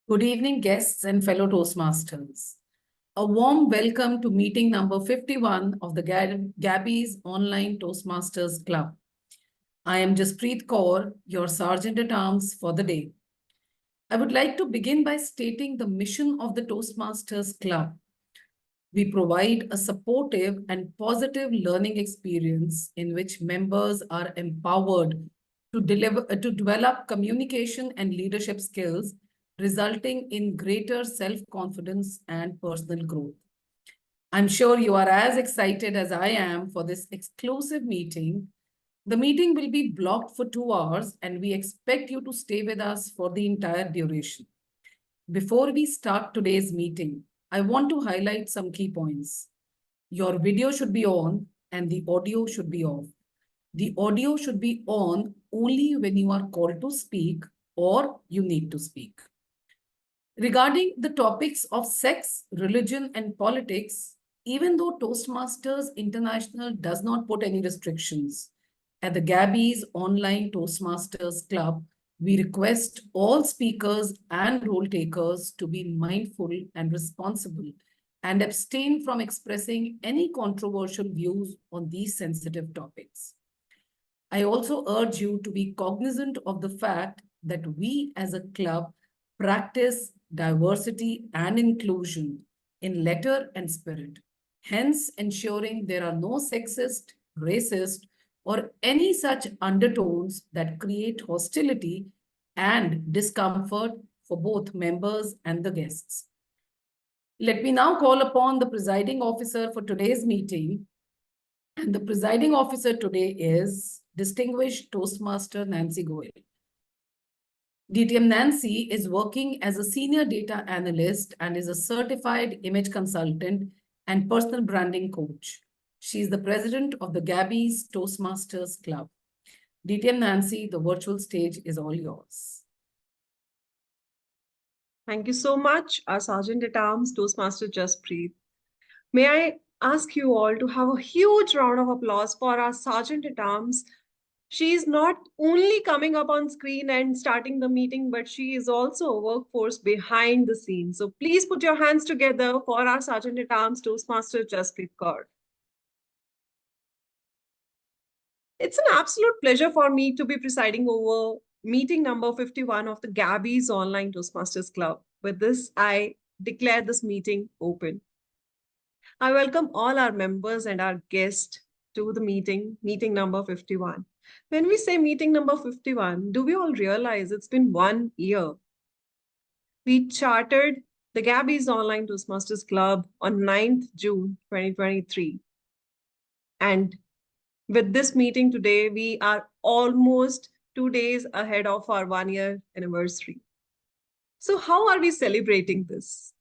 Good evening, guests and fellow Toastmasters. A warm welcome to meeting number 51 of the Gabbys Online Toastmasters Club. I am Jaspreet Kaur, your Sergeant at Arms for the day. I would like to begin by stating the mission of the Toastmasters Club. We provide a supportive and positive learning experience in which members are empowered to develop communication and leadership skills, resulting in greater self-confidence and personal growth. I'm sure you are as excited as I am for this exclusive meeting. The meeting will be blocked for 2 hours, and we expect you to stay with us for the entire duration. Before we start today's meeting, I want to highlight some key points. Your video should be on and the audio should be off. The audio should be on only when you are called to speak or you need to speak. Regarding the topics of sex, religion, and politics, even though Toastmasters International does not put any restrictions, at the Gabbys Online Toastmasters Club, we request all speakers and role takers to be mindful and responsible and abstain from expressing any controversial views on these sensitive topics. I also urge you to be cognizant of the fact that we as a club practice diversity and inclusion in letter and spirit, hence ensuring there are no sexist, racist, or any such undertones that create hostility and discomfort for both members and the guests. Let me now call upon the presiding officer for today's meeting. And the presiding officer today is Distinguished Toastmaster Nancy Goel. DTM Nancy is working as a senior data analyst and is a certified image consultant and personal branding coach. She is the president of the Gabbys Toastmasters Club. DTM Nancy, the virtual stage is all yours. Thank you so much, our Sergeant at Arms, Toastmaster Jaspreet. May I ask you all to have a huge round of applause for our Sergeant at Arms. She is not only coming up on screen and starting the meeting, but she is also a workforce behind the scenes. So please put your hands together for our Sergeant at Arms, Toastmaster Jaspreet Kaur. It's an absolute pleasure for me to be presiding over meeting number 51 of the Gabbys Online Toastmasters Club. With this, I declare this meeting open. I welcome all our members and our guests to the meeting number 51. When we say meeting number 51, do we all realize it's been 1 year? We chartered the Gabbys Online Toastmasters Club on 9th June 2023. And with this meeting today, we are almost 2 days ahead of our 1-year anniversary. So how are we celebrating this?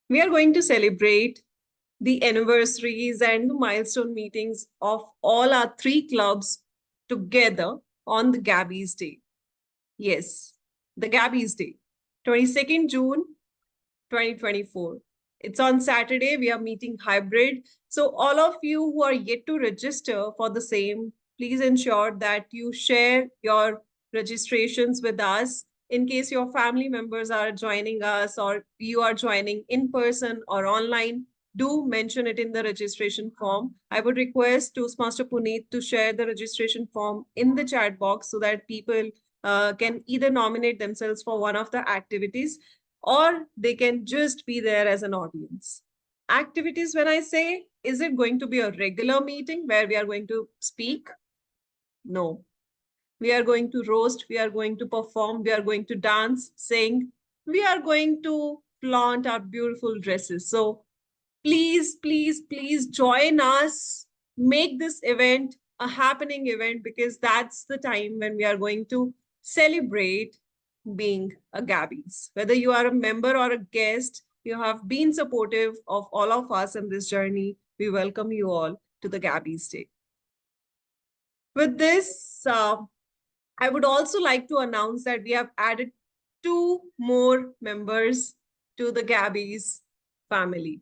We are going to celebrate the anniversaries and the milestone meetings of all our 3 clubs together on the Gabbys Day. Yes, the Gabbys Day, 22nd June, 2024. It's on Saturday. We are meeting hybrid. So all of you who are yet to register for the same, please ensure that you share your registrations with us in case your family members are joining us or you are joining in person or online. Do mention it in the registration form. I would request Toastmaster Punith to share the registration form in the chat box so that people can either nominate themselves for one of the activities or they can just be there as an audience. Activities, when I say, is it going to be a regular meeting where we are going to speak? No. We are going to roast, we are going to perform, we are going to dance, sing, we are going to flaunt our beautiful dresses. So please, please, please join us. Make this event a happening event because that's the time when we are going to celebrate being a Gabbys. Whether you are a member or a guest, you have been supportive of all of us in this journey. We welcome you all to the Gabbys Day. With this, I would also like to announce that we have added 2 more members to the Gabbys family.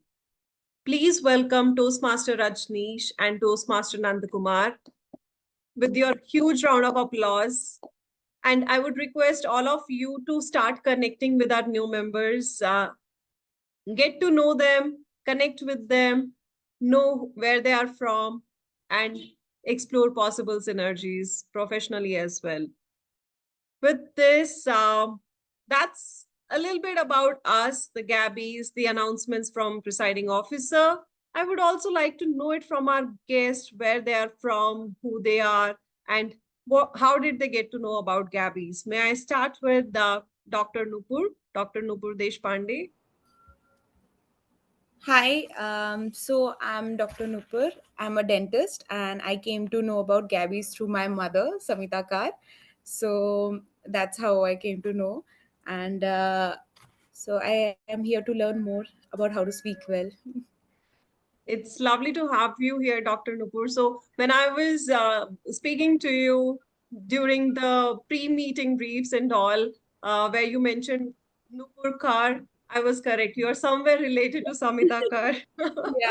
Please welcome Toastmaster Rajneesh and Toastmaster Kumar with your huge round of applause. And I would request all of you to start connecting with our new members, get to know them, connect with them, know where they are from, and explore possible synergies professionally as well. With this, that's a little bit about us, the Gabbys, the announcements from presiding officer. I would also like to know it from our guests, where they are from, who they are, and how did they get to know about Gabbys. May I start with Dr. Nupur Deshpande? Hi, so I'm Dr. Nupur. I'm a dentist and I came to know about Gabbys through my mother, Samita Kar. So that's how I came to know. And so I am here to learn more about how to speak well. It's lovely to have you here, Dr. Nupur. So when I was speaking to you during the pre-meeting briefs and all, where you mentioned Nupur Kar, I was correct. You are somewhere related to Samita Kar.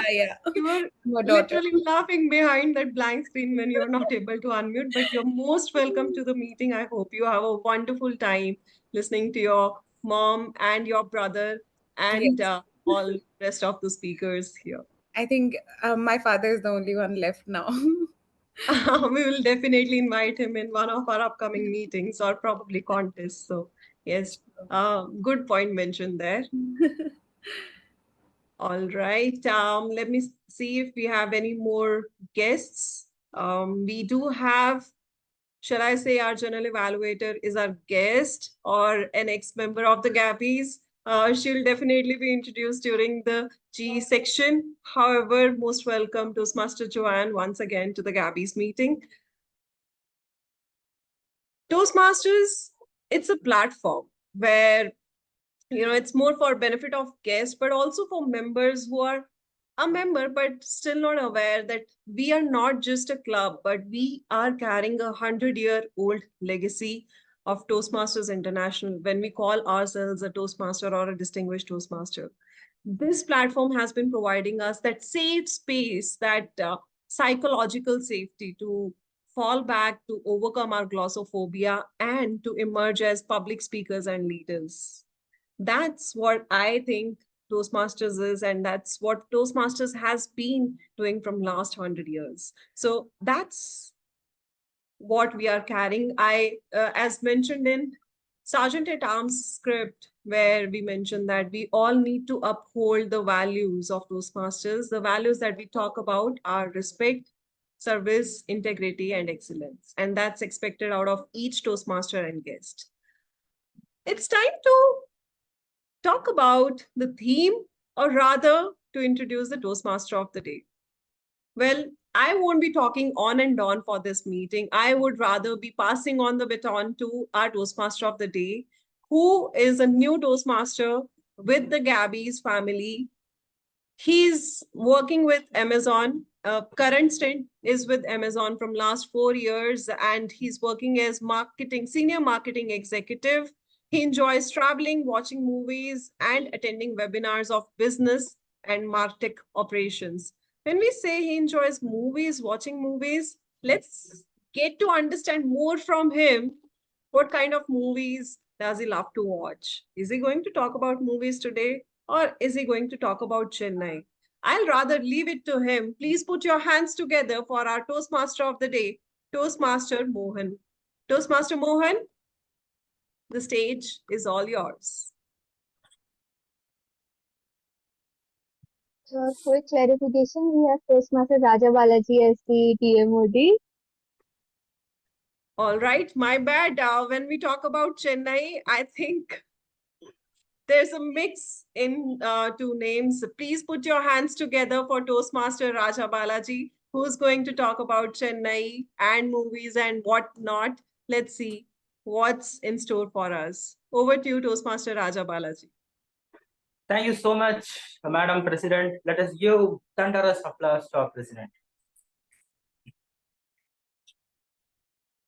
Yeah. You were My daughter. literally laughing behind that blank screen when you're not able to unmute, but you're most welcome to the meeting. I hope you have a wonderful time listening to your mom and your brother and Yes. all rest of the speakers here. I think my father is the only one left now. We will definitely invite him in one of our upcoming meetings or probably contests. So yes, good point mentioned there. All right. Let me see if we have any more guests. We do have, shall I say, our general evaluator is our guest or an ex-member of the Gabbys. She'll definitely be introduced during the G section. However, most welcome Toastmaster Joane once again to the Gabbys meeting. Toastmasters, it's a platform where it's more for benefit of guests, but also for members who are a member but still not aware that we are not just a club, but we are carrying 100-year-old legacy of Toastmasters International when we call ourselves a Toastmaster or a distinguished Toastmaster. This platform has been providing us that safe space, that psychological safety to fall back, to overcome our glossophobia, and to emerge as public speakers and leaders. That's what I think Toastmasters is, and that's what Toastmasters has been doing from last 100 years. So that's what we are carrying. As mentioned in Sergeant at Arms script, where we mentioned that we all need to uphold the values of Toastmasters. The values that we talk about are respect, service, integrity, and excellence. And that's expected out of each Toastmaster and guest. It's time to talk about the theme, or rather to introduce the Toastmaster of the day. Well, I won't be talking on and on for this meeting. I would rather be passing on the baton to our Toastmaster of the day, who is a new Toastmaster with the Gabbys family. He's working with Amazon. Current stint is with Amazon from last 4 years, and he's working as senior marketing executive. He enjoys traveling, watching movies, and attending webinars of business and martech operations. When we say he enjoys movies, watching movies, let's get to understand more from him. What kind of movies does he love to watch? Is he going to talk about movies today, or is he going to talk about Chennai? I'll rather leave it to him. Please put your hands together for our Toastmaster of the day, Toastmaster Mohan. Toastmaster Mohan, the stage is all yours. Quick clarification, we have Toastmaster Raja Balaji as the TMOD. All right, my bad. When we talk about Chennai, I think there's a mix in two names. Please put your hands together for Toastmaster Raja Balaji, who's going to talk about Chennai and movies and whatnot. Let's see what's in store for us. Over to you, Toastmaster Raja Balaji. Thank you so much, Madam President. Let us give thunderous applause to our President.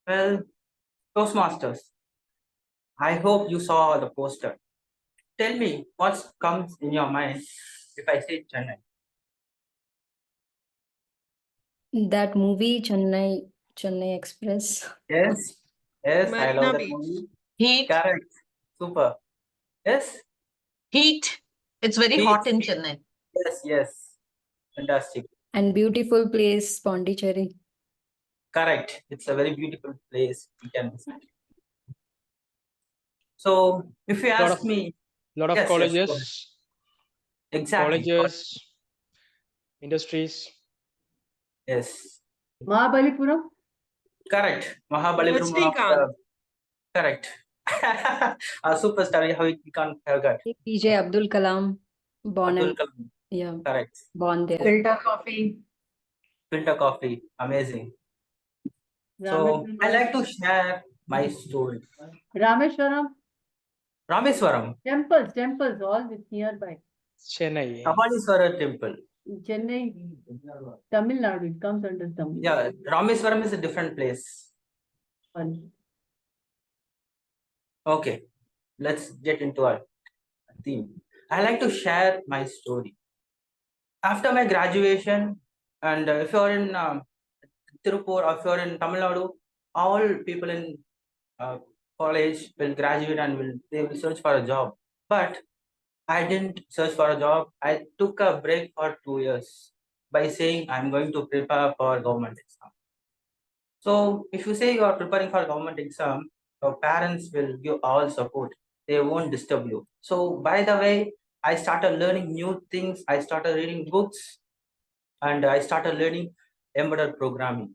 Well, Toastmasters, I hope you saw the poster. Tell me what comes in your mind if I say Chennai. That movie, Chennai Express. Yes, Yes, I love Marina that Beach. movie. Heat. Correct. Super. Yes. Heat. It's very Beach. hot in Chennai. Yes, yes. Fantastic. And beautiful place, Pondicherry. Correct. It's a very beautiful place we can visit. So if you Lot ask of- me, Lot of yes, yes, go ahead. colleges, Exactly. colleges, industries. Yes. Mahabalipuram? Correct. Mahabalipuram. One of the, correct. A superstar, how we can't forget. PJ Abdul Kalam, born Abdul and Kalam. yeah, Correct. born there. Filter coffee. Filter coffee. Amazing. So I like to share my story. Rameshwaram? Rameswaram, Temples, all with nearby. Chennai. Kabaleswara temple. Chennai, Tamil Nadu, it comes under Tamil. Yeah, Rameswaram is a different place. Nadu. Okay, let's get into our theme. I like to share my story. After my graduation, and if you're in Tirupur or if you're in Tamil Nadu, all people in college will graduate and they will search for a job. But I didn't search for a job. I took a break for 2 years by saying I'm going to prepare for government exam. So if you say you are preparing for government exam, your parents will give all support. They won't disturb you. So by the way, I started learning new things. I started reading books and I started learning embedded programming.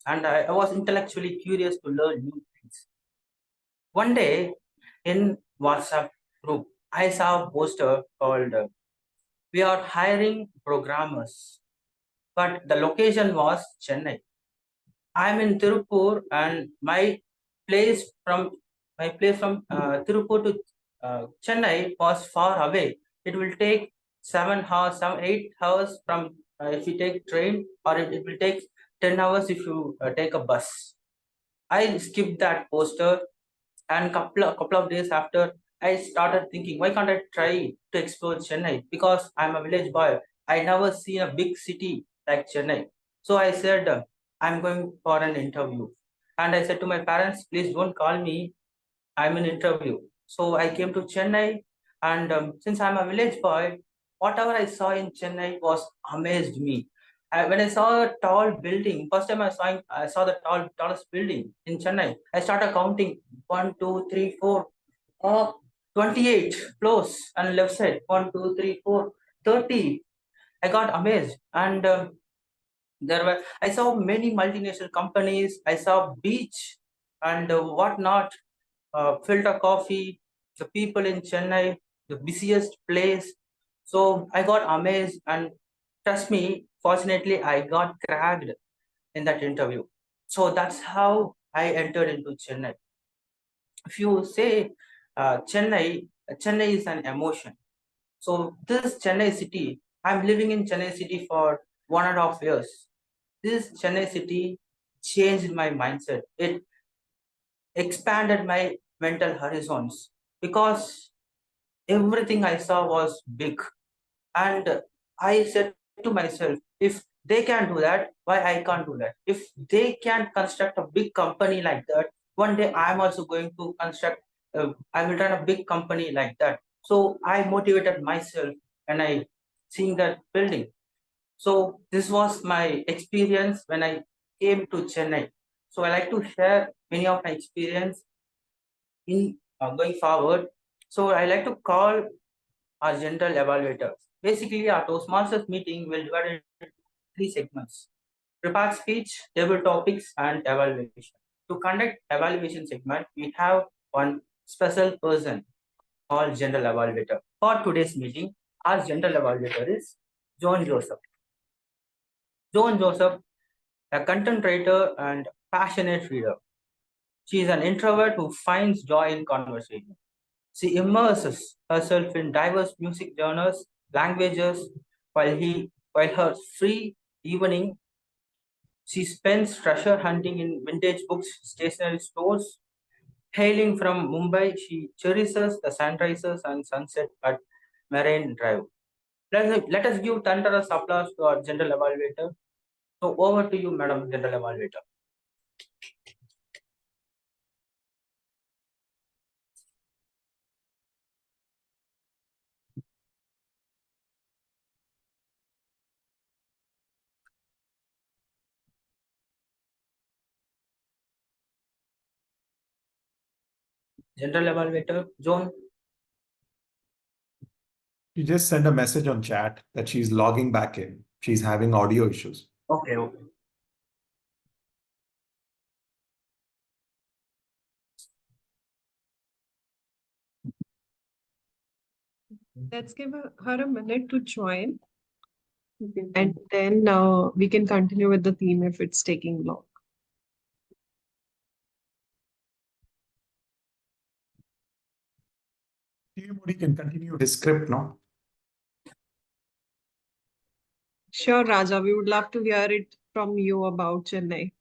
And I was intellectually curious to learn new things. One day in WhatsApp group, I saw a poster called "We are hiring programmers," but the location was Chennai. I'm in Tirupur, and place from my place from Tirupur to Chennai was far away. It will take 7 hours, 8 hours from if you take train, or it will take 10 hours if you take a bus. I skipped that poster, and couple of days after, I started thinking, why can't I try to explore Chennai? Because I'm a village boy. I never seen a big city like Chennai. So I said, I'm going for an interview. And I said to my parents, please don't call me. I'm in interview. So I came to Chennai, and since I'm a village boy, whatever I saw in Chennai was amazed me. When I saw a tall building, first time I saw the tallest building in Chennai. I started counting 1, 2, 3, 4, 28 floors, and left side 1, 2, 3, 4, 30. I got amazed, and I saw many multinational companies. I saw beach and whatnot, filter coffee, the people in Chennai, the busiest place. So I got amazed, and trust me, fortunately, I got cracked in that interview. So that's how I entered into Chennai. If you say Chennai is an emotion. So this Chennai city, I'm living in Chennai city for 1.5 years. This Chennai city changed my mindset. It expanded my mental horizons because everything I saw was big. And I said to myself, if they can do that, why I can't do that? If they can construct a big company like that, one day I'm also going to construct, I will run a big company like that. So I motivated myself and I seeing that building. So this was my experience when I came to Chennai. So I like to share many of my experience in going forward. So I like to call our general evaluators. Basically, our Toastmasters meeting will divide into 3 segments: prepared speech, table topics, and evaluation. To conduct evaluation segment, we have one special person called general evaluator. For today's meeting, our general evaluator is Joane Joseph. Joane Joseph, a content writer and passionate reader. She is an introvert who finds joy in conversation. She immerses herself in diverse music genres, languages, while her free evening she spends treasure hunting in vintage books, stationery stores. Hailing from Mumbai, she cherishes the sunrises and sunset at Marine Drive. Let us give thunderous applause to our general evaluator. So over to you, Madam General Evaluator. General Evaluator, Joan. She just sent a message on chat that she's logging back in. She's having audio issues. Okay, okay. Let's give her a minute to join. And then we can continue with the theme if it's taking long. TMOD can continue his script, no? Sure, Raja, we would love to hear it from you about Chennai.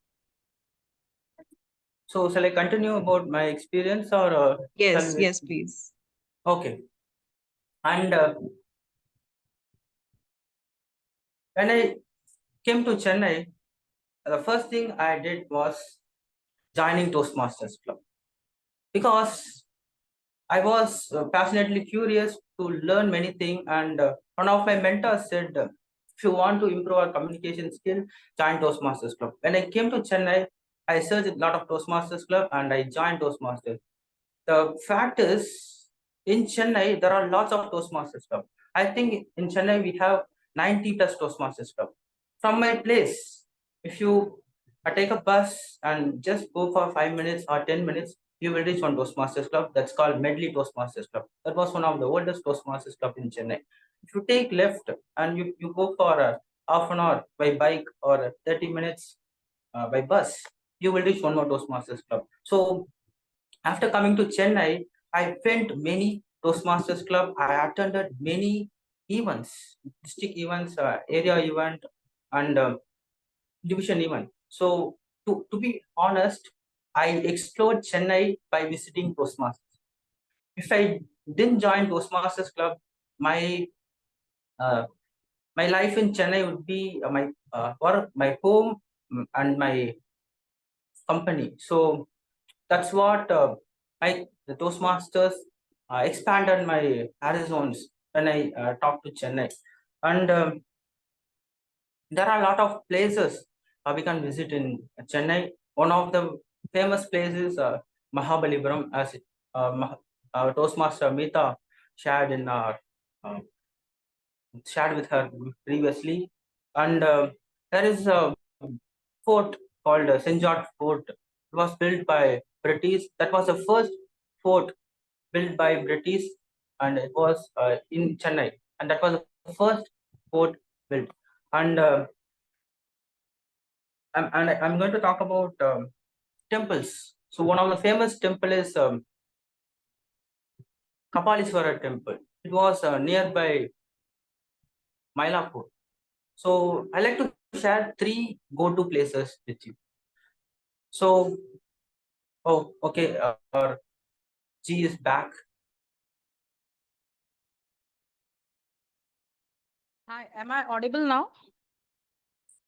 So shall I continue about my experience or? Yes, yes, please. Okay. And when I came to Chennai, the first thing I did was joining Toastmasters Club because I was passionately curious to learn many things. And one of my mentors said, if you want to improve our communication skill, join Toastmasters Club. When I came to Chennai, I searched a lot of Toastmasters Club and I joined Toastmasters. The fact is, in Chennai, there are lots of Toastmasters Club. I think in Chennai, we have 90 plus Toastmasters Club. From my place, if you take a bus and just go for 5 minutes or 10 minutes, you will reach one Toastmasters Club that's called Medley Toastmasters Club. That was one of the oldest Toastmasters Club in Chennai. If you take left and you go for a half an hour by bike or 30 minutes by bus, you will reach one more Toastmasters Club. So after coming to Chennai, I went many Toastmasters Club. I attended many events, district events, area event, and division event. So to be honest, I explored Chennai by visiting Toastmasters. If I didn't join Toastmasters Club, my my life in Chennai would be my work, my home, and my company. So that's what the Toastmasters expanded my horizons when I talked to Chennai. And there are a lot of places we can visit in Chennai. One of the famous places, Mahabalipuram, as Toastmaster Mita shared in shared with her previously. And there is a fort called St. George Fort. It was built by British. That was the first fort built by British, and it was in Chennai. And that was the first fort built. And I'm going to talk about temples. So one of the famous temple is Kapalishwara temple. It was nearby Mylapore. So I like to share 3 go-to places with you. So, oh, okay, our G is back. Hi, am I audible now?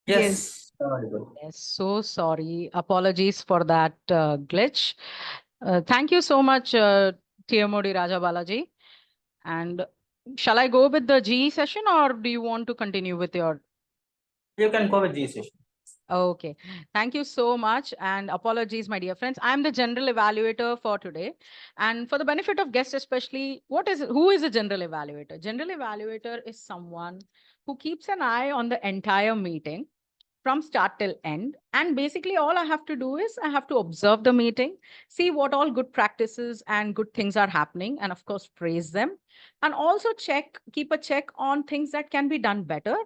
Yes. Yes, so sorry. Apologies for that glitch. Thank you so much, TMOD Raja Balaji. And shall I go with the G session or do you want to continue with your? You can go with G session. Okay, thank you so much. And apologies, my dear friends. I'm the general evaluator for today. And for the benefit of guests, especially, who is a general evaluator? General evaluator is someone who keeps an eye on the entire meeting from start till end. And basically all I have to do is I have to observe the meeting, see what all good practices and good things are happening, and of course, praise them. And also keep a check on things that can be done better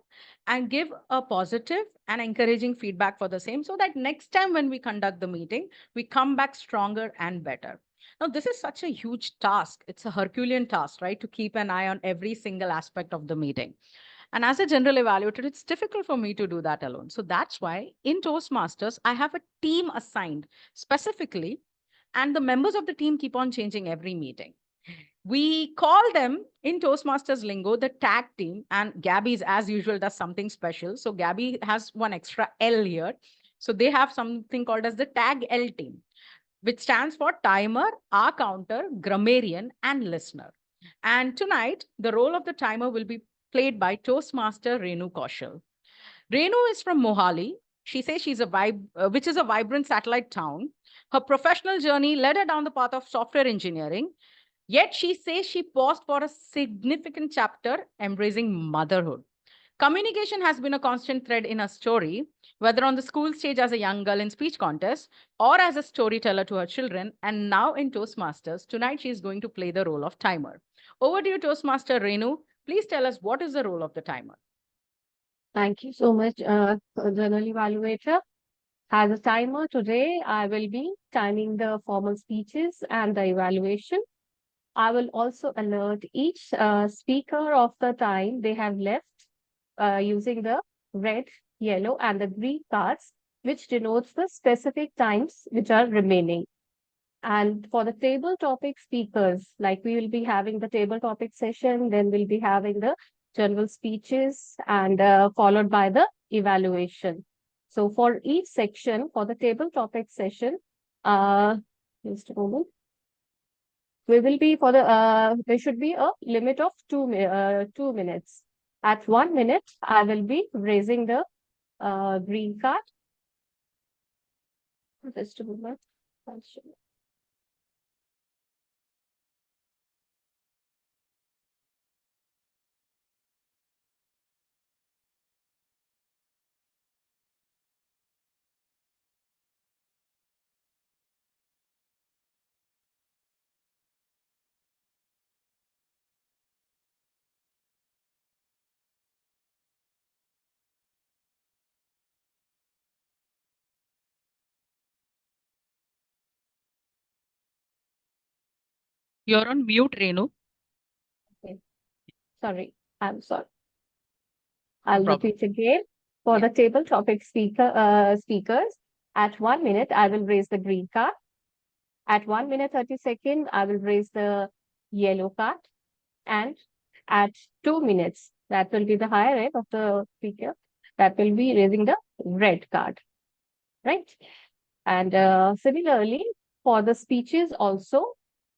and give a positive and encouraging feedback for the same so that next time when we conduct the meeting, we come back stronger and better. Now, this is such a huge task. It's a Herculean task, right? To keep an eye on every single aspect of the meeting. And as a general evaluator, it's difficult for me to do that alone. So that's why in Toastmasters, I have a team assigned specifically, and the members of the team keep on changing every meeting. We call them in Toastmasters lingo, the tag team, and Gabbys as usual does something special. So Gabby has one extra L here. So they have something called as the TAGL team, which stands for timer, R counter, grammarian, and listener. And tonight, the role of the timer will be played by Toastmaster Renu Kaushal. Renu is from Mohali. She says which is a vibrant satellite town. Her professional journey led her down the path of software engineering. Yet she says she paused for a significant chapter, embracing motherhood. Communication has been a constant thread in her story, whether on the school stage as a young girl in speech contests or as a storyteller to her children, and now in Toastmasters. Tonight, she is going to play the role of timer. Over to you, Toastmaster Renu. Please tell us what is the role of the timer. Thank you so much, General Evaluator. As a timer today, I will be timing the formal speeches and the evaluation. I will also alert each speaker of the time they have left using the red, yellow, and the green cards, which denotes the specific times which are remaining. And for the table topic speakers, like we will be having the table topic session, then we'll be having the general speeches and followed by the evaluation. So for each section, for the table topic session, just a moment. We will be for the, there should be a limit of 2 minutes. At 1 minute, I will be raising the green card. Just a moment. You're on mute, Renu. Okay. Sorry, I'm sorry. I'll problem. repeat again. For the table topic speakers, at 1 minute, I will raise the green card. At 1 minute 30 seconds, I will raise the yellow card. And at 2 minutes, that will be the higher end of the speaker, that will be raising the red card, right? And similarly, for the speeches also,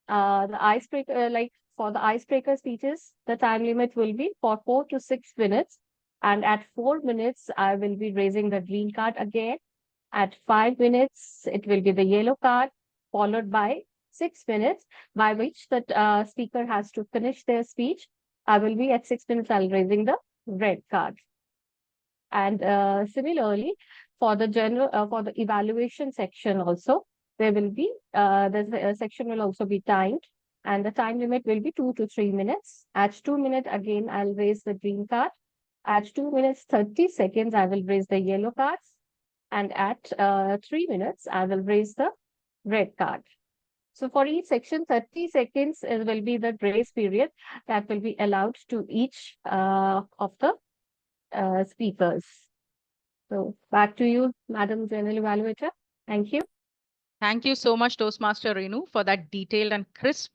the icebreaker, like for the icebreaker speeches, the time limit will be for 4 to 6 minutes. And at 4 minutes, I will be raising the green card again. At 5 minutes, it will be the yellow card, followed by 6 minutes, by which the speaker has to finish their speech. I will be at 6 minutes, I'll raising the red card. And similarly, for the general, for the evaluation section also, there will be, the section will also be timed, and the time limit will be 2 to 3 minutes. At 2 minutes, again, I'll raise the green card. At 2 minutes 30 seconds, I will raise the yellow cards. And at 3 minutes, I will raise the red card. So for each section, 30 seconds will be the grace period that will be allowed to each of the speakers. So back to you, Madam General Evaluator. Thank you. Thank you so much, Toastmaster Renu, for that detailed and crisp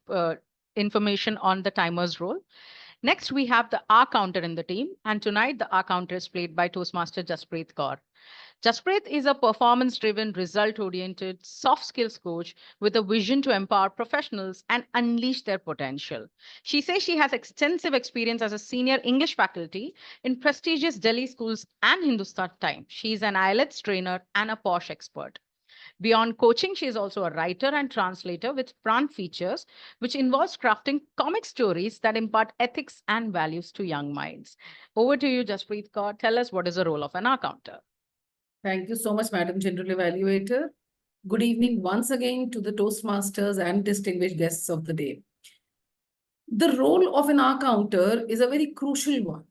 information on the timer's role. Next, we have the R counter in the team, and tonight the R counter is played by Toastmaster Jaspreet Kaur. Jaspreet is a performance-driven, result-oriented, soft skills coach with a vision to empower professionals and unleash their potential. She says she has extensive experience as a senior English faculty in prestigious Delhi schools and Hindustan Times. She is an IELTS trainer and a posh expert. Beyond coaching, she is also a writer and translator with Pran Features, which involves crafting comic stories that impart ethics and values to young minds. Over to you, Jaspreet Kaur. Tell us what is the role of an R counter. Thank you so much, Madam General Evaluator. Good evening once again to the Toastmasters and distinguished guests of the day. The role of an R counter is a very crucial one.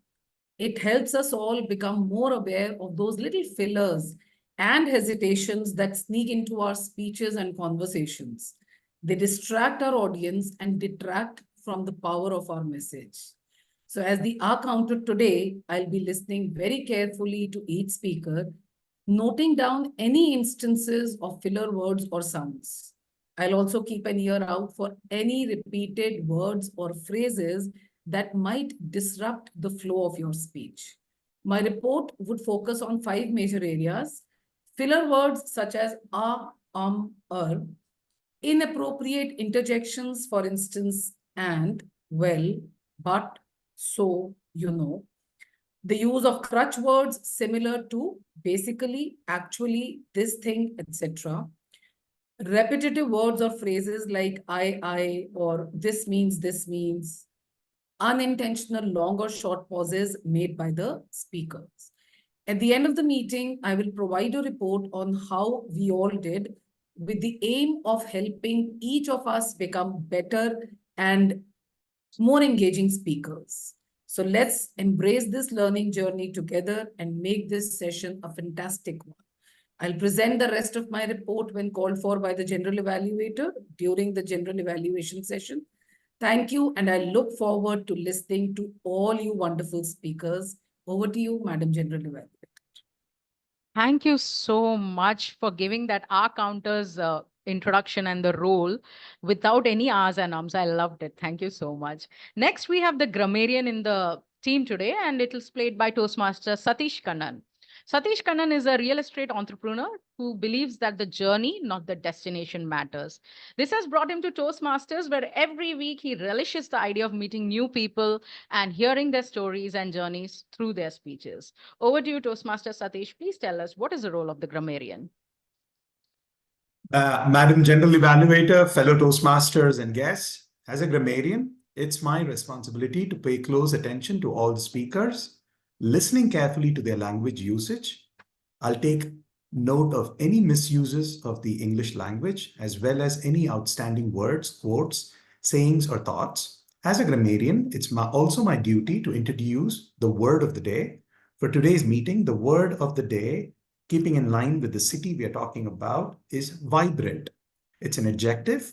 It helps us all become more aware of those little fillers and hesitations that sneak into our speeches and conversations. They distract our audience and detract from the power of our message. So as the R counter today, I'll be listening very carefully to each speaker, noting down any instances of filler words or sounds. I'll also keep an ear out for any repeated words or phrases that might disrupt the flow of your speech. My report would focus on 5 major areas: filler words such as inappropriate interjections, for instance, and, well, but, so, you know, The use of crutch words similar to basically, actually, this thing, etc. Repetitive words or phrases like I, or this means, unintentional long or short pauses made by the speakers. At the end of the meeting, I will provide a report on how we all did with the aim of helping each of us become better and more engaging speakers. So let's embrace this learning journey together and make this session a fantastic one. I'll present the rest of my report when called for by the general evaluator during the general evaluation session. Thank you, and I look forward to listening to all you wonderful speakers. Over to you, Madam General Evaluator. Thank you so much for giving that R counters introduction and the role without any R's and Ums. I loved it. Thank you so much. Next, we have the grammarian in the team today, and it is played by Toastmaster Satish Kannan. Satish Kannan is a real estate entrepreneur who believes that the journey, not the destination, matters. This has brought him to Toastmasters, where every week he relishes the idea of meeting new people and hearing their stories and journeys through their speeches. Over to you, Toastmaster Satish. Please tell us, what is the role of the grammarian? Madam General Evaluator, fellow Toastmasters and guests, as a grammarian, it's my responsibility to pay close attention to all the speakers, listening carefully to their language usage. I'll take note of any misuses of the English language, as well as any outstanding words, quotes, sayings, or thoughts. As a grammarian, it's also my duty to introduce the word of the day. For today's meeting, the word of the day, keeping in line with the city we are talking about, is vibrant. It's an adjective,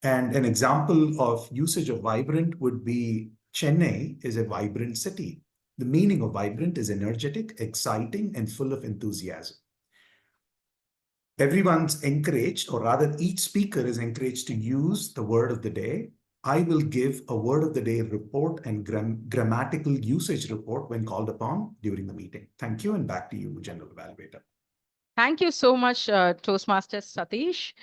and an example of usage of vibrant would be Chennai is a vibrant city. The meaning of vibrant is energetic, exciting, and full of enthusiasm. Everyone's encouraged, or rather each speaker is encouraged to use the word of the day. I will give a word of the day report and grammatical usage report when called upon during the meeting. Thank you, and back to you, General Evaluator. Thank you so much, Toastmaster Satish.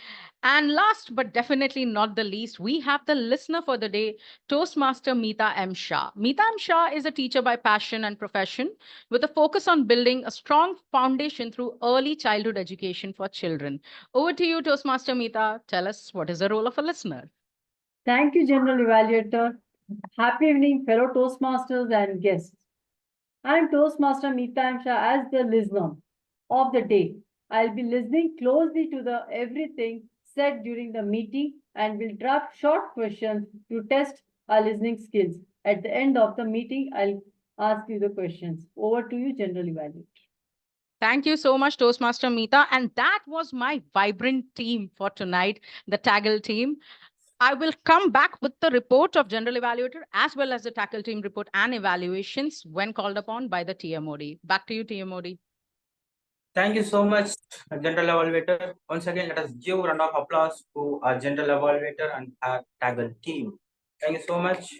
And last but definitely not the least, we have the listener for the day, Toastmaster Mita M. Shah. Mita M. Shah is a teacher by passion and profession with a focus on building a strong foundation through early childhood education for children. Over to you, Toastmaster Mita. Tell us, what is the role of a listener? Thank you, General Evaluator. Happy evening, fellow Toastmasters and guests. I am Toastmaster Mita M. Shah as the listener of the day. I'll be listening closely to everything said during the meeting and will draft short questions to test our listening skills. At the end of the meeting, I'll ask you the questions. Over to you, General Evaluator. Thank you so much, Toastmaster Mita. And that was my vibrant team for tonight, the TAGL team. I will come back with the report of General Evaluator as well as the TAGL team report and evaluations when called upon by the TMOD. Back to you, TMOD. Thank you so much, General Evaluator. Once again, let us give a round of applause to our General Evaluator and our TAGL team. Thank you so much.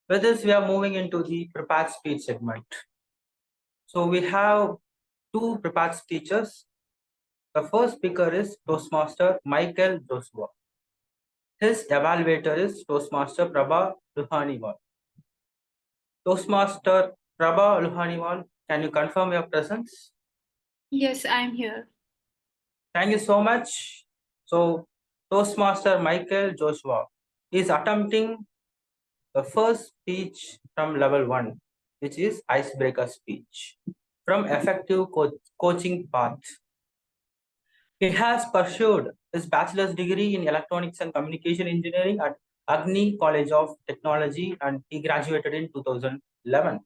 With this, we are moving into the prepared speech segment. So we have two prepared speeches. The first speaker is Toastmaster Michael Joshuva. His evaluator is Toastmaster Prabha Luhaniwal. Toastmaster Prabha Luhaniwal, can you confirm your presence? Yes, I am here. Thank you so much. So, Toastmaster Michael Joshua is attempting the first speech from level 1, which is icebreaker speech from effective coaching path. He has pursued his bachelor's degree in electronics and communication engineering at Agni College of Technology, and he graduated in 2011.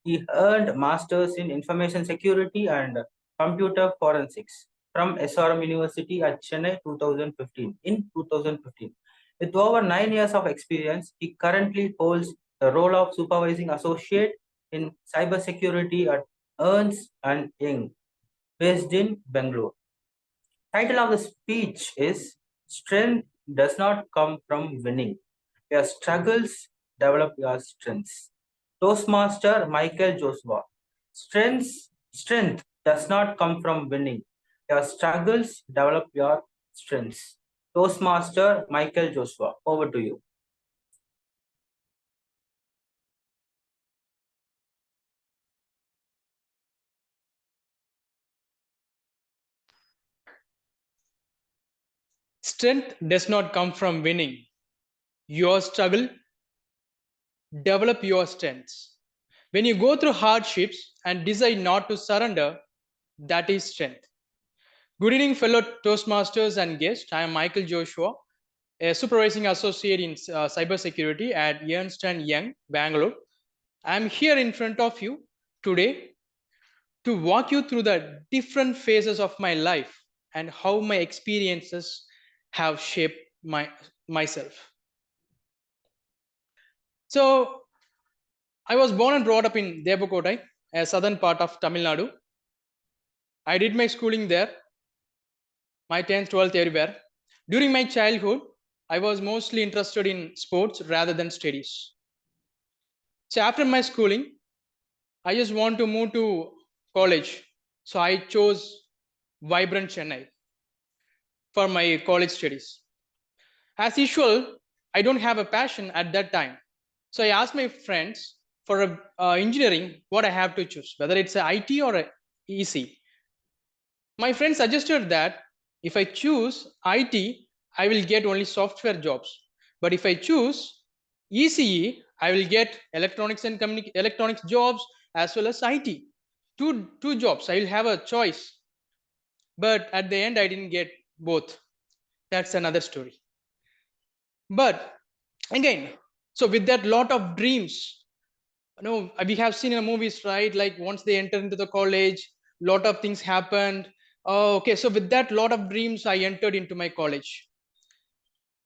He earned master's in information security and computer forensics from SRM University at Chennai 2015. With over 9 years of experience, he currently holds the role of supervising associate in cybersecurity at Ernst and Young, based in Bangalore. Title of the speech is Strength Does Not Come from Winning. Your struggles develop your strengths. Toastmaster Michael Joshua. Strength does not come from winning. Your struggles develop your strengths. Toastmaster Michael Joshua, over to you. Strength does not come from winning. Your struggle, develop your strengths. When you go through hardships and decide not to surrender, that is strength. Good evening, fellow Toastmasters and guests. I am Michael Joshua, a supervising associate in cybersecurity at Ernst & Young, Bangalore. I am here in front of you today to walk you through the different phases of my life and how my experiences have shaped myself. So, I was born and brought up in Devakotai, a southern part of Tamil Nadu. I did my schooling there, my 10th, 12th, everywhere. During my childhood, I was mostly interested in sports rather than studies. So after my schooling, I just want to move to college. So I chose Vibrant Chennai for my college studies. As usual, I don't have a passion at that time. So I asked my friends for engineering what I have to choose, whether it's a IT or a EC. My friend suggested that if I choose IT, I will get only software jobs. But if I choose ECE, I will get electronics and electronics jobs as well as IT. Two jobs, I will have a choice. But at the end, I didn't get both. That's another story. But again, so with that lot of dreams, we have seen in the movies, right? Like once they enter into the college, lot of things happened. Okay, so with that lot of dreams, I entered into my college.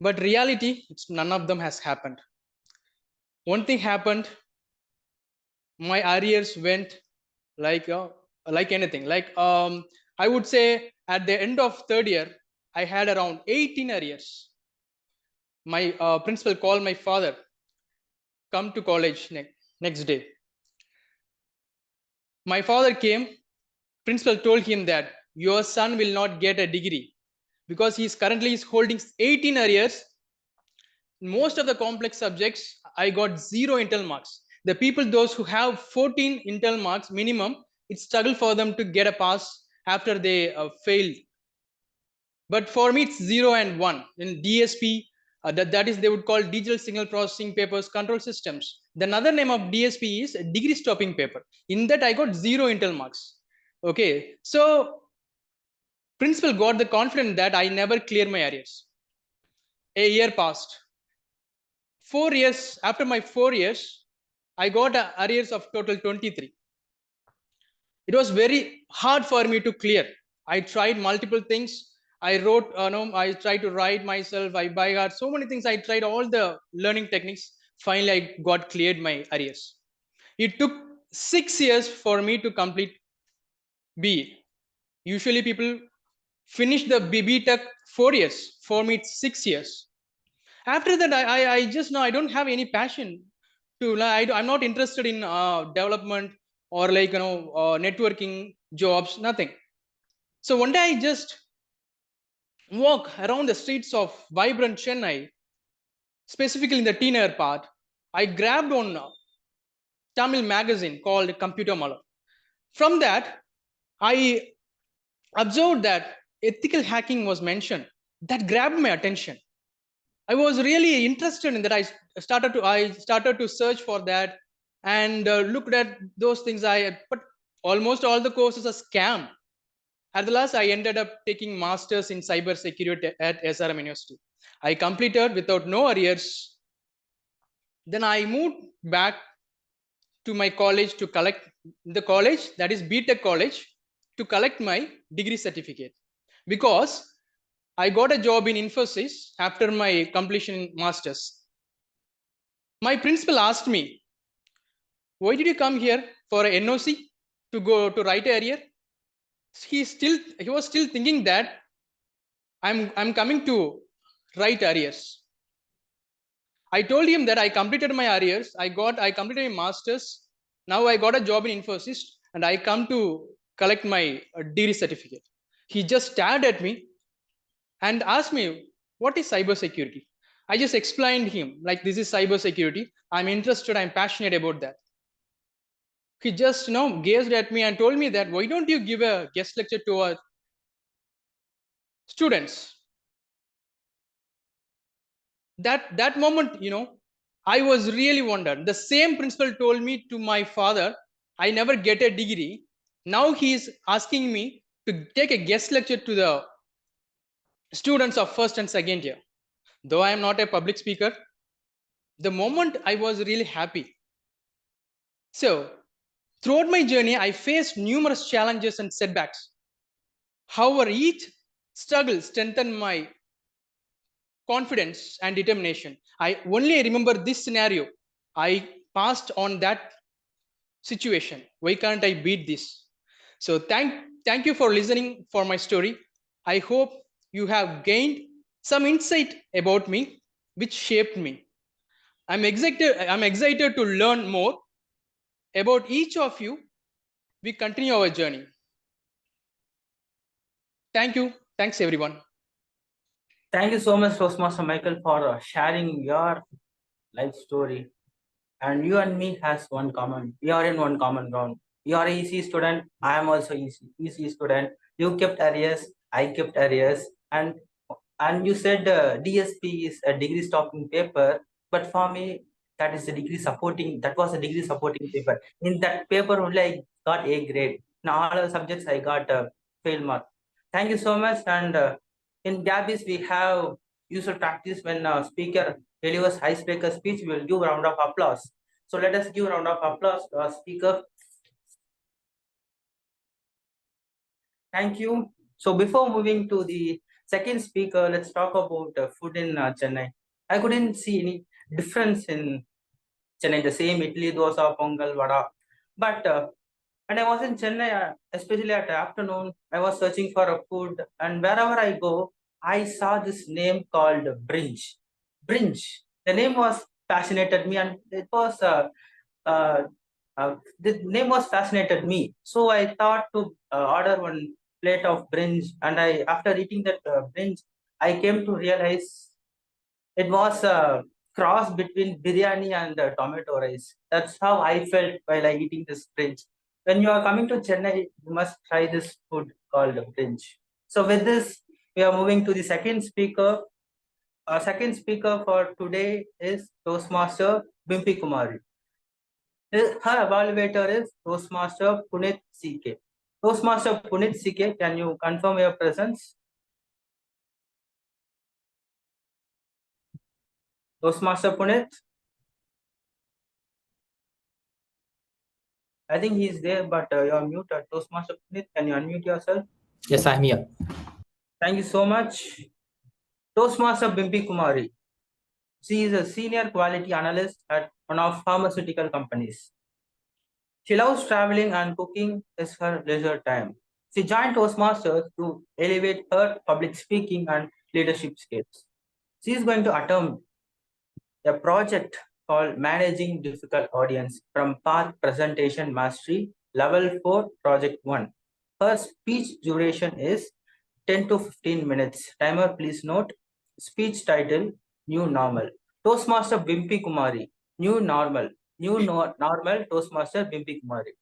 But reality, none of them has happened. One thing happened, my arrears went like anything. Like I would say at the end of third year, I had around 18 arrears. My principal called my father, come to college next day. My father came, principal told him that your son will not get a degree because he's currently holding 18 arrears. Most of the complex subjects, I got 0 internal marks. The people, those who have 14 internal marks minimum, it's struggle for them to get a pass after they failed. But for me, it's 0 and 1. In DSP, that is, they would call digital signal processing papers control systems. The another name of DSP is degree stopping paper. In that, I got 0 internal marks. Okay, so principal got the confidence that I never clear my arrears. A year passed. 4 years, after my 4 years, I got arrears of total 23. It was very hard for me to clear. I tried multiple things. I wrote, I tried to write myself. I by heart, so many things. I tried all the learning techniques. Finally, I got cleared my arrears. It took 6 years for me to complete BE. Usually people finish the BB Tech 4 years. For me, it's 6 years. After that, I just know I don't have any passion to. I'm not interested in development or like networking jobs. Nothing. So one day I just walk around the streets of vibrant Chennai, specifically in the teenager part. I grabbed on Tamil magazine called Computer Mala. From that, I observed that ethical hacking was mentioned. That grabbed my attention. I was really interested in that. I started to search for that and looked at those things. But almost all the courses are scam. At the last, I ended up taking masters in cyber security at SRM University. I completed without no arrears. Then I moved back to my college to collect the college, that is BTech college, to collect my degree certificate, because I got a job in Infosys after my completion in masters. My principal asked me, why did you come here for a NOC to go to write a arrear? He was still thinking that I'm coming to write arrears. I told him that I completed my arrears. I completed my masters. Now I got a job in Infosys and I come to collect my degree certificate. He just stared at me and asked me, what is cybersecurity? I just explained him like, this is cybersecurity. I'm interested. I'm passionate about that. He just gazed at me and told me that, why don't you give a guest lecture to our students? that moment, I was really wondered. The same principal told me to my father, I never get a degree. Now he is asking me to take a guest lecture to the students of first and second year. Though I am not a public speaker, the moment I was really happy. So throughout my journey, I faced numerous challenges and setbacks. However, each struggle strengthened my confidence and determination. I only remember this scenario. I passed on that situation. Why can't I beat this? So thank you for listening for my story. I hope you have gained some insight about me, which shaped me. I'm excited to learn more about each of you. We continue our journey. Thank you. Thanks, everyone. Thank you so much, Toastmaster Michael, for sharing your life story. And you and me has one common. We are in one common ground. You are an easy student. I am also easy student. You kept arrears. I kept arrears. And you said DSP is a degree stopping paper, but for me that is a degree supporting. That was a degree supporting paper. In that paper only I got A grade. In all other subjects I got fail mark. Thank you so much. And in Gabbys we have usual practice when speaker delivers icebreaker speech, we will give a round of applause. So let us give a round of applause to our speaker. Thank you. So before moving to the second speaker, let's talk about food in Chennai. I couldn't see any difference in Chennai, the same idli, dosa, pongal, vada. But when I was in Chennai, especially at afternoon, I was searching for a food, and wherever I go, I saw this name called brinj. Brinj. The name was fascinated me, and it was the name was fascinated me. So I thought to order one plate of brinj, and after eating that brinj, I came to realize it was a cross between biryani and tomato rice. That's how I felt while I eating this brinj. When you are coming to Chennai, you must try this food called brinj. So with this, we are moving to the second speaker. Our second speaker for today is Toastmaster Bimpy Kumari. Her evaluator is Toastmaster Punith CK. Toastmaster Punith CK, can you confirm your presence? Toastmaster Punith? I think he's there, but you're muted. Toastmaster Punith, can you unmute yourself? Yes, I'm here. Thank you so much. Toastmaster Bimpy Kumari. She is a senior quality analyst at one of pharmaceutical companies. She loves traveling and cooking is her leisure time. She joined Toastmasters to elevate her public speaking and leadership skills. She is going to attempt a project called Managing Difficult Audience from Path Presentation Mastery Level 4 Project 1. Her speech duration is 10 to 15 minutes. Timer, please note. Speech title, New Normal. Toastmaster Bimpy Kumari, New Normal. Normal, Toastmaster Bimpy Kumari.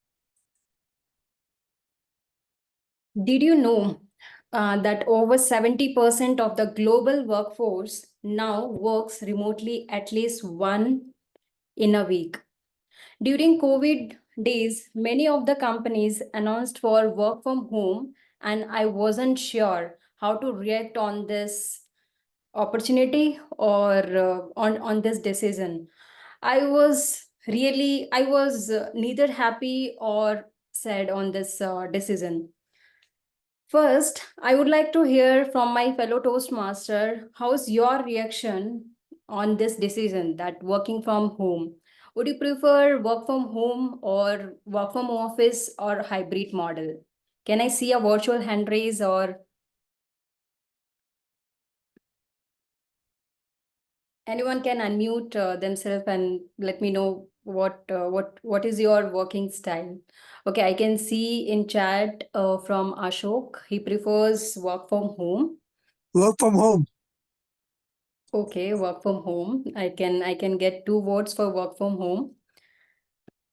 Did you know that over 70% of the global workforce now works remotely at least one in a week? During COVID days, many of the companies announced for work from home, and I wasn't sure how to react on this opportunity or on this decision. I was neither happy or sad on this decision. First, I would like to hear from my fellow Toastmaster, how's your reaction on this decision that working from home? Would you prefer work from home or work from office or hybrid model? Can I see a virtual hand raise or anyone can unmute themselves and let me know what is your working style? Okay, I can see in chat from Ashok, he prefers work from home. Work from home. Okay, work from home. I can get 2 votes for work from home.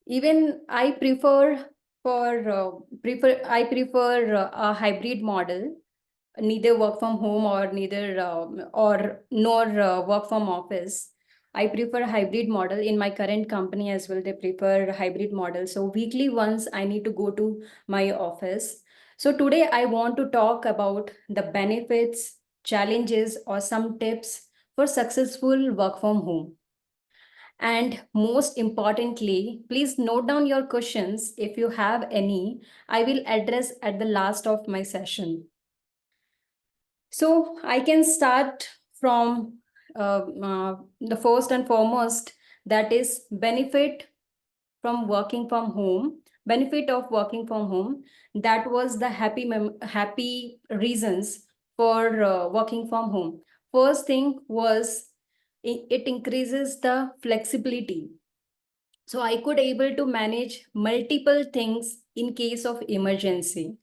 Even I prefer a hybrid model. neither work from home or neither nor work from office. I prefer a hybrid model. In my current company as well, they prefer hybrid model. So weekly once I need to go to my office. So today I want to talk about the benefits, challenges, or some tips for successful work from home. And most importantly, please note down your questions if you have any. I will address at the last of my session. So I can start from the first and foremost, that is benefit from working from home. Benefit of working from home. That was the happy reasons for working from home. First thing was it increases the flexibility. So I could able to manage multiple things in case of emergency.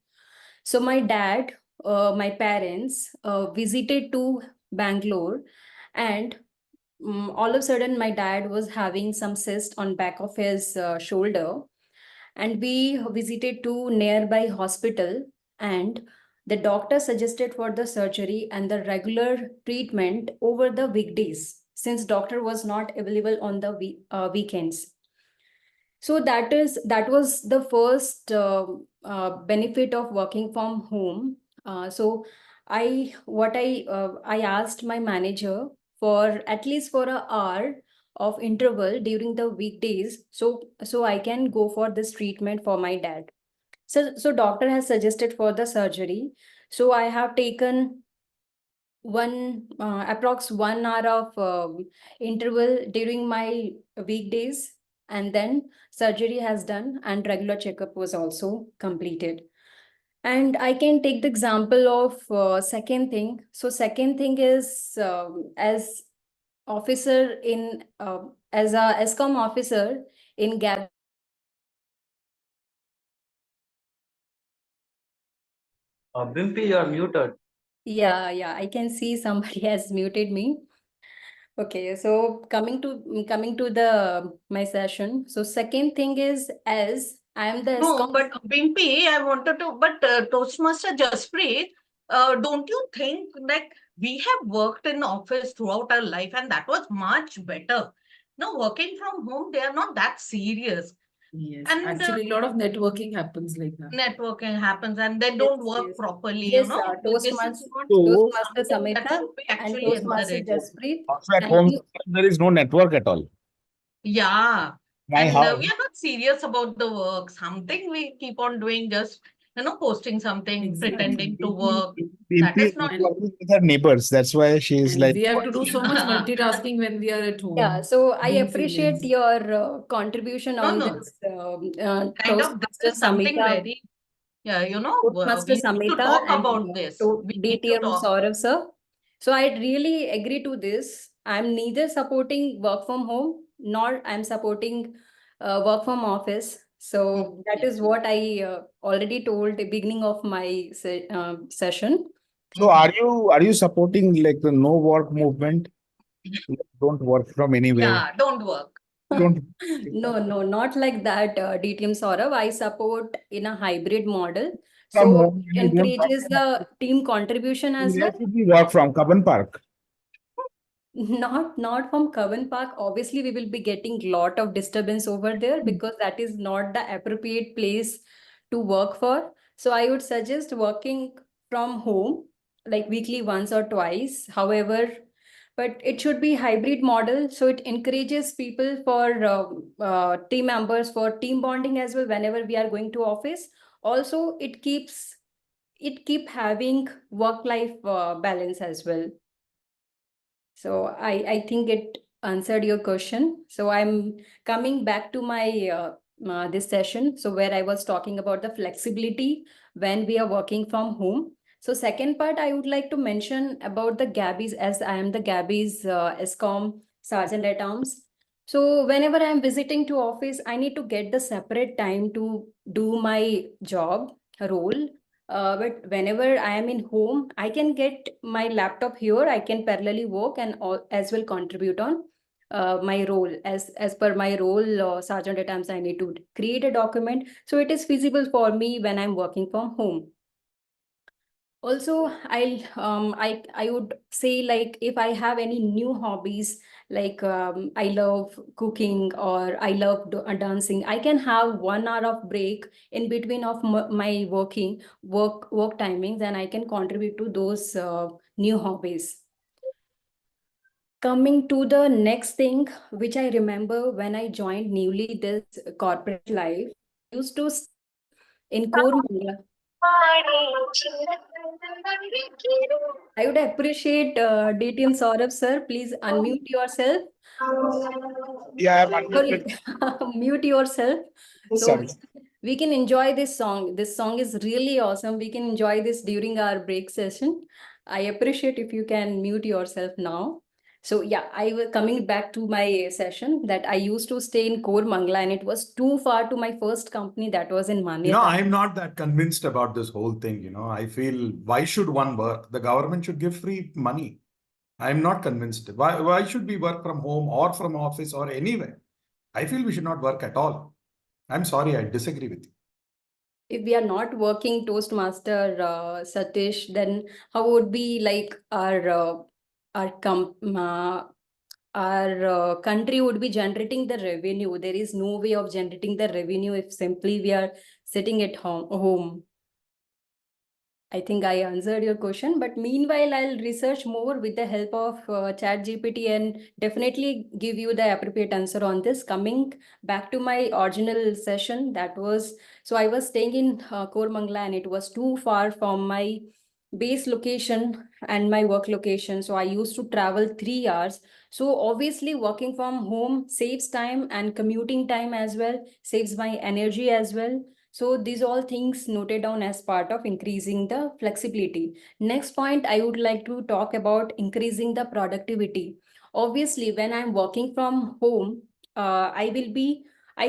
So my dad, my parents visited to Bangalore, and all of a sudden my dad was having some cyst on back of his shoulder, and we visited to nearby hospital, and the doctor suggested for the surgery and the regular treatment over the weekdays since doctor was not available on the weekends. So that was the first benefit of working from home. So I asked my manager for at least for an hour of interval during the weekdays, so I can go for this treatment for my dad. So doctor has suggested for the surgery. So I have taken approx 1 hour of interval during my weekdays, and then surgery has done and regular checkup was also completed. And I can take the example of second thing. So second thing is as officer in as a ESCOM officer in Gab. Bimpy, you are muted. Yeah, I can see somebody has muted me. Okay, so coming to the my session. So second thing is, as I am the No, but Bimpy, I wanted to, but Toastmaster Jaspreet, don't you think that we have worked in office throughout our life and that was much better? No, working from home, they are not that serious. Yes, And actually, a lot of networking happens like that. networking happens and they Yes, don't work yes. properly, Yes, This is Toastmaster not Toastmaster something that Samita should be and actually Toastmaster encouraged. Jaspreet. Also at Thank home, you. there is no network at all. Yeah. My And house. we are not serious about the work. Something we keep on doing, just posting something, Exactly. pretending to work. That Bimpy is is not. working with her neighbors. That's why she is And like. we have to do so much multitasking when we are at home. Yeah, so I Being appreciate females. your contribution on No. this Kind of, this Toastmaster is something Samita. very, Toastmaster we need to Samita talk and about this. We need to DTM talk. Saurav sir. So I really agree to this. I'm neither supporting work from home nor I'm supporting work from office. So that is what I already told the beginning of my session. So are you supporting like the no work movement? Don't work from anywhere. Yeah, don't work. Don't. No, not like that, DTM Saurav. I support in a hybrid model. From So home, it you don't work encourages the team contribution as Where well. should we work from? Kaban Park. Not from Coven Park. Obviously, we will be getting lot of disturbance over there because that is not the appropriate place to work for. So I would suggest working from home, like weekly once or twice. However, but it should be hybrid model, so it encourages people for team members for team bonding as well whenever we are going to office. Also, it keep having work life balance as well. So I think it answered your question. So I'm coming back to my this session. So where I was talking about the flexibility when we are working from home. So second part, I would like to mention about the Gabbys, as I am the Gabbys ESCOM Sergeant at Arms. So whenever I'm visiting to office, I need to get the separate time to do my job role. But whenever I am in home, I can get my laptop here. I can parallelly work and as well contribute on my role as per my role. Sergeant at arms, I need to create a document, so it is feasible for me when I'm working from home. Also, I would say, like, if I have any new hobbies, like I love cooking or I love dancing, I can have 1 hour of break in between of my work timings, and I can contribute to those new hobbies. Coming to the next thing, which I remember when I joined newly this corporate life, I used to stay in Core. I would appreciate DTM Saurabh sir, please unmute yourself. Yeah, I'm unmuted. Mute yourself. So Sorry. we can enjoy this song. This song is really awesome. We can enjoy this during our break session. I appreciate if you can mute yourself now. So yeah, I was coming back to my session that I used to stay in Core Mangla, and it was too far to my first company that was in Manyata. I'm not that convinced about this whole thing. I feel, why should one work? The government should give free money. I'm not convinced. Why should we work from home or from office or anywhere? I feel we should not work at all. I'm sorry, I disagree with you. If we are not working Toastmaster, Satish, then how would be like our country would be generating the revenue? There is no way of generating the revenue if simply we are sitting at home. I think I answered your question, but meanwhile, I'll research more with the help of ChatGPT and definitely give you the appropriate answer on this. Coming back to my original session, that was, so I was staying in Kormangla, and it was too far from my base location and my work location. So I used to travel 3 hours. So obviously working from home saves time, and commuting time as well, saves my energy as well. So these all things noted down as part of increasing the flexibility. Next point, I would like to talk about increasing the productivity. Obviously, when I'm working from home, I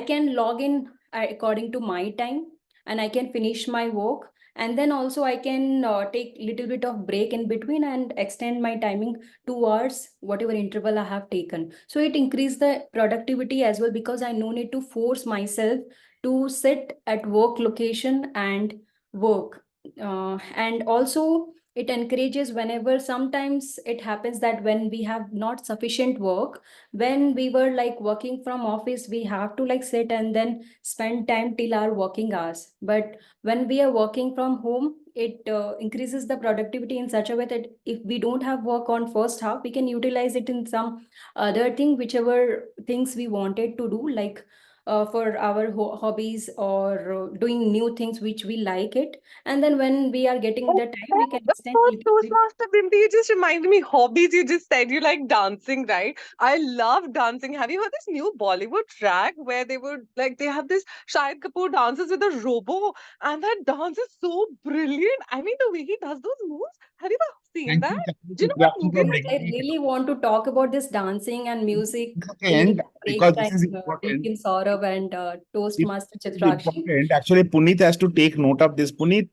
can log in according to my time, and I can finish my work. And then also I can take little bit of break in between and extend my timing 2 hours, whatever interval I have taken. So it increased the productivity as well, because I no need to force myself to sit at work location and work. And also it encourages, whenever sometimes it happens that when we have not sufficient work, when we were like working from office, we have to like sit and then spend time till our working hours. But when we are working from home, it increases the productivity in such a way that if we don't have work on first half, we can utilize it in some other thing, whichever things we wanted to do, like for our hobbies or doing new things which we like it. And then when we are getting the time, we can extend Oh, little bit. Toastmaster Bimpy, you just reminded me hobbies. You just said you like dancing, right? I love dancing. Have you heard this new Bollywood track where they would like they have this Shahid Kapoor dances with a robo, and that dance is so brilliant. I mean, the way he does those moves. Have you ever seen Thank that? you, Do you know what Chitrakshi, movie for is bringing I it really want to talk about this dancing and music in important, break because time. this is important. Deacon Saurav and This Toastmaster is Chitrakshi. important. Actually, Punith has to take note of this. Punith,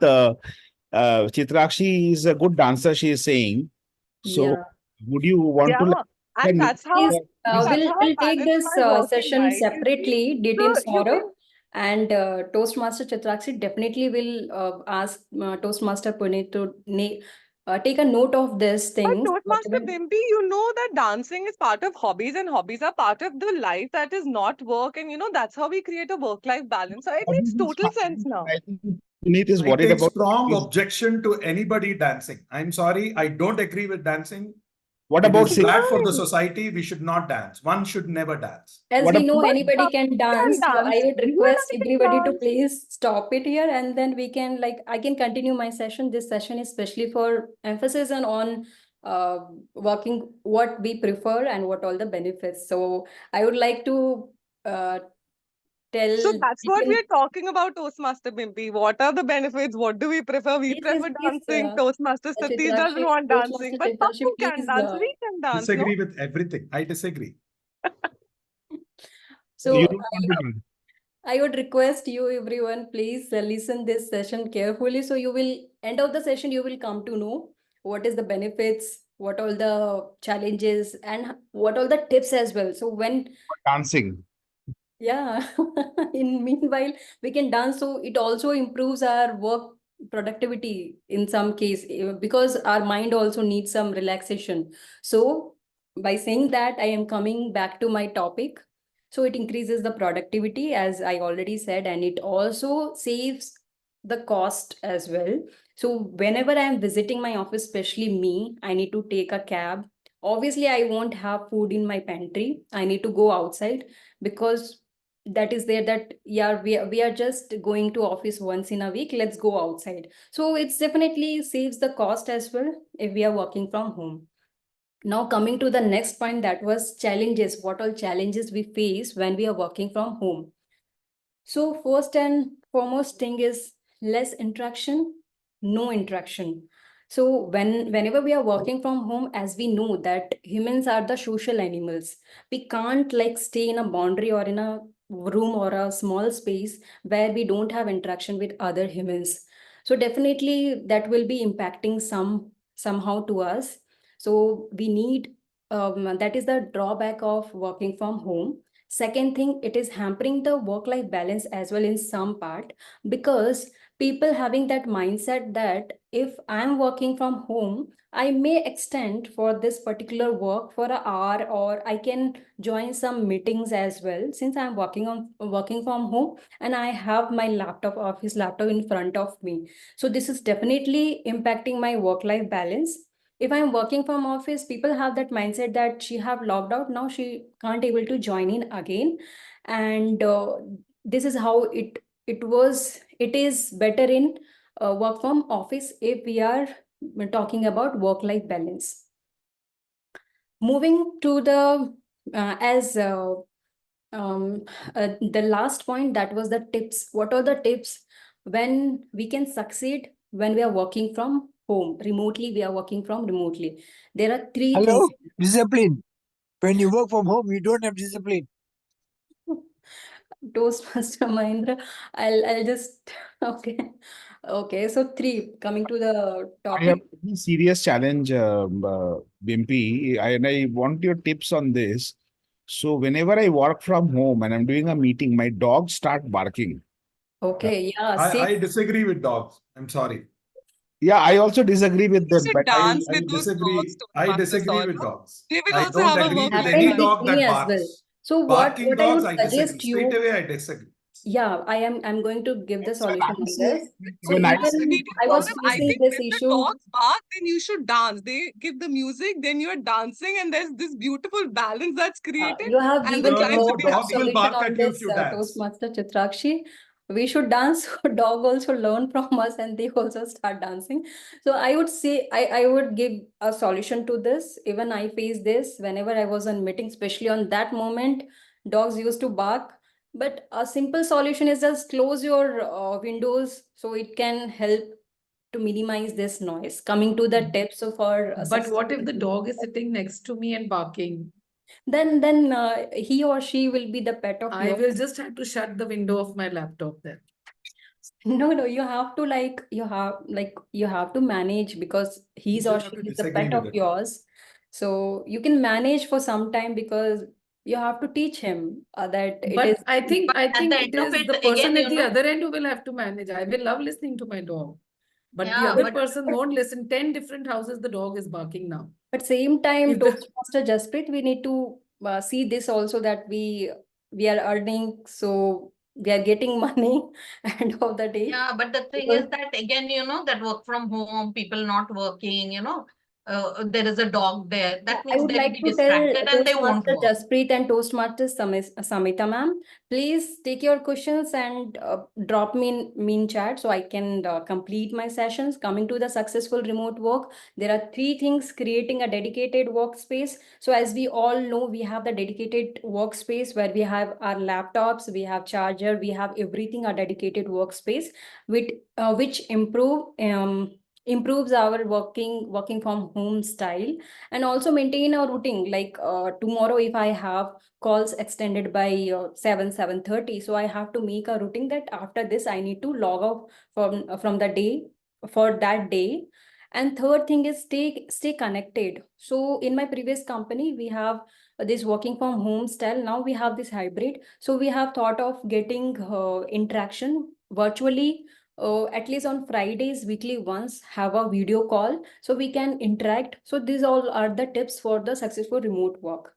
Chitrakshi is a good dancer, she is saying. So, Yeah. would you want to Yeah, and that's how Please, that's how I we'll take balance this my working session life. You see, separately, Ditin so you Saurav can. and Toastmaster Chitrakshi definitely will ask Toastmaster Puneet to take a note of these But things. Toastmaster Whatever. Bimpy, you know that dancing is part of hobbies, and hobbies are part of the life that is not work. And that's how we create a work-life balance. So it makes total sense now. I think Punith is I worried take about strong objection to anybody dancing. I'm sorry, I don't agree with dancing. what It about is bad for the society. We should not dance. One should never dance. As what we about know, But anybody couple can can dance. So I dance. would You and request I everybody can to dance. please stop it here, and then we can I can continue my session. This session is especially for emphasis on working what we prefer and what all the benefits. So I would like to uh, tell. So that's We what can, we're talking about, Toastmaster Bimpy. What are the benefits? What do we prefer? We please, prefer please, dancing. Toastmaster Satish doesn't Chitrakshi, want dancing. Toastmaster But Chitrakshi, Papu can please. dance. We can dance, no? Disagree with everything. I disagree. so you So don't want to dance? I would request you, everyone, please listen this session carefully. So you will, end of the session, you will come to know what is the benefits, what all the challenges, and what all the tips as well. So when, Dancing. yeah, in meanwhile, we can dance. So it also improves our work productivity in some case, because our mind also needs some relaxation. So by saying that, I am coming back to my topic. So it increases the productivity, as I already said, and it also saves the cost as well. So whenever I am visiting my office, especially me, I need to take a cab. Obviously, I won't have food in my pantry. I need to go outside, because that is there, that yeah, we are just going to office once in a week, let's go outside. So it's definitely saves the cost as well if we are working from home. Now coming to the next point, that was challenges. What all challenges we face when we are working from home? So first and foremost thing is less interaction, no interaction. So whenever we are working from home, as we know that humans are the social animals, we can't like stay in a boundary or in a room or a small space where we don't have interaction with other humans. So definitely that will be impacting somehow to us. So we need that is the drawback of working from home. Second thing, it is hampering the work-life balance as well in some part, because people having that mindset that if I'm working from home, I may extend for this particular work for an hour, or I can join some meetings as well, since I'm working from home and I have my laptop, office laptop in front of me. So this is definitely impacting my work-life balance. If I'm working from office, people have that mindset that she have logged out, now she can't able to join in again. And this is how it is better in work from office if we are talking about work life balance. Moving to the as the last point, that was the tips. What are the tips when we can succeed when we are working from home remotely? We are working from remotely. There are three Hello, things. discipline. When you work from home, you don't have discipline. Toastmaster Mahendra, I'll just okay. Okay, so three, coming to the I have topic. a very serious challenge, Bimpy, and I want your tips on this. So whenever I work from home and I'm doing a meeting, my dogs start barking. Okay, yeah, I disagree with dogs. I'm sorry. Yeah, I also disagree with You them, should but dance I with those dogs, disagree. I Toastmasters disagree with also. dogs. They will I also don't have a agree with work-life any happened with dog balance. me that as well. barks. So Barking what I dogs, would I disagree. suggest Straight you, away, I disagree. yeah, I'm going to give the so solution I'm on this. saying So when I Did say even you I know was them? dogs, I facing think this when the issue. dogs bark, then you should dance. They give the music, then you are dancing, and there's this beautiful balance that's created. You have And the given No, the clients no, will be perfect dogs happy. will solution bark on at you if this, you dance. Toastmaster Chitrakshi. We should dance. Dog also learn from us, and they also start dancing. So I would say I would give a solution to this. Even I faced this whenever I was on meeting, especially on that moment, dogs used to bark. But a simple solution is just close your windows, so it can help to minimize this noise. Coming to the tips for But what if the dog is sitting next to me and barking? then he or she will be the pet of I yours. will just have to shut the window of my laptop then. No, you have to you have to manage, because You he's or just have she to is the disagree pet with of it. yours. So you can manage for some time, because you have to teach him that it is. But I think But at the it end of is it, the person again, at the other end who will have to manage. I will love listening to my dog. But the yeah, other but person won't listen. 10 different houses the dog is barking now. But same time, If the Toastmaster Jaspreet, we need to see this also, that we are earning, so we are getting money end of the day. yeah, but the thing Because is that again, that work from home, people not working, there is a dog there. That I means would they'll like be to tell distracted and they won't Toastmaster work. Jaspreet and Toastmaster Samita ma'am, please take your questions and drop me in mean chat, so I can complete my sessions. Coming to the successful remote work, there are three things: creating a dedicated workspace. So as we all know, we have the dedicated workspace where we have our laptops, we have charger, we have everything, a dedicated workspace with which improves our working from home style. And also maintain a routine, like tomorrow if I have calls extended by 7:30, so I have to make a routine that after this I need to log off from the day for that day. And third thing is stay connected. So in my previous company, we have this working from home style. Now we have this hybrid, so we have thought of getting interaction virtually at least on Fridays, weekly once, have a video call so we can interact. So these all are the tips for the successful remote work.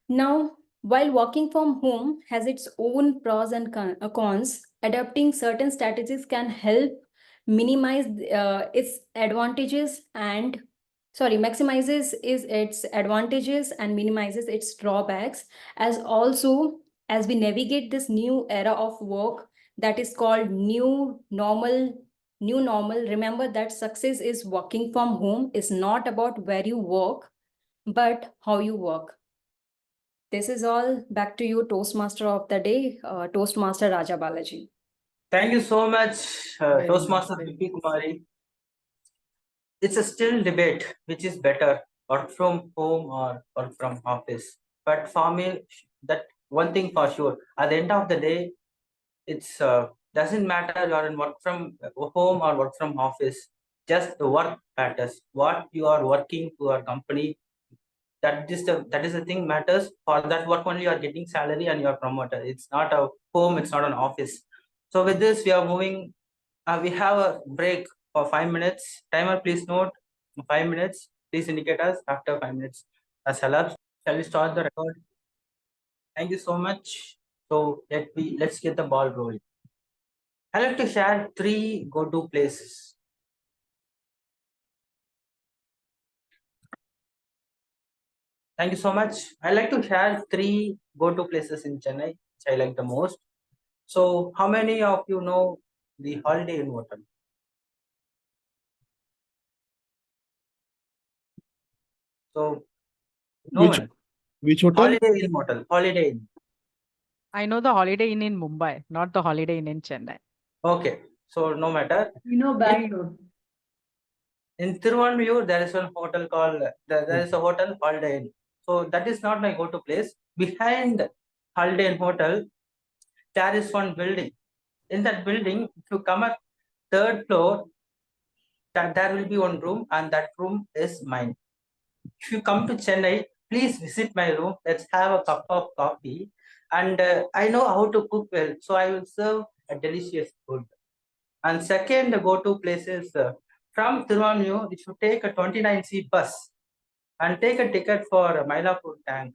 Now, while working from home has its own pros and cons, adapting certain strategies can help minimize its advantages and maximizes its advantages and minimizes its drawbacks, as also as we navigate this new era of work that is called new normal. Remember that success is working from home is not about where you work, but how you work. This is all. Back to you, Toastmaster of the day, Toastmaster Raja Balaji. Thank you so much, Very Toastmaster nice. Bimpy Kumari. It's a still debate which is better, work from home or work from office. But for me, that one thing for sure, at the end of the day, it's doesn't matter you're in work from home or work from office. Just the work matters. What you are working to your company, that is the thing matters. For that work only you are getting salary and you are promoted. It's not a home, it's not an office. So with this, we are moving. We have a break for 5 minutes. Timer, please note 5 minutes. Please indicate us after 5 minutes. As elapsed, shall we start the record? Thank you so much. So let's get the ball rolling. I like to share 3 go-to places. Thank you so much. I like to share 3 go-to places in Chennai, which I like the most. So how many of you know the Holiday Inn Hotel? So no one. Which hotel? Holiday Inn Hotel. Holiday Inn. I know the Holiday Inn in Mumbai, not the Holiday Inn in Chennai. Okay, so no matter. Bangalore. In Thiruvanmiyur, there is one hotel called, there is a hotel Holiday Inn. So that is not my go-to place. Behind Holiday Inn Hotel, there is one building. In that building, if you come at 3rd floor, there will be one room, and that room is mine. If you come to Chennai, please visit my room. Let's have a cup of coffee. And I know how to cook well, so I will serve a delicious food. And second go-to place is from Thiruvanmiyur, if you take a 29C bus and take a ticket for Mylapore Tank,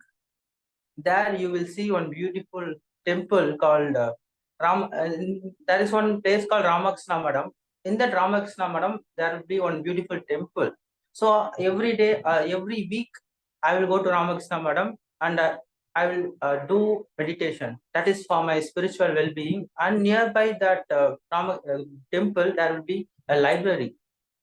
there you will see one beautiful temple called there is one place called Ramakrishna Madam. In that Ramakrishna Madam, there will be one beautiful temple. So every day, every week, I will go to Ramakrishna Madam and I will do meditation. That is for my spiritual well-being. And nearby that temple, there will be a library.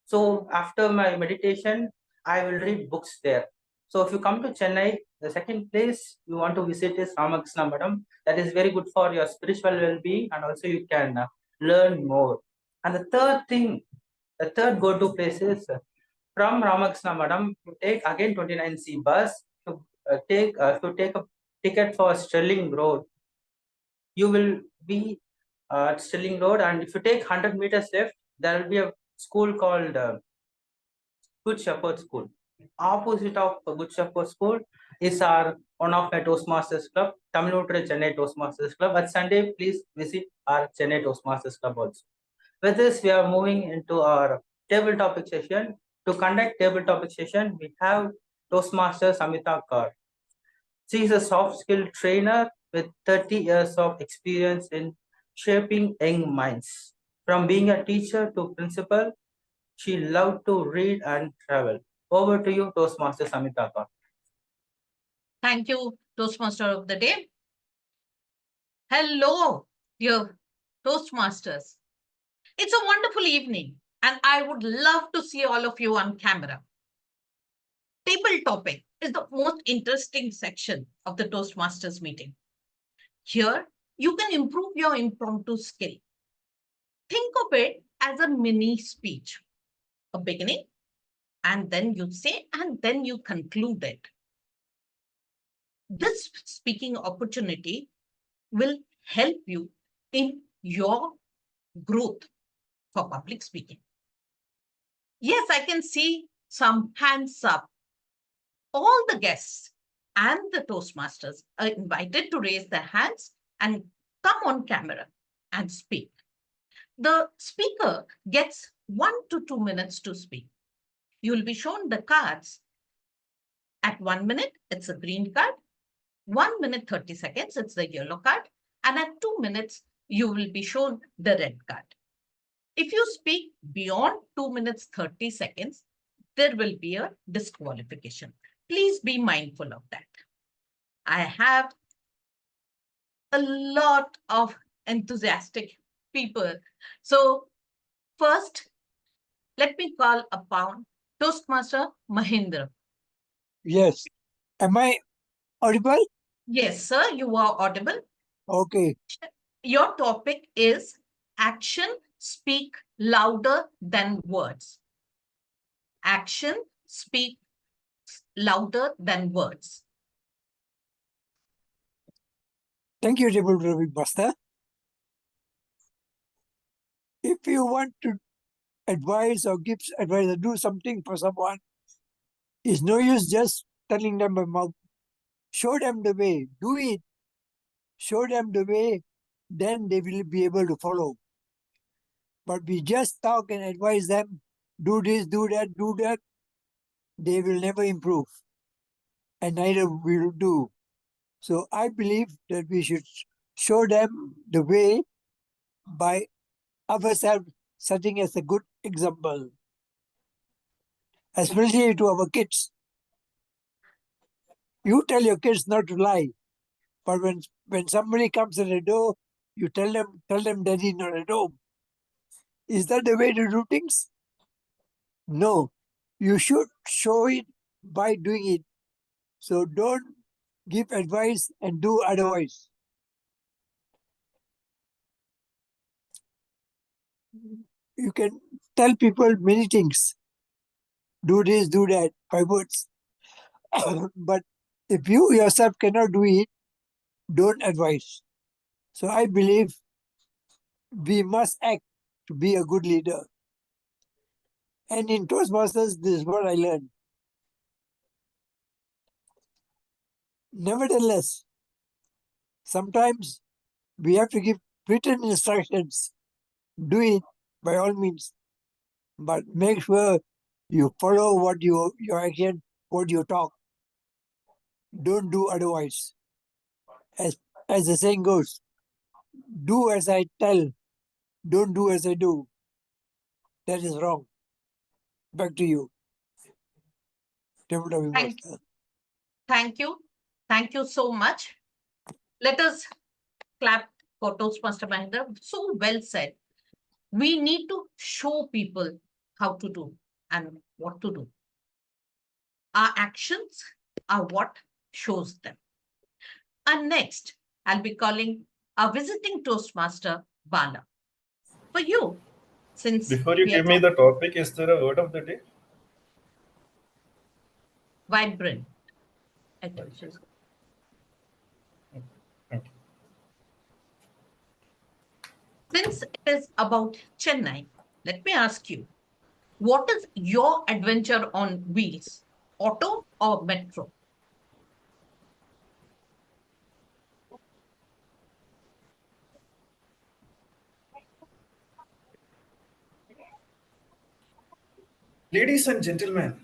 So after my meditation, I will read books there. So if you come to Chennai, the second place you want to visit is Ramakrishna Madam. That is very good for your spiritual well-being, and also you can learn more. And the third thing, the third go-to place is from Ramakrishna Madam, you take again 29C bus to take a ticket for Sterling Road. You will be at Sterling Road, and if you take 100 meters left, there will be a school called Good Shepherd School. Opposite of Good Shepherd School is our one of my Toastmasters Club, Tamilnadu Chennai Toastmasters Club. At Sunday, please visit our Chennai Toastmasters Club also. With this, we are moving into our table topic session. To conduct table topic session, we have Toastmaster Samita Kar. She is a soft skill trainer with 30 years of experience in shaping young minds. From being a teacher to principal, she loved to read and travel. Over to you, Toastmaster Samita Kar. Thank you, Toastmaster of the day. Hello, dear Toastmasters. It's a wonderful evening, and I would love to see all of you on camera. Table topic is the most interesting section of the Toastmasters meeting. Here, you can improve your impromptu skill. Think of it as a mini speech, a beginning, and then you say, and then you conclude it. This speaking opportunity will help you in your growth for public speaking. Yes, I can see some hands up. All the guests and the Toastmasters are invited to raise their hands and come on camera and speak. The speaker gets 1 to 2 minutes to speak. You will be shown the cards. At 1 minute, it's a green card. 1 minute 30 seconds, it's the yellow card. And at 2 minutes, you will be shown the red card. If you speak beyond 2 minutes 30 seconds, there will be a disqualification. Please be mindful of that. I have a lot of enthusiastic people. So first, let me call upon Toastmaster Mahindra. Yes. Am I audible? Yes, sir, you are audible. Okay. Your topic is action speak louder than words. Action speak louder than words. Thank you, Table Ruby Master. If you want to advise or give advice or do something for someone, it's no use just telling them by mouth. Show them the way. Do it. Show them the way. Then they will be able to follow. But we just talk and advise them, do this, do that, do that. They will never improve. And neither will do. So I believe that we should show them the way by ourselves setting as a good example, especially to our kids. You tell your kids not to lie, but when somebody comes at the door, you tell them daddy not at home. Is that the way to do things? No, you should show it by doing it. So don't give advice and do otherwise. You can tell people many things. Do this, do that, by words. But if you yourself cannot do it, don't advise. So I believe we must act to be a good leader. And in Toastmasters, this is what I learned. Nevertheless, sometimes we have to give written instructions. Do it by all means, but make sure you follow what your action, what you talk. Don't do otherwise. As the saying goes, do as I tell, don't do as I do. That is wrong. Back to you. Thank you. Thank you so much. Let us clap for Toastmaster Mahindra. So well said. We need to show people how to do and what to do. Our actions are what shows them. And next, I'll be calling our visiting Toastmaster, Bala. For you, since before you give me the topic, is there a word of the day? Vibrant. Since it is about Chennai, let me ask you, what is your adventure on wheels, auto or metro? Ladies and gentlemen,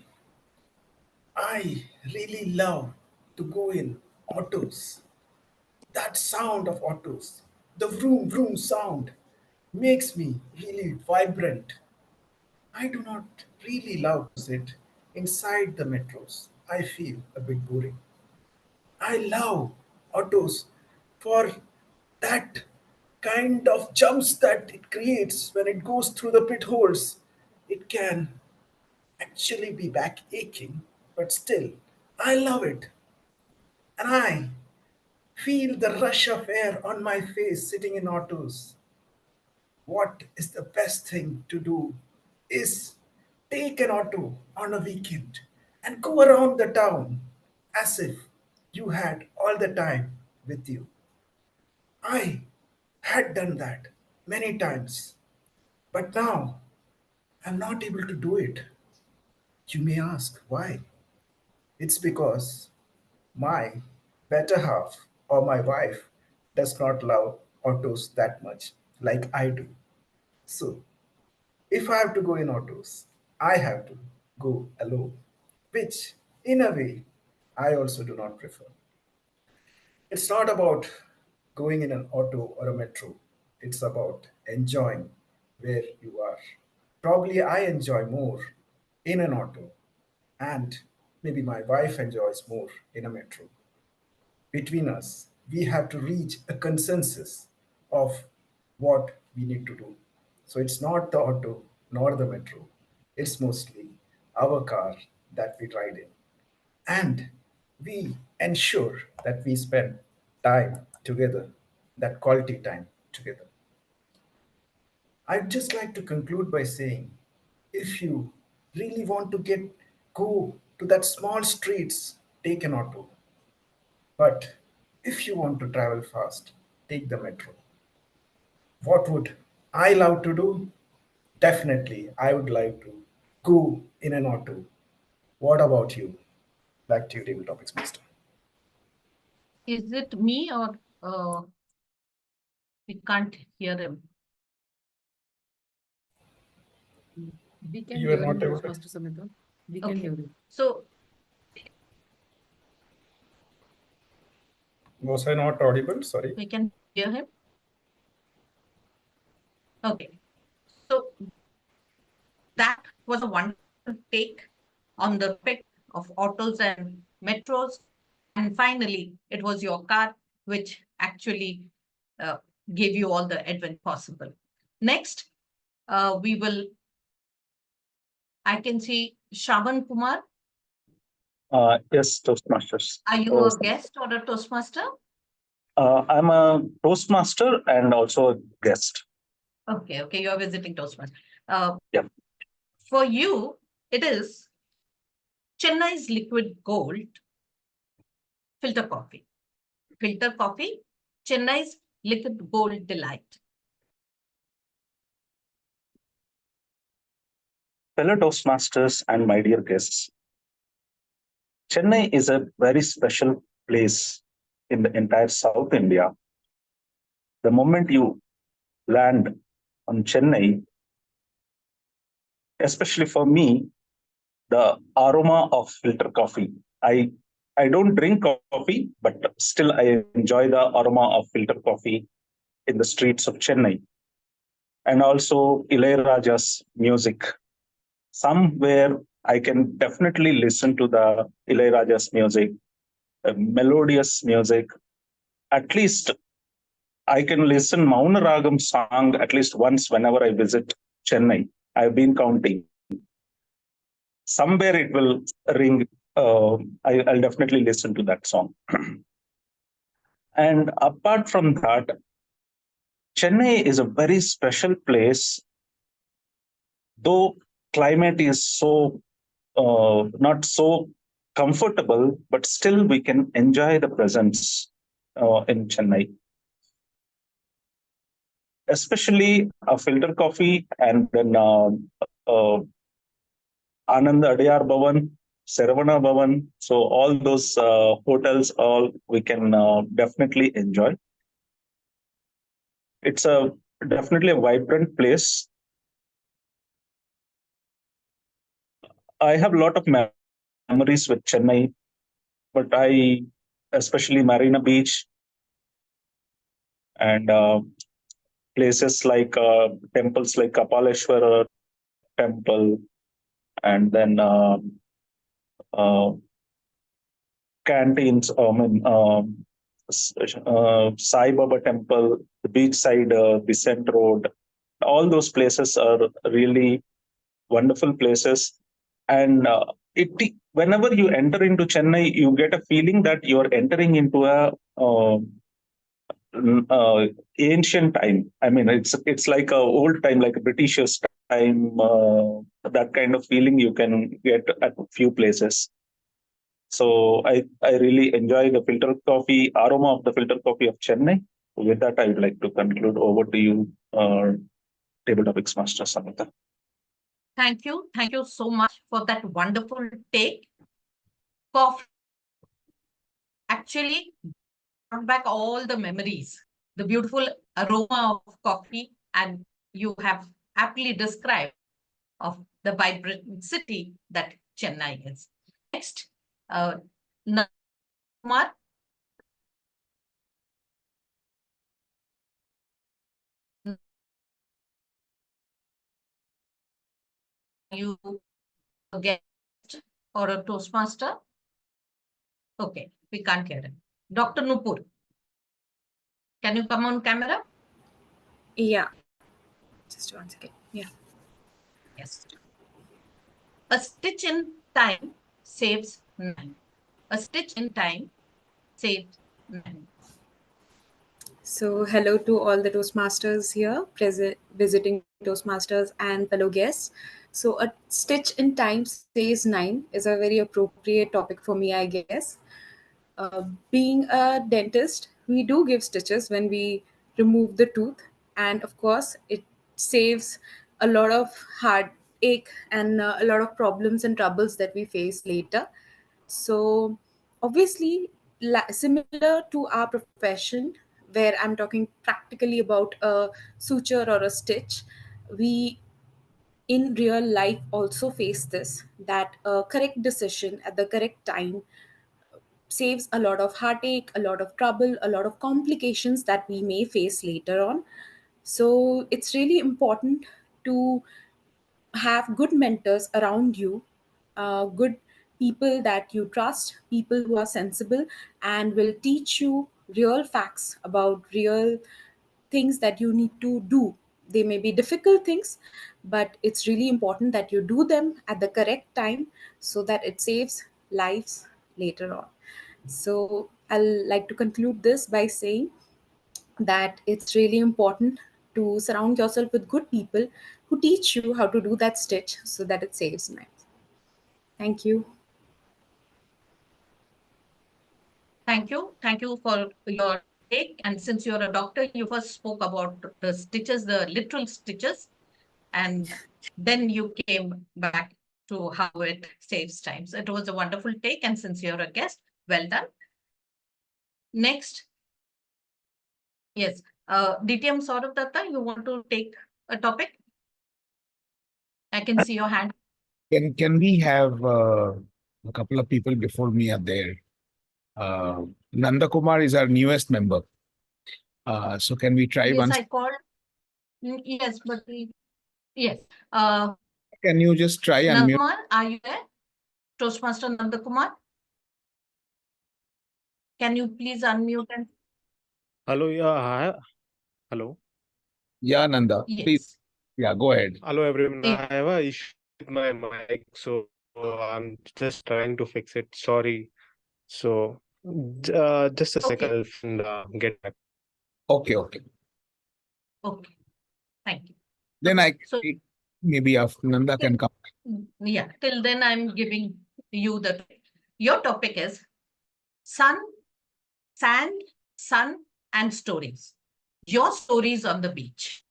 I really love to go in autos. That sound of autos, the vroom vroom sound, makes me really vibrant. I do not really love to sit inside the metros. I feel a bit boring. I love autos for that kind of jumps that it creates when it goes through the pit holes. It can actually be back aching, but still, I love it. And I feel the rush of air on my face sitting in autos. What is the best thing to do is take an auto on a weekend and go around the town as if you had all the time with you. I had done that many times, but now I'm not able to do it. You may ask why. It's because my better half or my wife does not love autos that much like I do. So if I have to go in autos, I have to go alone, which in a way I also do not prefer. It's not about going in an auto or a metro. It's about enjoying where you are. Probably I enjoy more in an auto, and maybe my wife enjoys more in a metro. Between us, we have to reach a consensus of what we need to do. So it's not the auto nor the metro, it's mostly our car that we ride in. And we ensure that we spend time together, that quality time together. I'd just like to conclude by saying if you really want to go to that small streets, take an auto. But if you want to travel fast, take the metro. What would I love to do? Definitely, I would like to go in an auto. What about you? Back to you, Table Topics Master. Is it me or we can't hear him? We can You are hear not him, able to. Master Samita. We can hear him. So Was I not audible? Sorry. we can hear him. Okay. So that was a wonderful take on the effect of autos and metros. And finally, it was your car which actually gave you all the advent possible. Next, I can see Shravan Kumar. Yes, Toastmasters. Are you a guest or a Toastmaster? I'm a Toastmaster and also a guest. Okay, you are visiting Toastmaster. Yeah. For you, it is Chennai's Liquid Gold filter coffee. Filter coffee, Chennai's Liquid Gold Delight. Fellow Toastmasters and my dear guests, Chennai is a very special place in the entire South India. The moment you land on Chennai, especially for me, the aroma of filter coffee. I don't drink coffee, but still I enjoy the aroma of filter coffee in the streets of Chennai. And also Ilayaraja's music. Somewhere I can definitely listen to the Ilayaraja's music, melodious music. At least I can listen Mauna Ragam song at least once whenever I visit Chennai. I've been counting. Somewhere it will ring. I'll definitely listen to that song. And apart from that, Chennai is a very special place, though climate is so not so comfortable, but still we can enjoy the presence in Chennai. Especially a filter coffee and then Anand Adiyar Bhavan, Saravana Bhavan. So all those hotels, all we can definitely enjoy. It's definitely a vibrant place. I have a lot of memories with Chennai, but especially Marina Beach and places like temples like Kapaleshwara temple, and then canteens, Sai Baba temple, the beachside Besant Road. All those places are really wonderful places. And whenever you enter into Chennai, you get a feeling that you're entering into a ancient time. I mean, it's like a old time, like a Britishers time. That kind of feeling you can get at a few places. So I really enjoy the filter coffee, aroma of the filter coffee of Chennai. With that, I would like to conclude. Over to you, Table Topics Master Samita. Thank you so much for that wonderful take. Coffee actually brought back all the memories, the beautiful aroma of coffee, and you have aptly describe of the vibrant city that Chennai is. Next, Kumar. You a guest or a Toastmaster? Okay, we can't hear him. Dr. Nupur, can you come on camera? Yeah. Just 1 second. Yeah. Yes. A stitch in time saves 9. A stitch in time saves 9. So, hello to all the Toastmasters here, visiting Toastmasters and fellow guests. So, a stitch in time says 9 is a very appropriate topic for me, I guess. Being a dentist, we do give stitches when we remove the tooth, and of course, it saves a lot of heartache and a lot of problems and troubles that we face later. So, obviously, similar to our profession, where I'm talking practically about a suture or a stitch, we in real life also face this, that a correct decision at the correct time saves a lot of heartache, a lot of trouble, a lot of complications that we may face later on. So it's really important to have good mentors around you, good people that you trust, people who are sensible and will teach you real facts about real things that you need to do. They may be difficult things, but it's really important that you do them at the correct time so that it saves lives later on. So I'll like to conclude this by saying that it's really important to surround yourself with good people who teach you how to do that stitch so that it saves lives. Thank you. Thank you. Thank you for your take. And since you're a doctor, you first spoke about the stitches, the literal stitches, and then you came back to how it saves time. So it was a wonderful take. And since you're a guest, well done. Next. Yes. DTM Saurav Datta, you want to take a topic? I can see your hand. Can we have a couple of people before me are there? Nanda Kumar is our newest member. So can we try Yes, once? I called. Yes, but yes. Can you just try unmute? Kumar, are you there? Toastmaster Nanda Kumar. Can you please unmute and Hello, yeah, hi. Hello. Yeah, Nanda. Yes. Please. Yeah, go ahead. Hello, everyone. Yeah. I have a issue with my mic, so I'm just trying to fix it. Sorry. So, just a second and get back. Okay, okay. Okay. Thank you. Then So maybe after Nanda can come. yeah, till then I'm giving you your topic is sun, sand, sun, and stories. Your stories on the beach.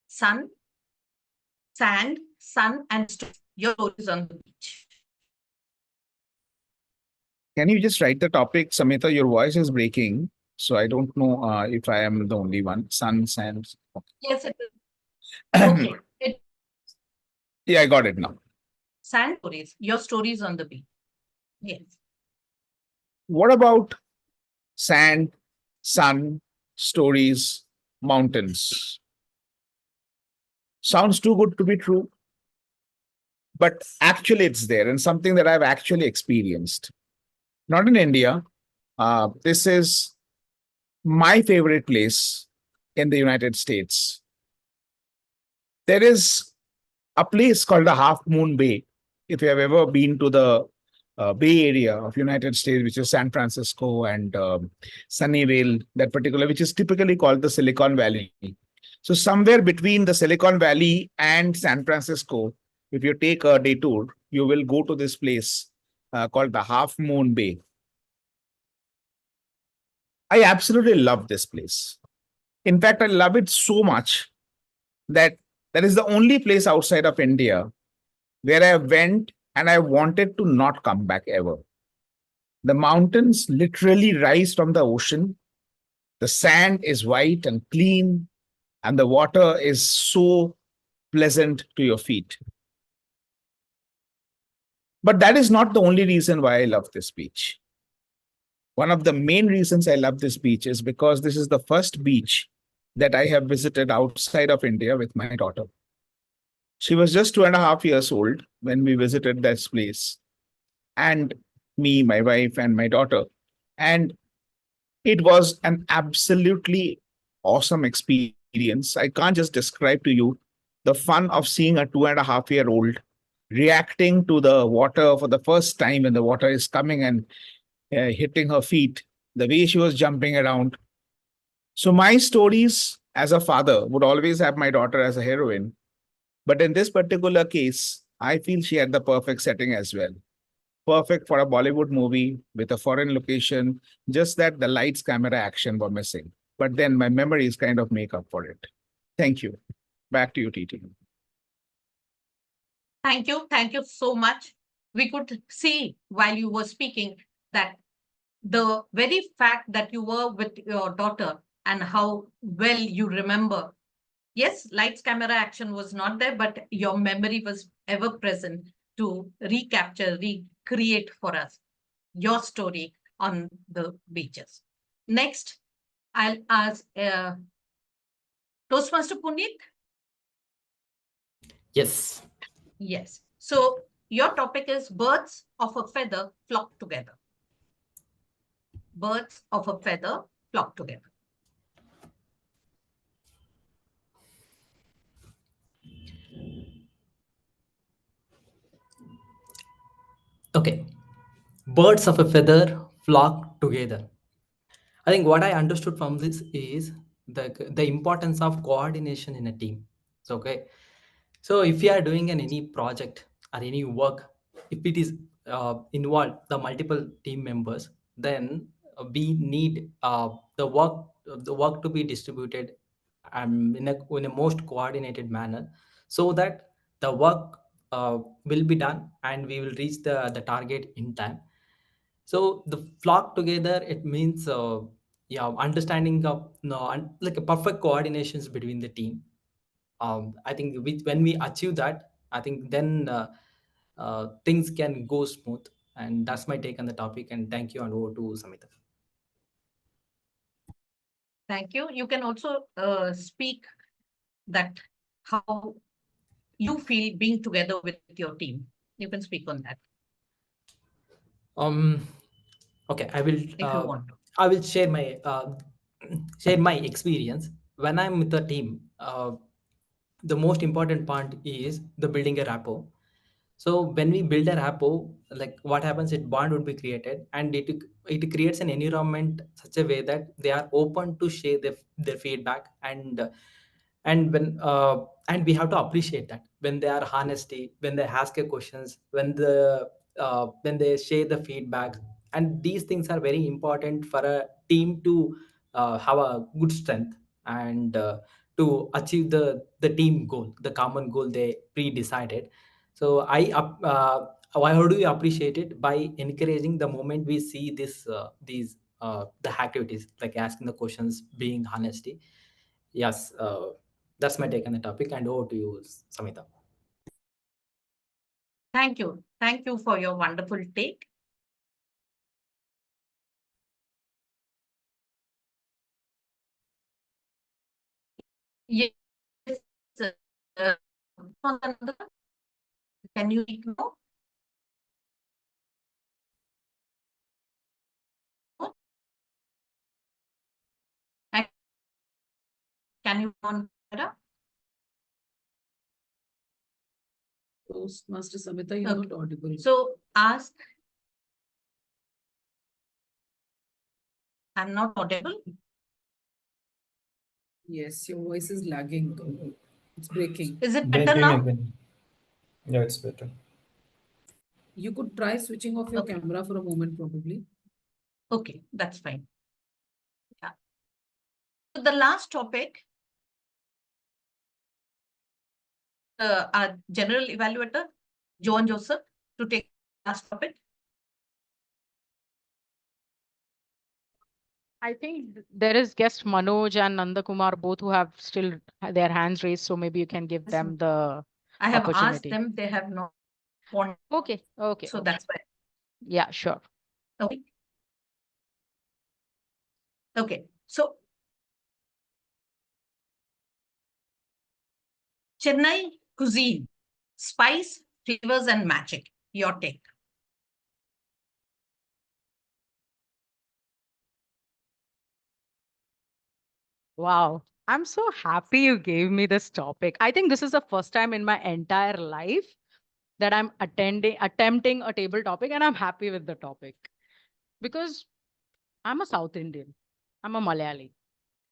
Sun, sand, sun, and stories. Your stories on the beach. Can you just write the topic, Samita? Your voice is breaking, so I don't know if I am the only one. Sun, sands. Okay. Yes, it is. Okay. Yeah, I got it now. Sand stories. Your stories on the beach. Yes. What about sand, sun, stories, mountains? Sounds too good to be true. But actually, it's there and something that I've actually experienced. Not in India. This is my favorite place in the United States. There is a place called the Half Moon Bay. If you have ever been to the Bay Area of United States, which is San Francisco and Sunnyvale, that particular, which is typically called the Silicon Valley. So somewhere between the Silicon Valley and San Francisco, if you take a detour, you will go to this place called the Half Moon Bay. I absolutely love this place. In fact, I love it so much that that is the only place outside of India where I went and I wanted to not come back ever. The mountains literally rise from the ocean. The sand is white and clean. and the water is so pleasant to your feet. But that is not the only reason why I love this beach. One of the main reasons I love this beach is because this is the first beach that I have visited outside of India with my daughter. She was just 2.5 years old when we visited this place, and me, my wife, and my daughter. And it was an absolutely awesome experience. I can't just describe to you the fun of seeing a 2.5-year-old reacting to the water for the first time when the water is coming and hitting her feet, the way she was jumping around. So my stories as a father would always have my daughter as a heroine. But in this particular case, I feel she had the perfect setting as well. Perfect for a Bollywood movie with a foreign location, just that the lights, camera, action were missing. But then my memories kind of make up for it. Thank you. Back to you, TT. Thank you. Thank you so much. We could see while you were speaking that the very fact that you were with your daughter and how well you remember. Yes, lights, camera, action was not there, but your memory was ever present to recapture, recreate for us your story on the beaches. Next, I'll ask Toastmaster Punith. Yes. Yes. So your topic is birds of a feather flock together. Birds of a feather flock together. Okay. Birds of a feather flock together. I think what I understood from this is the importance of coordination in a team. So, okay. So if you are doing any project or any work, if it is involved the multiple team members, then we need the work to be distributed in a most coordinated manner, so that the work will be done and we will reach the target in time. So the flock together, it means understanding of like a perfect coordinations between the team. I think when we achieve that, I think then things can go smooth. And that's my take on the topic. And thank you, and over to Samita. Thank you. You can also speak that how you feel being together with your team. You can speak on that. Okay, I will. If you want to. I will share my experience when I'm with the team. The most important part is the building a rapport. So when we build a rapport, like what happens, it bond would be created, and it creates an environment such a way that they are open to share their feedback, and we have to appreciate that when they are honesty, when they ask a questions, when they share the feedback. And these things are very important for a team to have a good strength, and to achieve the team goal, the common goal they pre-decided. So how do we appreciate it? By encouraging the moment we see the activities, like asking the questions, being honesty. Yes, that's my take on the topic. And over to you, Samita. Thank you. Thank you for your wonderful take. Yes. Can you speak now? Can you on better? Toastmaster Samita, you're not audible. So ask. I'm not audible. Yes, your voice is lagging. It's breaking. Is it better now? Yeah, it's better. You could try switching off your camera for a moment, probably. Okay, that's fine. Yeah. So the last topic, our general evaluator, Joane Joseph, to take the last topic. I think there is guest Manoj and Nanda Kumar both who have still their hands raised, so maybe you can give them the I have asked opportunity. them, they have not wanted. Okay, okay. So okay. that's why. Yeah, sure. Okay. Okay. So Chennai cuisine, spice, flavors, and magic. Your take. Wow. I'm so happy you gave me this topic. I think this is the first time in my entire life that I'm attempting a table topic, and I'm happy with the topic because I'm a South Indian. I'm a Malayali.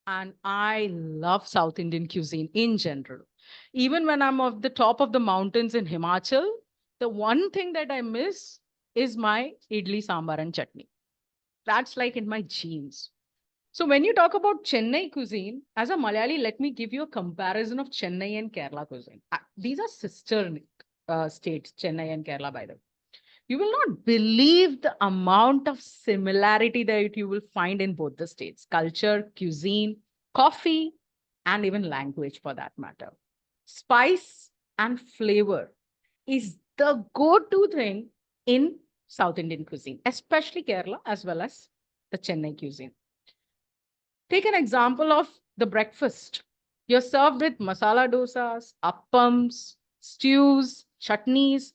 And I love South Indian cuisine in general. Even when I'm of the top of the mountains in Himachal, the one thing that I miss is my idli, sambar, and chutney. That's like in my genes. So when you talk about Chennai cuisine, as a Malayali, let me give you a comparison of Chennai and Kerala cuisine. These are sister states, Chennai and Kerala, by the way. You will not believe the amount of similarity that you will find in both the states: culture, cuisine, coffee, and even language for that matter. Spice and flavor is the go-to thing in South Indian cuisine, especially Kerala as well as the Chennai cuisine. Take an example of the breakfast. You're served with masala dosas, appams, stews, chutneys.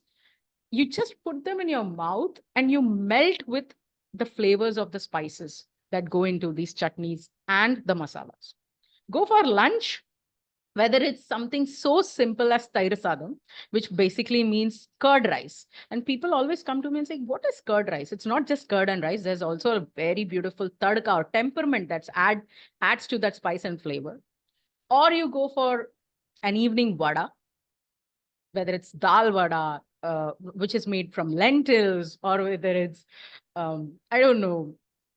You just put them in your mouth and you melt with the flavors of the spices that go into these chutneys and the masalas. Go for lunch, whether it's something so simple as tair sadam, which basically means curd rice. And people always come to me and say, what is curd rice? It's not just curd and rice. There's also a very beautiful tadka or temperament that's adds to that spice and flavor. Or you go for an evening vada, whether it's dal vada, which is made from lentils, or whether it's, I don't know,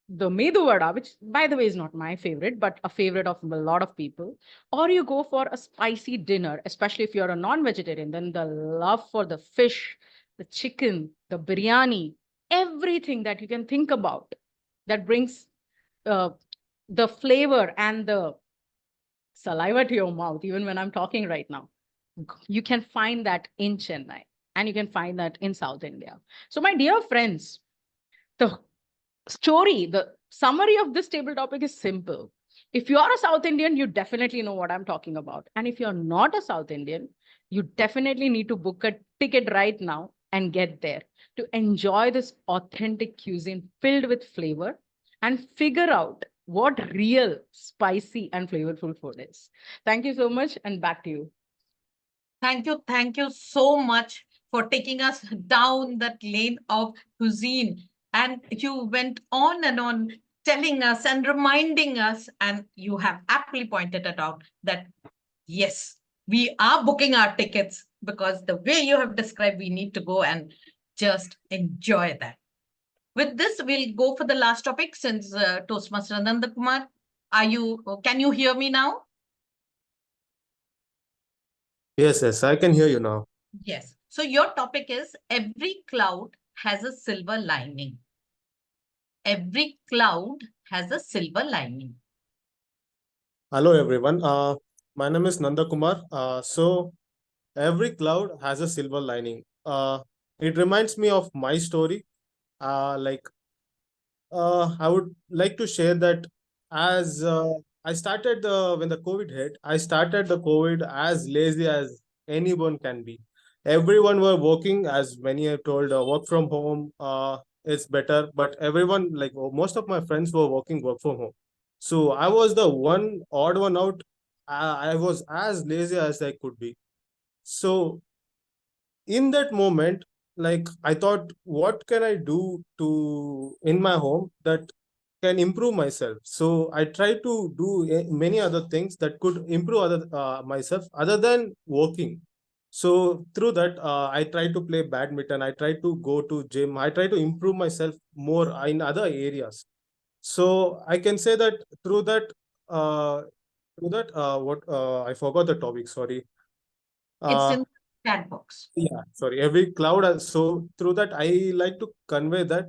the medu vada, which by the way is not my favorite, but a favorite of a lot of people. Or you go for a spicy dinner, especially if you're a non-vegetarian, then the love for the fish, the chicken, the biryani, everything that you can think about that brings uh, the flavor and the saliva to your mouth, even when I'm talking right now. You can find that in Chennai and you can find that in South India. So, my dear friends, the the summary of this table topic is simple. If you are a South Indian, you definitely know what I'm talking about. And if you're not a South Indian, you definitely need to book a ticket right now and get there to enjoy this authentic cuisine filled with flavor and figure out what real spicy and flavorful food is. Thank you so much, and back to you. Thank you so much for taking us down that lane of cuisine. And you went on and on telling us and reminding us, and you have aptly pointed it out that yes, we are booking our tickets because the way you have described, we need to go and just enjoy that. With this, we'll go for the last topic since Toastmaster Nanda Kumar, can you hear me now? Yes, I can hear you now. Yes. So your topic is every cloud has a silver lining. Every cloud has a silver lining. Hello, everyone. My name is Nanda Kumar. So every cloud has a silver lining. It reminds me of my story. I would like to share that as I started when the COVID hit, I started the COVID as lazy as anyone can be. Everyone were working, as many have told, work from home is better, but everyone, like most of my friends were work from home. So I was the one odd one out. I was as lazy as I could be. So in that moment, like I thought, what can I do to in my home that can improve myself? So I tried to do many other things that could improve myself other than working. So through that, I tried to play badminton. I tried to go to gym. I tried to improve myself more in other areas. So I can say that through that, what I forgot the topic. Sorry. It's in the chat box. Yeah, sorry. Every cloud. So through that, I like to convey that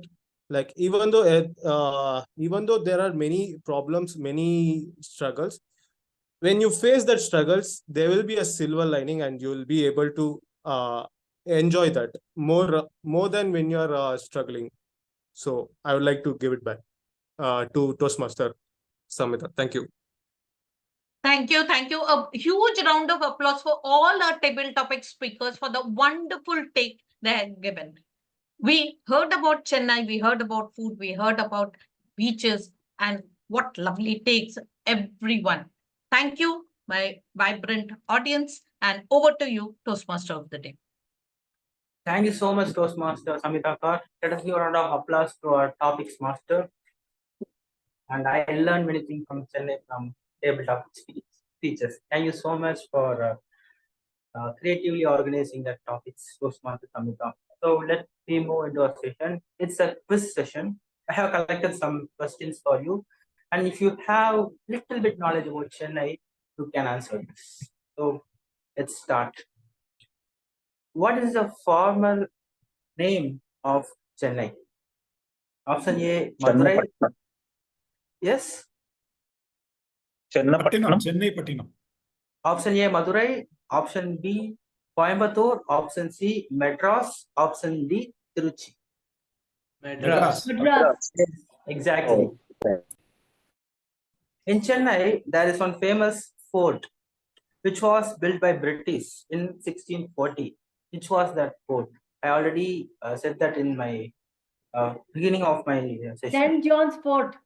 Like even though there are many problems, many struggles, when you face that struggles, there will be a silver lining, and you will be able to enjoy that more than when you are struggling. So I would like to give it back to Toastmaster Samita. Thank you. Thank you. Thank you. A huge round of applause for all our table topic speakers for the wonderful take they had given. We heard about Chennai, we heard about food, we heard about beaches, and what lovely takes, everyone. Thank you, my vibrant audience, and over to you, Toastmaster of the Day. Thank you so much, Toastmaster Samita Kar. Let us give a round of applause to our topics master. And I learned many things from Chennai from tabletop speeches. Thank you so much for creatively organizing that topics, Toastmaster Samita. So let me move into our session. It's a quiz session. I have collected some questions for you. And if you have little bit knowledge about Chennai, you can answer this. So let's start. What is the formal name of Chennai? Option A, Madurai. Yes? Chennai. Option A, Madurai. Option B, Coimbatore. Option C, Madras. Option D, Tiruchi. Madras. Yes, exactly. In Chennai, there is one famous fort which was built by British in 1640. Which was that fort? I already said that in my beginning of my session. St. John's Fort.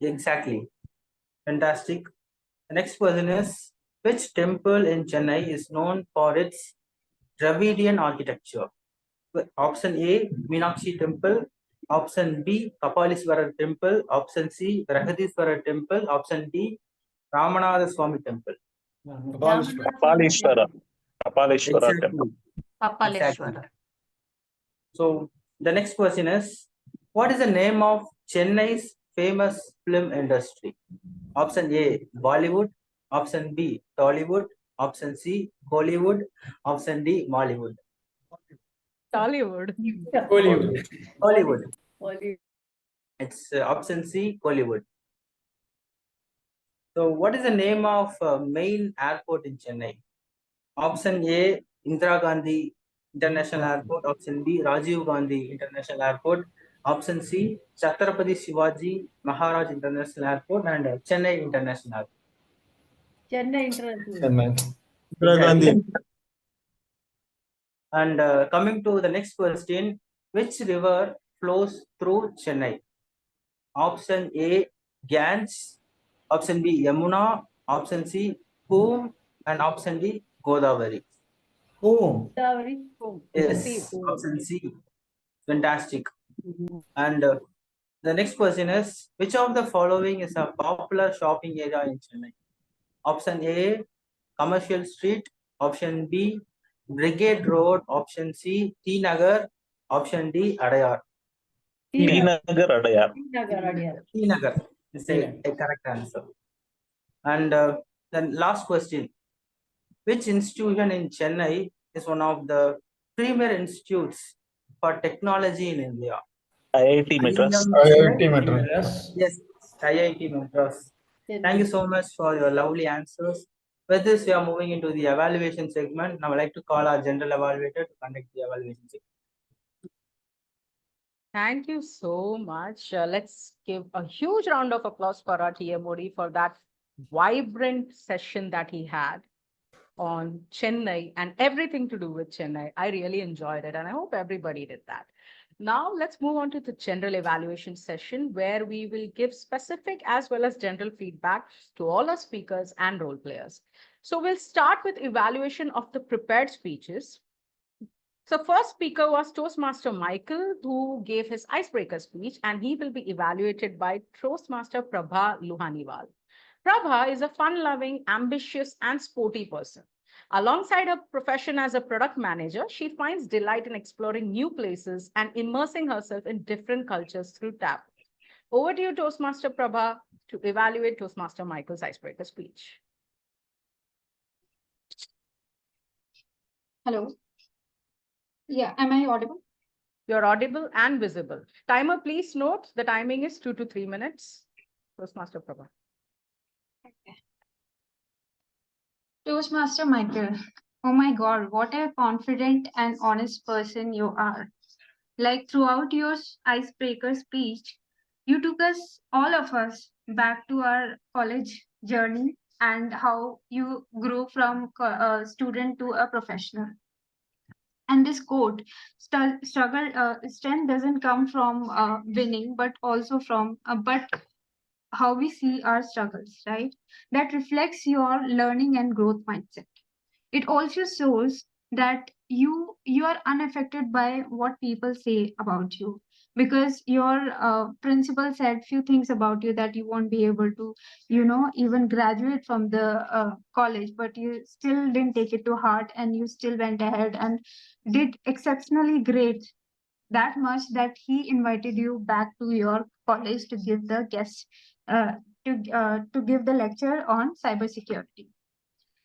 Exactly. Fantastic. The next question is, which temple in Chennai is known for its Dravidian architecture? Option A, Meenakshi Temple. Option B, Kapalishwara Temple. Option C, Brahadishwara Temple. Option D, Ramanatha Swami Temple. Kapalishwara. Kapalishwara temple. Exactly. So the next question is, what is the name of Chennai's famous film industry? Option A, Bollywood. Option B, Tollywood. Option C, Hollywood. Option D, Mollywood. Tollywood. Hollywood. It's option C, Hollywood. So what is the name of main airport in Chennai? Option A, Indira Gandhi International Airport. Option B, Rajiv Gandhi International Airport. Option C, Chhatrapati Shivaji Maharaj International Airport, and Chennai International Airport. Chennai International. Indira Gandhi. And coming to the next question, which river flows through Chennai? Option A, Ganges. Option B, Yamuna. Option C, Coombe. And option D, Godavari. Godavari. Yes, option C. Fantastic. And the next question is, which of the following is a popular shopping area in Chennai? Option A, Commercial Street. Option B, Brigade Road. Option C, T Nagar. Option D, Adayar. T Nagar Adayar. T Nagar is a correct answer. And then last question, which institution in Chennai is one of the premier institutes for technology in India? IIT Madras. Yes, IIT Madras. Thank you so much for your lovely answers. With this, we are moving into the evaluation segment. Now I'd like to call our general evaluator to conduct the evaluation segment. Thank you so much. Let's give a huge round of applause for our TMOD for that vibrant session that he had on Chennai and everything to do with Chennai. I really enjoyed it, and I hope everybody did that. Now let's move on to the general evaluation session, where we will give specific as well as general feedback to all our speakers and role players. So we'll start with evaluation of the prepared speeches. So first speaker was Toastmaster Michael, who gave his icebreaker speech, and he will be evaluated by Toastmaster Prabha Luhaniwal. Prabha is a fun-loving, ambitious, and sporty person. Alongside her profession as a product manager, she finds delight in exploring new places and immersing herself in different cultures through TAP. Over to you, Toastmaster Prabha, to evaluate Toastmaster Michael's icebreaker speech. Hello. Yeah, am I audible? You're audible and visible. Timer, please note the timing is 2 to 3 minutes. Toastmaster Prabha. Toastmaster Michael, oh my God, what a confident and honest person you are. Like throughout your icebreaker speech, you took us, all of us, back to our college journey and how you grew from a student to a professional. And this quote, strength doesn't come from winning, but also from, but how we see our struggles, right? That reflects your learning and growth mindset. It also shows that you are unaffected by what people say about you, because your principal said few things about you that you won't be able to, even graduate from the college, but you still didn't take it to heart and you still went ahead and did exceptionally great, that much that he invited you back to your college to give the guest uh, to give the lecture on cybersecurity.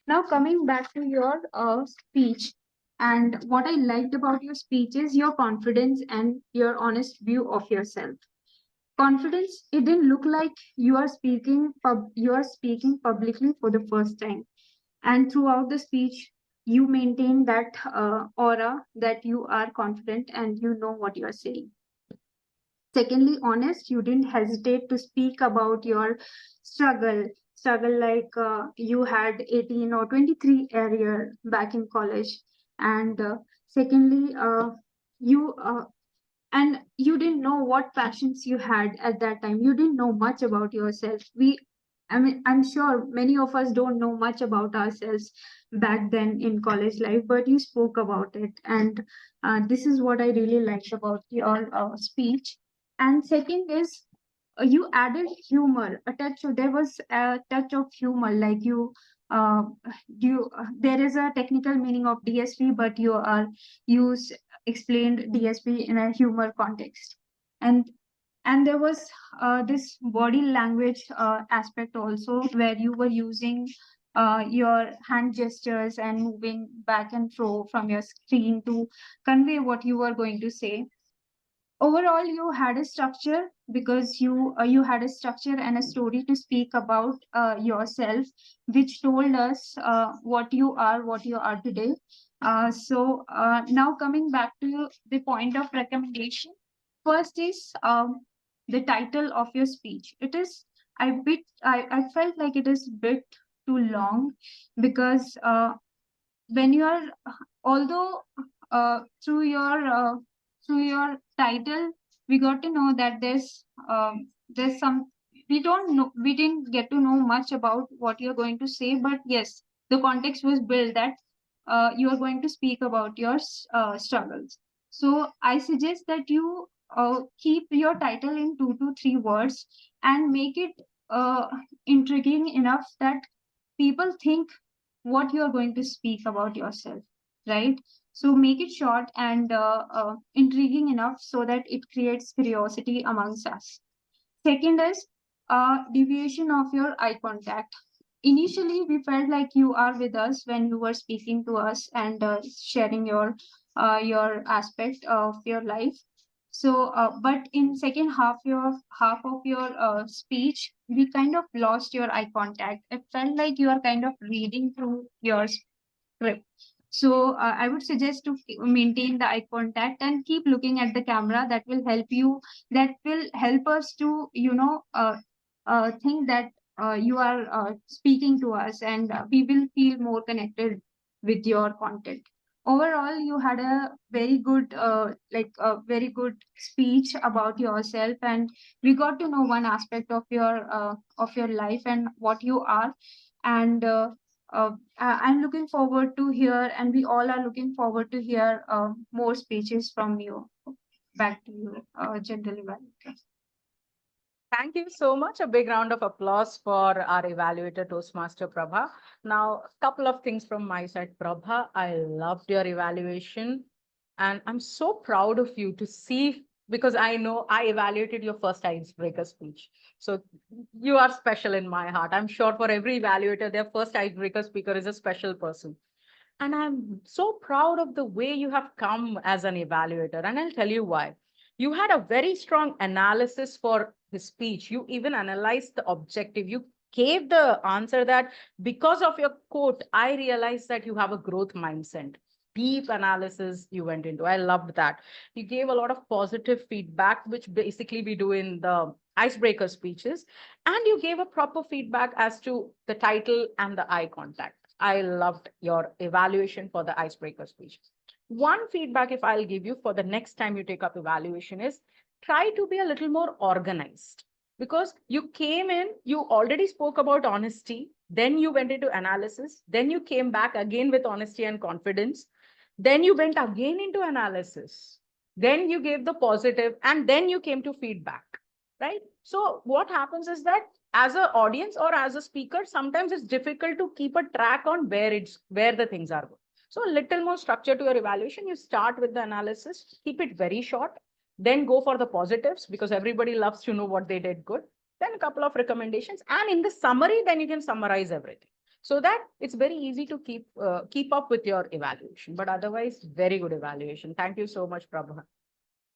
Now coming back to your speech, and what I liked about your speech is your confidence and your honest view of yourself. Confidence, it didn't look like you are speaking publicly for the first time, and throughout the speech you maintain that aura that you are confident and you know what you are saying. Secondly, honest, you didn't hesitate to speak about your struggle like you had 18 or 23 area back in college. And secondly, you and you didn't know what passions you had at that time. You didn't know much about yourself. I'm sure many of us don't know much about ourselves back then in college life, but you spoke about it. And this is what I really liked about your speech. And second is you added humor, a touch. There was a touch of humor, like uh, there is a technical meaning of DSP, but you explained DSP in a humor context, and there was this body language aspect also, where you were using your hand gestures and moving back and forth from your screen to convey what you were going to say. Overall, you had a structure, because you had a structure and a story to speak about yourself, which told us what you are today. Now coming back to the point of recommendation, first is the title of your speech. It is I felt like it is bit too long, because when you are although through your title we got to know that there's some, we didn't get to know much about what you're going to say, but yes, the context was built that you are going to speak about your struggles. So I suggest that you keep your title in 2 to 3 words and make it intriguing enough that people think what you are going to speak about yourself, right? So make it short and intriguing enough so that it creates curiosity amongst us. Second is deviation of your eye contact. Initially, we felt like you are with us when you were speaking to us and sharing your aspect of your life. So, but in second half of your speech, we kind of lost your eye contact. It felt like you are kind of reading through your script. So I would suggest to maintain the eye contact and keep looking at the camera. That will help you. That will help us to think that you are speaking to us, and we will feel more connected with your content. Overall, you had a very good very good speech about yourself, and we got to know one aspect of your life and what you are. And I'm looking forward to hear, and we all are looking forward to hear more speeches from you. Back to you, General Evaluator. Thank you so much. A big round of applause for our evaluator, Toastmaster Prabha. Now, a couple of things from my side. Prabha, I loved your evaluation. And I'm so proud of you to see, because I know I evaluated your first icebreaker speech. So you are special in my heart. I'm sure for every evaluator, their first icebreaker speaker is a special person. And I'm so proud of the way you have come as an evaluator. And I'll tell you why. You had a very strong analysis for his speech. You even analyzed the objective. You gave the answer that because of your quote, I realized that you have a growth mindset. Deep analysis you went into. I loved that. You gave a lot of positive feedback, which basically we do in the icebreaker speeches. And you gave a proper feedback as to the title and the eye contact. I loved your evaluation for the icebreaker speech. One feedback, if I'll give you for the next time you take up evaluation, is try to be a little more organized, because you came in, you already spoke about honesty, then you went into analysis, then you came back again with honesty and confidence, then you went again into analysis, then you gave the positive, and then you came to feedback, right? So what happens is that as an audience or as a speaker, sometimes it's difficult to keep a track on where the things are going. So a little more structure to your evaluation. You start with the analysis, keep it very short, then go for the positives, because everybody loves to know what they did good. Then a couple of recommendations, and in the summary, then you can summarize everything, so that it's very easy to keep up with your evaluation. But otherwise, very good evaluation. Thank you so much, Prabha.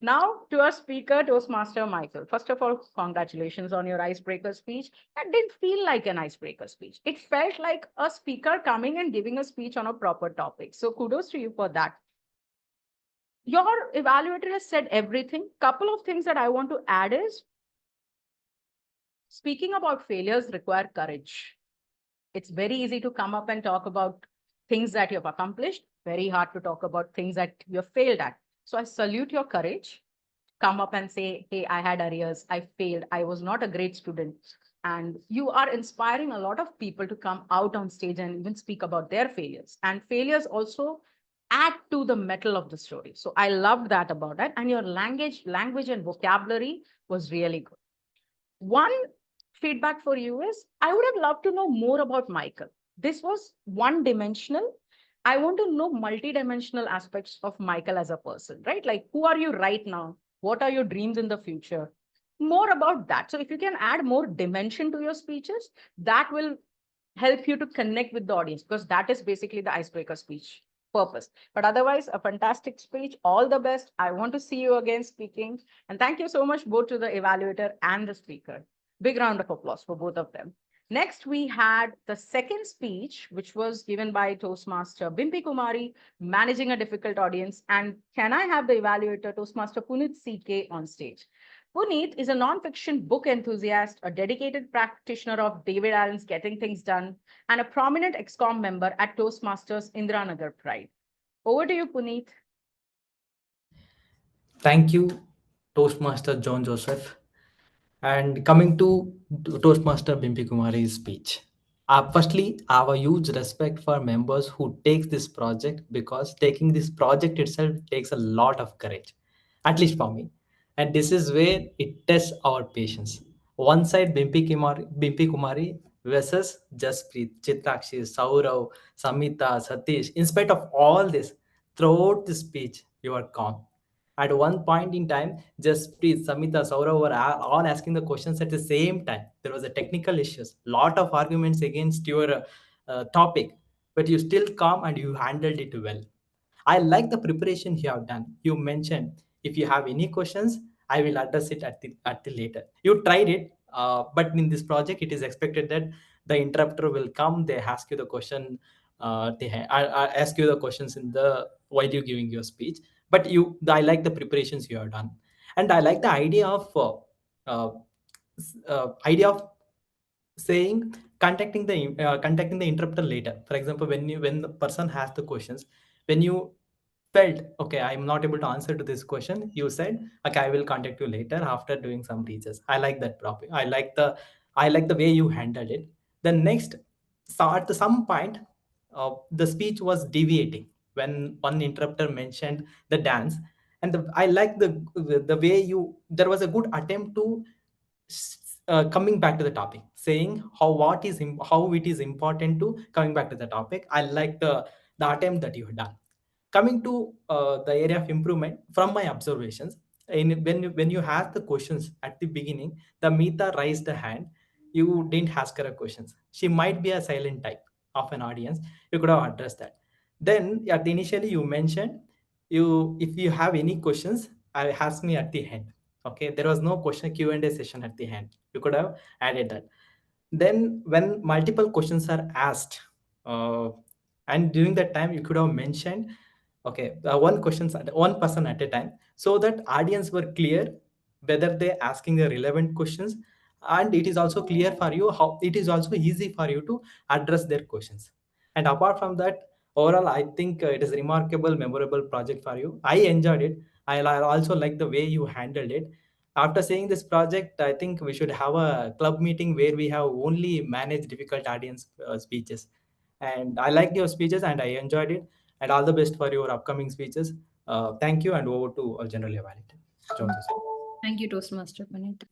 Now to our speaker, Toastmaster Michael. First of all, congratulations on your icebreaker speech. That didn't feel like an icebreaker speech. It felt like a speaker coming and giving a speech on a proper topic. So kudos to you for that. Your evaluator has said everything. Couple of things that I want to add is, speaking about failures require courage. It's very easy to come up and talk about things that you have accomplished. Very hard to talk about things that you have failed at. So I salute your courage. Come up and say, hey, I had arrears, I failed, I was not a great student. And you are inspiring a lot of people to come out on stage and even speak about their failures. And failures also add to the metal of the story. So I loved that about that. And your language and vocabulary was really good. One feedback for you is, I would have loved to know more about Michael. This was one-dimensional. I want to know multi-dimensional aspects of Michael as a person, right? Like, who are you right now? What are your dreams in the future? More about that. So if you can add more dimension to your speeches, that will help you to connect with the audience, because that is basically the icebreaker speech purpose. But otherwise, a fantastic speech. All the best. I want to see you again speaking. And thank you so much both to the evaluator and the speaker. Big round of applause for both of them. Next, we had the second speech, which was given by Toastmaster Bimpy Kumari, managing a difficult audience. And can I have the evaluator, Toastmaster Punith CK, on stage? Punith is a non-fiction book enthusiast, a dedicated practitioner of David Allen's Getting Things Done, and a prominent XCOM member at Toastmasters Indiranagar Pride. Over to you, Punith. Thank you, Toastmaster Joane Joseph. And coming to Toastmaster Bimpy Kumari's speech. Firstly, I have a huge respect for members who take this project, because taking this project itself takes a lot of courage, at least for me. And this is where it tests our patience. One side, Bimpy Kumari versus Jaspreet, Chitrakshi, Saurav, Samita, Satish. In spite of all this, throughout the speech, you are calm. At one point in time, Jaspreet, Samita, Saurav were all asking the questions at the same time. There was a technical issues, lot of arguments against your topic, but you still calm and you handled it well. I like the preparation you have done. You mentioned if you have any questions, I will address it at the later. You tried it, but in this project, it is expected that the interpreter will come. They ask you the question. I ask you the questions in the while you giving your speech. But I like the preparations you have done, and I like the uh, idea of saying contacting the interpreter later. For example, when the person has the questions, when you felt okay, I'm not able to answer to this question, you said okay, I will contact you later after doing some research. I like that property. I like the way you handled it. The next, so at some point, the speech was deviating when one interpreter mentioned the dance, and I like the way there was a good attempt to coming back to the topic, saying how it is important to coming back to the topic. I like the attempt that you have done. Coming to the area of improvement, from my observations, when you ask the questions at the beginning, the Mita raised the hand. You didn't ask her questions. She might be a silent type of an audience. You could have addressed that. Then at the initially you mentioned if you have any questions, ask me at the end. Okay, there was no question Q&A session at the end. You could have added that. Then when multiple questions are asked, and during that time you could have mentioned, okay, one person at a time, so that audience were clear whether they asking the relevant questions, and it is also clear for you how it is also easy for you to address their questions. And apart from that, overall I think it is a remarkable memorable project for you. I enjoyed it. I also like the way you handled it. After seeing this project, I think we should have a club meeting where we have only managed difficult audience speeches. And I liked your speeches and I enjoyed it. And all the best for your upcoming speeches. Thank you, and over to General Evaluator. Thank you, Toastmaster Punith.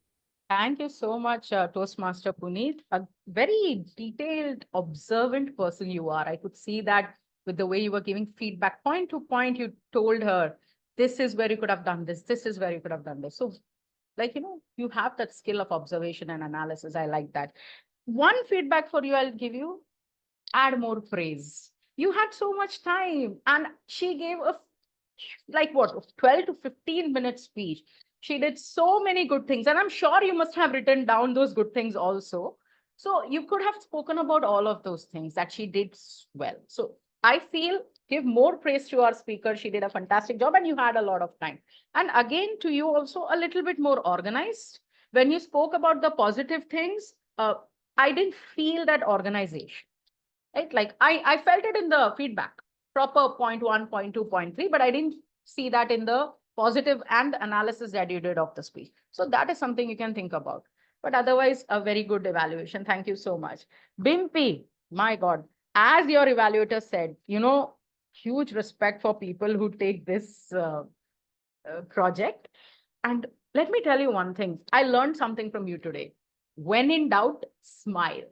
Thank you so much, Toastmaster Punith. A very detailed, observant person you are. I could see that with the way you were giving feedback. Point to point, you told her, this is where you could have done this. This is where you could have done this. So, like, you have that skill of observation and analysis. I like that. One feedback for you, I'll give you, add more praise. You had so much time, and she gave a, like what, 12 to 15 minute speech. She did so many good things, and I'm sure you must have written down those good things also. So you could have spoken about all of those things that she did well. So I feel give more praise to our speaker. She did a fantastic job and you had a lot of time. And again, to you also a little bit more organized. When you spoke about the positive things, I didn't feel that organization, right? Like I felt it in the feedback, proper point 1, point 2, point 3, but I didn't see that in the positive and analysis that you did of the speech. So that is something you can think about. But otherwise, a very good evaluation. Thank you so much. Bimpy, my God, as your evaluator said, huge respect for people who take this project. And let me tell you one thing. I learned something from you today. When in doubt, smile.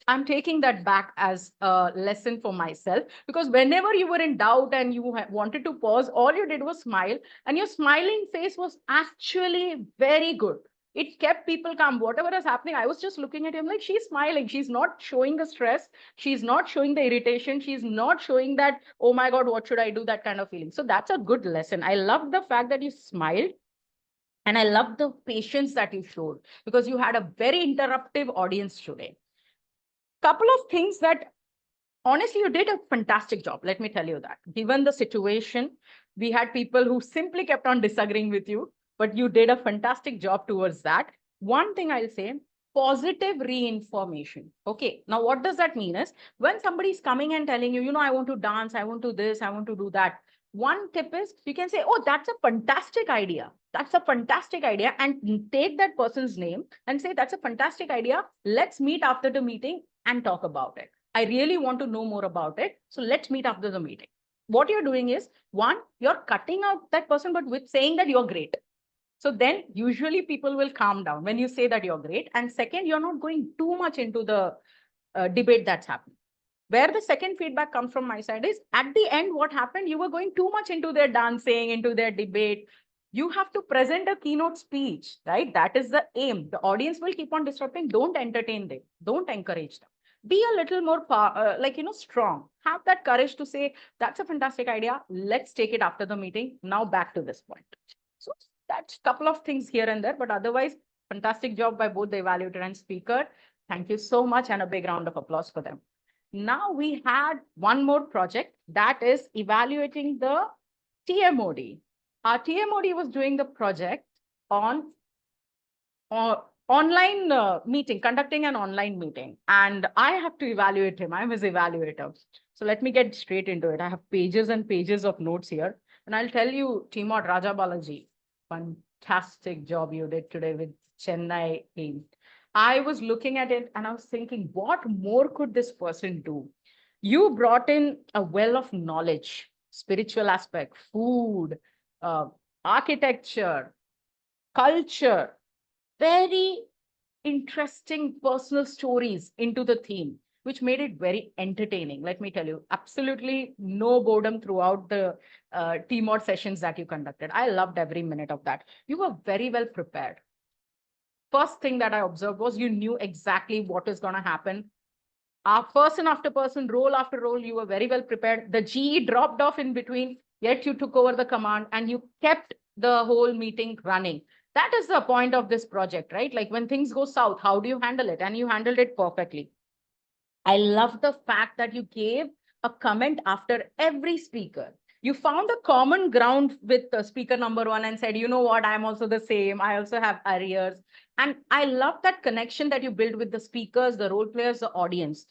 I'm taking that back as a lesson for myself, because whenever you were in doubt and you wanted to pause, all you did was smile, and your smiling face was actually very good. It kept people calm. Whatever is happening, I was just looking at him like, she's smiling. She's not showing the stress. She's not showing the irritation. She's not showing that, oh my God, what should I do? That kind of feeling. So that's a good lesson. I love the fact that you smiled. And I love the patience that you showed, because you had a very interruptive audience today. Couple of things that honestly you did a fantastic job. Let me tell you that. Given the situation, we had people who simply kept on disagreeing with you, but you did a fantastic job towards that. One thing I'll say, positive reinformation. Okay, now what does that mean is when somebody is coming and telling you, I want to dance, I want to this, I want to do that. One tip is you can say, oh, that's a fantastic idea. That's a fantastic idea. And take that person's name and say, that's a fantastic idea. Let's meet after the meeting and talk about it. I really want to know more about it. So let's meet after the meeting. What you're doing is, one, you're cutting out that person, but with saying that you're great. So then usually people will calm down when you say that you're great. And second, you're not going too much into the debate that's happening. Where the second feedback comes from my side is at the end, what happened? You were going too much into their dancing, into their debate. You have to present a keynote speech, right? That is the aim. The audience will keep on disrupting. Don't entertain them. Don't encourage them. Be a little more strong. Have that courage to say, that's a fantastic idea. Let's take it after the meeting. Now back to this point. So that's a couple of things here and there, but otherwise, fantastic job by both the evaluator and speaker. Thank you so much, and a big round of applause for them. Now we had one more project, that is evaluating the TMOD. Our TMOD was doing the project on online meeting, conducting an online meeting, and I have to evaluate him. I'm his evaluator. So let me get straight into it. I have pages and pages of notes here, and I'll tell you, TMOD Raja Balaji, fantastic job you did today with Chennai team. I was looking at it and I was thinking, what more could this person do? You brought in a well of knowledge, spiritual aspect, food, architecture, culture, very interesting personal stories into the theme, which made it very entertaining. Let me tell you, absolutely no boredom throughout the TMOD sessions that you conducted. I loved every minute of that. You were very well prepared. First thing that I observed was you knew exactly what is going to happen person after person, role after role, you were very well prepared. The GE dropped off in between, yet you took over the command and you kept the whole meeting running. That is the point of this project, right? Like when things go south, how do you handle it? And you handled it perfectly. I love the fact that you gave a comment after every speaker. You found a common ground with speaker number one and said, you know what, I'm also the same. I also have arrears. And I love that connection that you build with the speakers, the role players, the audience.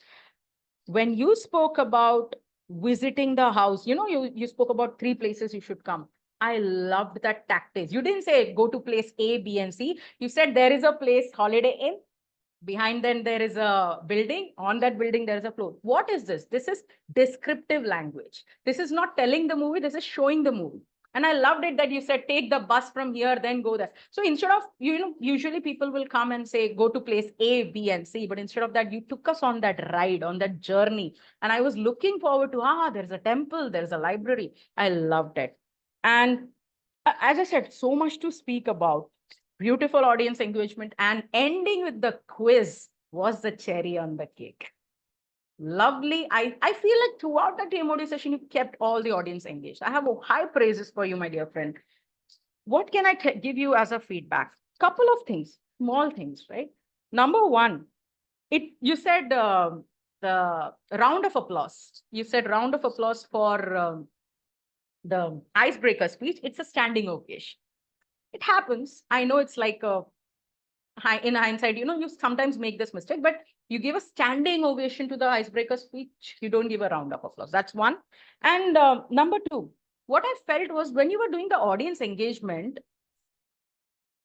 When you spoke about visiting the house, you spoke about 3 places you should come. I loved that tactics. You didn't say go to place A, B, and C. You said there is a place, Holiday Inn. Behind them, there is a building. On that building, there is a floor. What is this? This is descriptive language. This is not telling the movie. This is showing the movie. And I loved it that you said, take the bus from here, then go there. So instead of, usually people will come and say, go to place A, B, and C. But instead of that, you took us on that ride, on that journey. And I was looking forward to, there's a temple, there's a library. I loved it. And as I said, so much to speak about. Beautiful audience engagement, and ending with the quiz was the cherry on the cake. Lovely. I feel like throughout the TMOD session, you kept all the audience engaged. I have high praises for you, my dear friend. What can I give you as a feedback? Couple of things, small things, right? Number one, you said the round of applause. You said round of applause for the icebreaker speech. It's a standing ovation. It happens. I know it's like in hindsight, you sometimes make this mistake, but you give a standing ovation to the icebreaker speech. You don't give a round of applause. That's one. And number two, what I felt was when you were doing the audience engagement,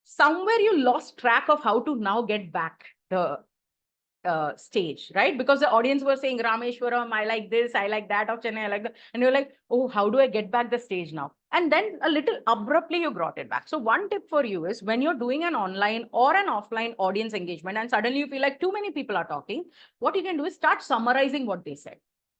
somewhere you lost track of how to now get back the stage, right? Because the audience were saying, Rameshwaram, I like this, I like that, of Chennai, I like that. And you're like, oh, how do I get back the stage now? And then a little abruptly, you brought it back. So one tip for you is when you're doing an online or an offline audience engagement, and suddenly you feel like too many people are talking, what you can do is start summarizing what they said.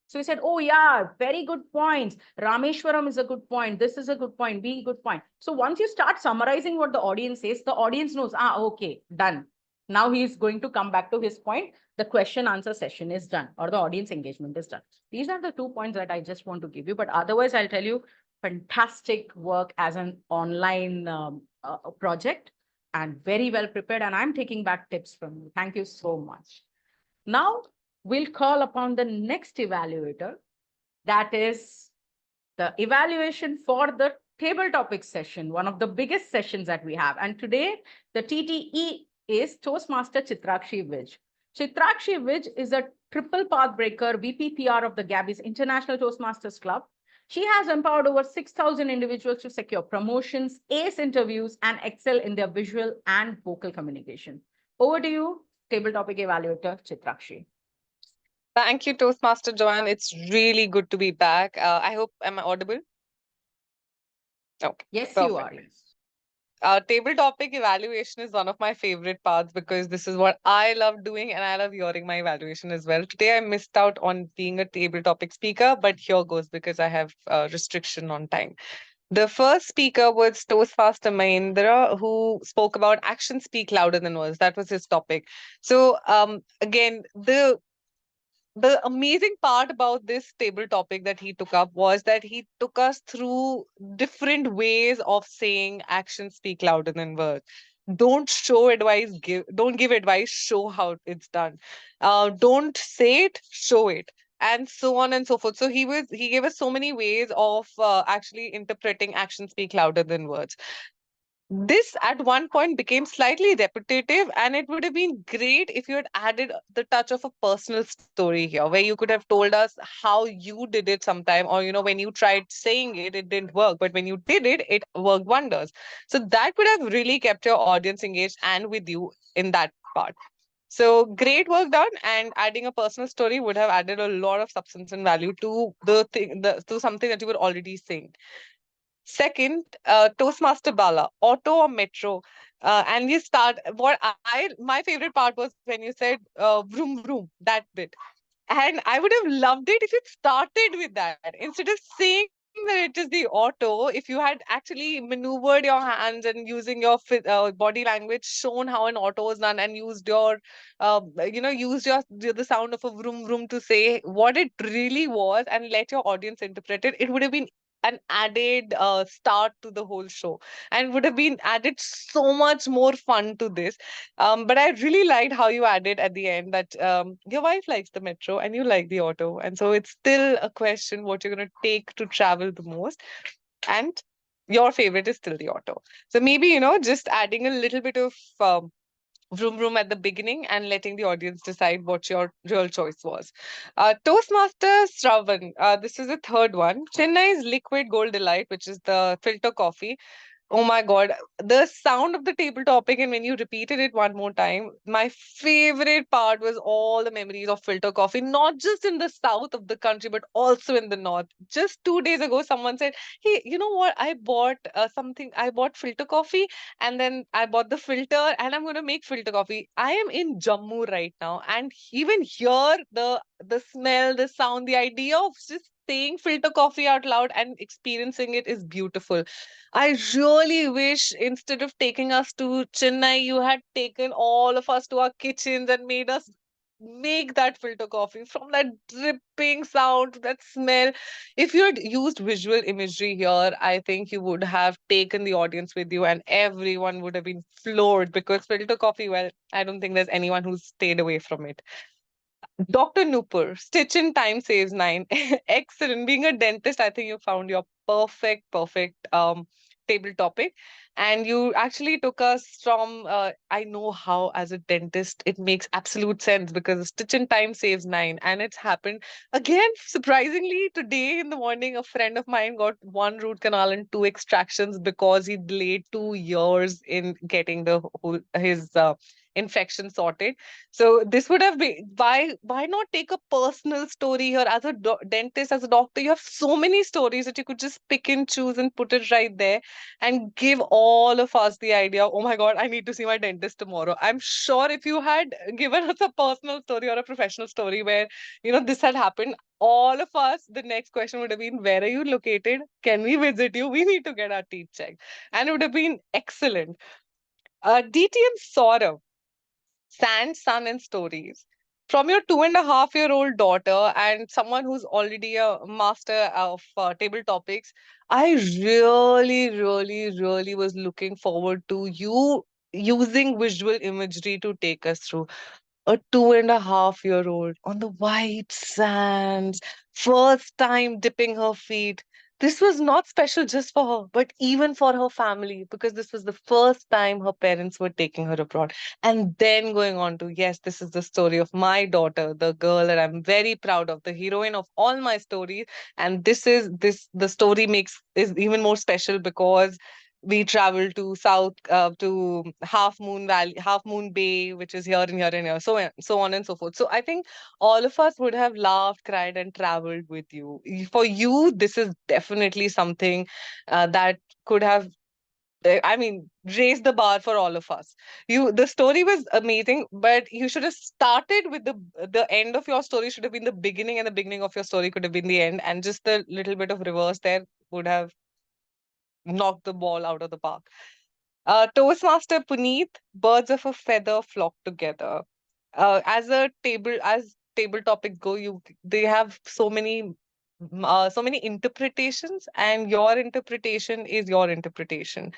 So he said, oh yeah, very good points. Rameshwaram is a good point. This is a good point. B, good point. So once you start summarizing what the audience says, the audience knows, okay, done. Now he is going to come back to his point. The question answer session is done, or the audience engagement is done. These are the 2 points that I just want to give you. But otherwise, I'll tell you, fantastic work as an online project and very well prepared. And I'm taking back tips from you. Thank you so much. Now we'll call upon the next evaluator. That is the evaluation for the table topic session, one of the biggest sessions that we have. And today, the TTE is Toastmaster Chitrakshi Vij. Chitrakshi Vij is a triple path breaker, VPPR of the Gabbys International Toastmasters Club. She has empowered over 6,000 individuals to secure promotions, ace interviews, and excel in their visual and vocal communication. Over to you, table topic evaluator Chitrakshi. Thank you, Toastmaster Joanne. It's really good to be back. I hope, am I audible? Okay. Yes, perfect. You are. Yes. Table topic evaluation is one of my favorite parts because this is what I love doing and I love hearing my evaluation as well. Today, I missed out on being a table topic speaker, but here goes because I have a restriction on time. The first speaker was Toastmaster Mahindra, who spoke about actions speak louder than words. That was his topic. So again, the amazing part about this table topic that he took up was that he took us through different ways of saying actions speak louder than words. Don't show advice, don't give advice, show how it's done. Don't say it, show it, and so on and so forth. So he gave us so many ways of actually interpreting actions speak louder than words. This at one point became slightly repetitive, and it would have been great if you had added the touch of a personal story here, where you could have told us how you did it sometime, or when you tried saying it, it didn't work, but when you did it, it worked wonders. So that could have really kept your audience engaged and with you in that part. So great work done, and adding a personal story would have added a lot of substance and value to to something that you were already saying. Second, Toastmaster Bala, auto or metro. And you start, my favorite part was when you said vroom vroom, that bit. And I would have loved it if it started with that. Instead of saying that it is the auto, if you had actually maneuvered your hands and using your body language, shown how an auto is done, and used your, used the sound of a vroom vroom to say what it really was, and let your audience interpret it, it would have been an added start to the whole show, and would have been added so much more fun to this. But I really liked how you added at the end that your wife likes the metro and you like the auto. And so it's still a question what you're going to take to travel the most. And your favorite is still the auto. So maybe, just adding a little bit of vroom vroom at the beginning and letting the audience decide what your real choice was. Toastmasters Shravan, this is the third one. Chennai's Liquid Gold Delight, which is the filter coffee. Oh my God, the sound of the table topic, and when you repeated it one more time, my favorite part was all the memories of filter coffee, not just in the south of the country, but also in the north. Just 2 days ago, someone said, "Hey, you know what? I bought something. I bought filter coffee, and then I bought the filter, and I'm going to make filter coffee." I am in Jammu right now, and even here, the smell, the sound, the idea of just saying filter coffee out loud and experiencing it is beautiful. I really wish instead of taking us to Chennai, you had taken all of us to our kitchens and made us make that filter coffee from that dripping sound, that smell. If you had used visual imagery here, I think you would have taken the audience with you and everyone would have been floored because filter coffee, well, I don't think there's anyone who's stayed away from it. Dr. Nupur, stitch in time saves 9. Excellent. Being a dentist, I think you found your perfect table topic. And you actually took us from, I know how as a dentist, it makes absolute sense because stitch in time saves 9. And it's happened again, surprisingly, today in the morning, a friend of mine got 1 root canal and 2 extractions because he delayed 2 years in getting his infection sorted. So this would have been, why not take a personal story here? As a dentist, as a doctor, you have so many stories that you could just pick and choose and put it right there and give all of us the idea, oh my God, I need to see my dentist tomorrow. I'm sure if you had given us a personal story or a professional story where this had happened, all of us, the next question would have been, where are you located? Can we visit you? We need to get our teeth checked. And it would have been excellent. DTM Saurav, Sand, Sun, and Stories. From your 2.5-year-old daughter and someone who's already a master of table topics, I really was looking forward to you using visual imagery to take us through. A 2.5-year-old on the white sands, first time dipping her feet. This was not special just for her, but even for her family, because this was the first time her parents were taking her abroad. And then going on to, yes, this is the story of my daughter, the girl that I'm very proud of, the heroine of all my stories. And the story is even more special because we traveled to south to Half Moon Valley, Half Moon Bay, which is here and here and here, so on and so forth. So I think all of us would have laughed, cried, and traveled with you. For you, this is definitely something that could have, I mean, raised the bar for all of us. The story was amazing, but you should have started with the end of your story should have been the beginning, and the beginning of your story could have been the end, and just the little bit of reverse there would have knocked the ball out of the park. Toastmaster Punith, birds of a feather flock together. As table topics go, they have so many interpretations, and your interpretation is your interpretation.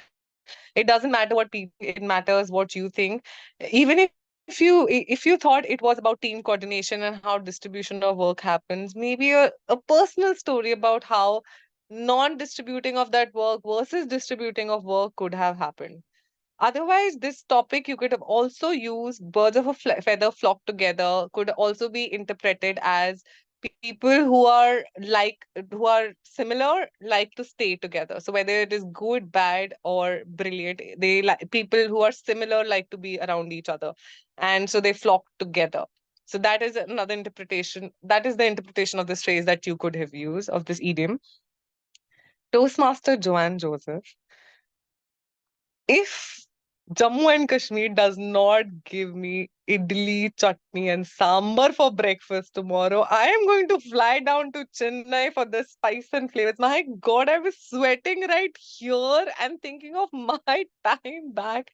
It doesn't matter what people think, it matters what you think. Even if you thought it was about team coordination and how distribution of work happens, maybe a personal story about how non-distributing of that work versus distributing of work could have happened. Otherwise, this topic you could have also used birds of a feather flock together, could also be interpreted as people who are similar like to stay together. So whether it is good, bad, or brilliant, they like people who are similar like to be around each other, and so they flock together. So that is another interpretation. That is the interpretation of this phrase that you could have used of this idiom. Toastmaster Joane Joseph. If Jammu and Kashmir does not give me idli, chutney, and sambar for breakfast tomorrow. I am going to fly down to Chennai for the spice and flavors. My God, I was sweating right here and thinking of my time back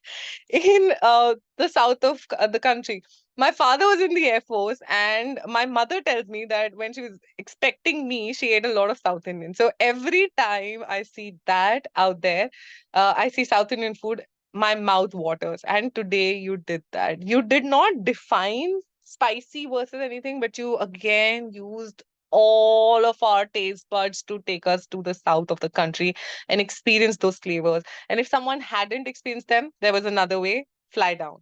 in the south of the country. My father was in the Air Force, and my mother tells me that when she was expecting me, she ate a lot of South Indian. So every time I see that out there, I see South Indian food, my mouth waters. And today you did that. You did not define spicy versus anything, but you again used all of our taste buds to take us to the south of the country and experience those flavors. And if someone hadn't experienced them, there was another way: fly down.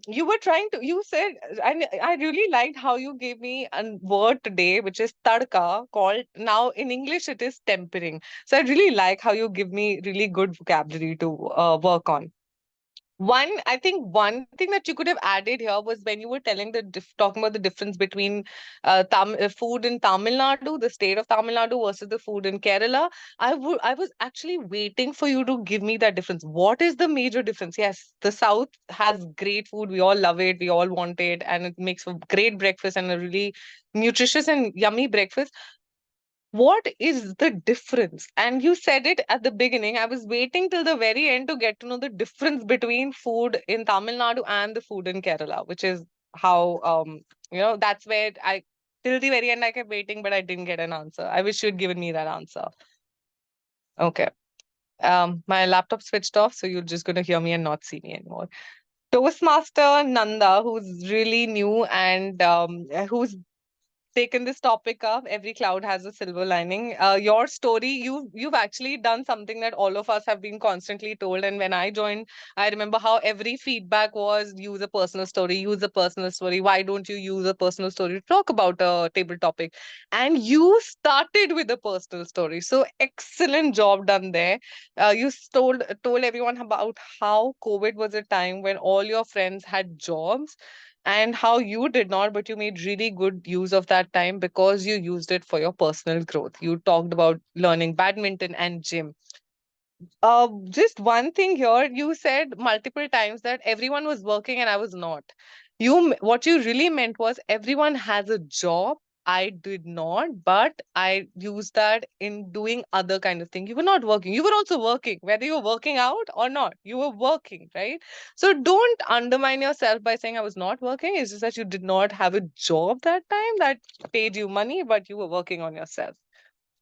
You were trying to, you said, and I really liked how you gave me a word today, which is tadka, called, now in English it is tempering. So I really like how you give me really good vocabulary to work on. I think one thing that you could have added here was when you were telling talking about the difference between food in Tamil Nadu, the state of Tamil Nadu, versus the food in Kerala. I was actually waiting for you to give me that difference. What is the major difference? Yes, the South has great food. We all love it. We all want it, and it makes for great breakfast and a really nutritious and yummy breakfast. What is the difference? And you said it at the beginning. I was waiting till the very end to get to know the difference between food in Tamil Nadu and the food in Kerala, which is how, that's where till the very end, I kept waiting, but I didn't get an answer. I wish you'd given me that answer. Okay. My laptop switched off, so you're just going to hear me and not see me anymore. Toastmaster Nanda, who's really new and who's taken this topic up. Every cloud has a silver lining. Your story, you've actually done something that all of us have been constantly told. And when I joined, I remember how every feedback was: use a personal story, use a personal story. Why don't you use a personal story to talk about a table topic? And you started with a personal story. So excellent job done there. You told everyone about how COVID was a time when all your friends had jobs, and how you did not, but you made really good use of that time because you used it for your personal growth. You talked about learning badminton and gym. Just one thing here, you said multiple times that everyone was working and I was not. What you really meant was everyone has a job. I did not, but I used that in doing other kind of thing. You were not working. You were also working, whether you were working out or not. You were working, right? So don't undermine yourself by saying I was not working. It's just that you did not have a job that time that paid you money, but you were working on yourself.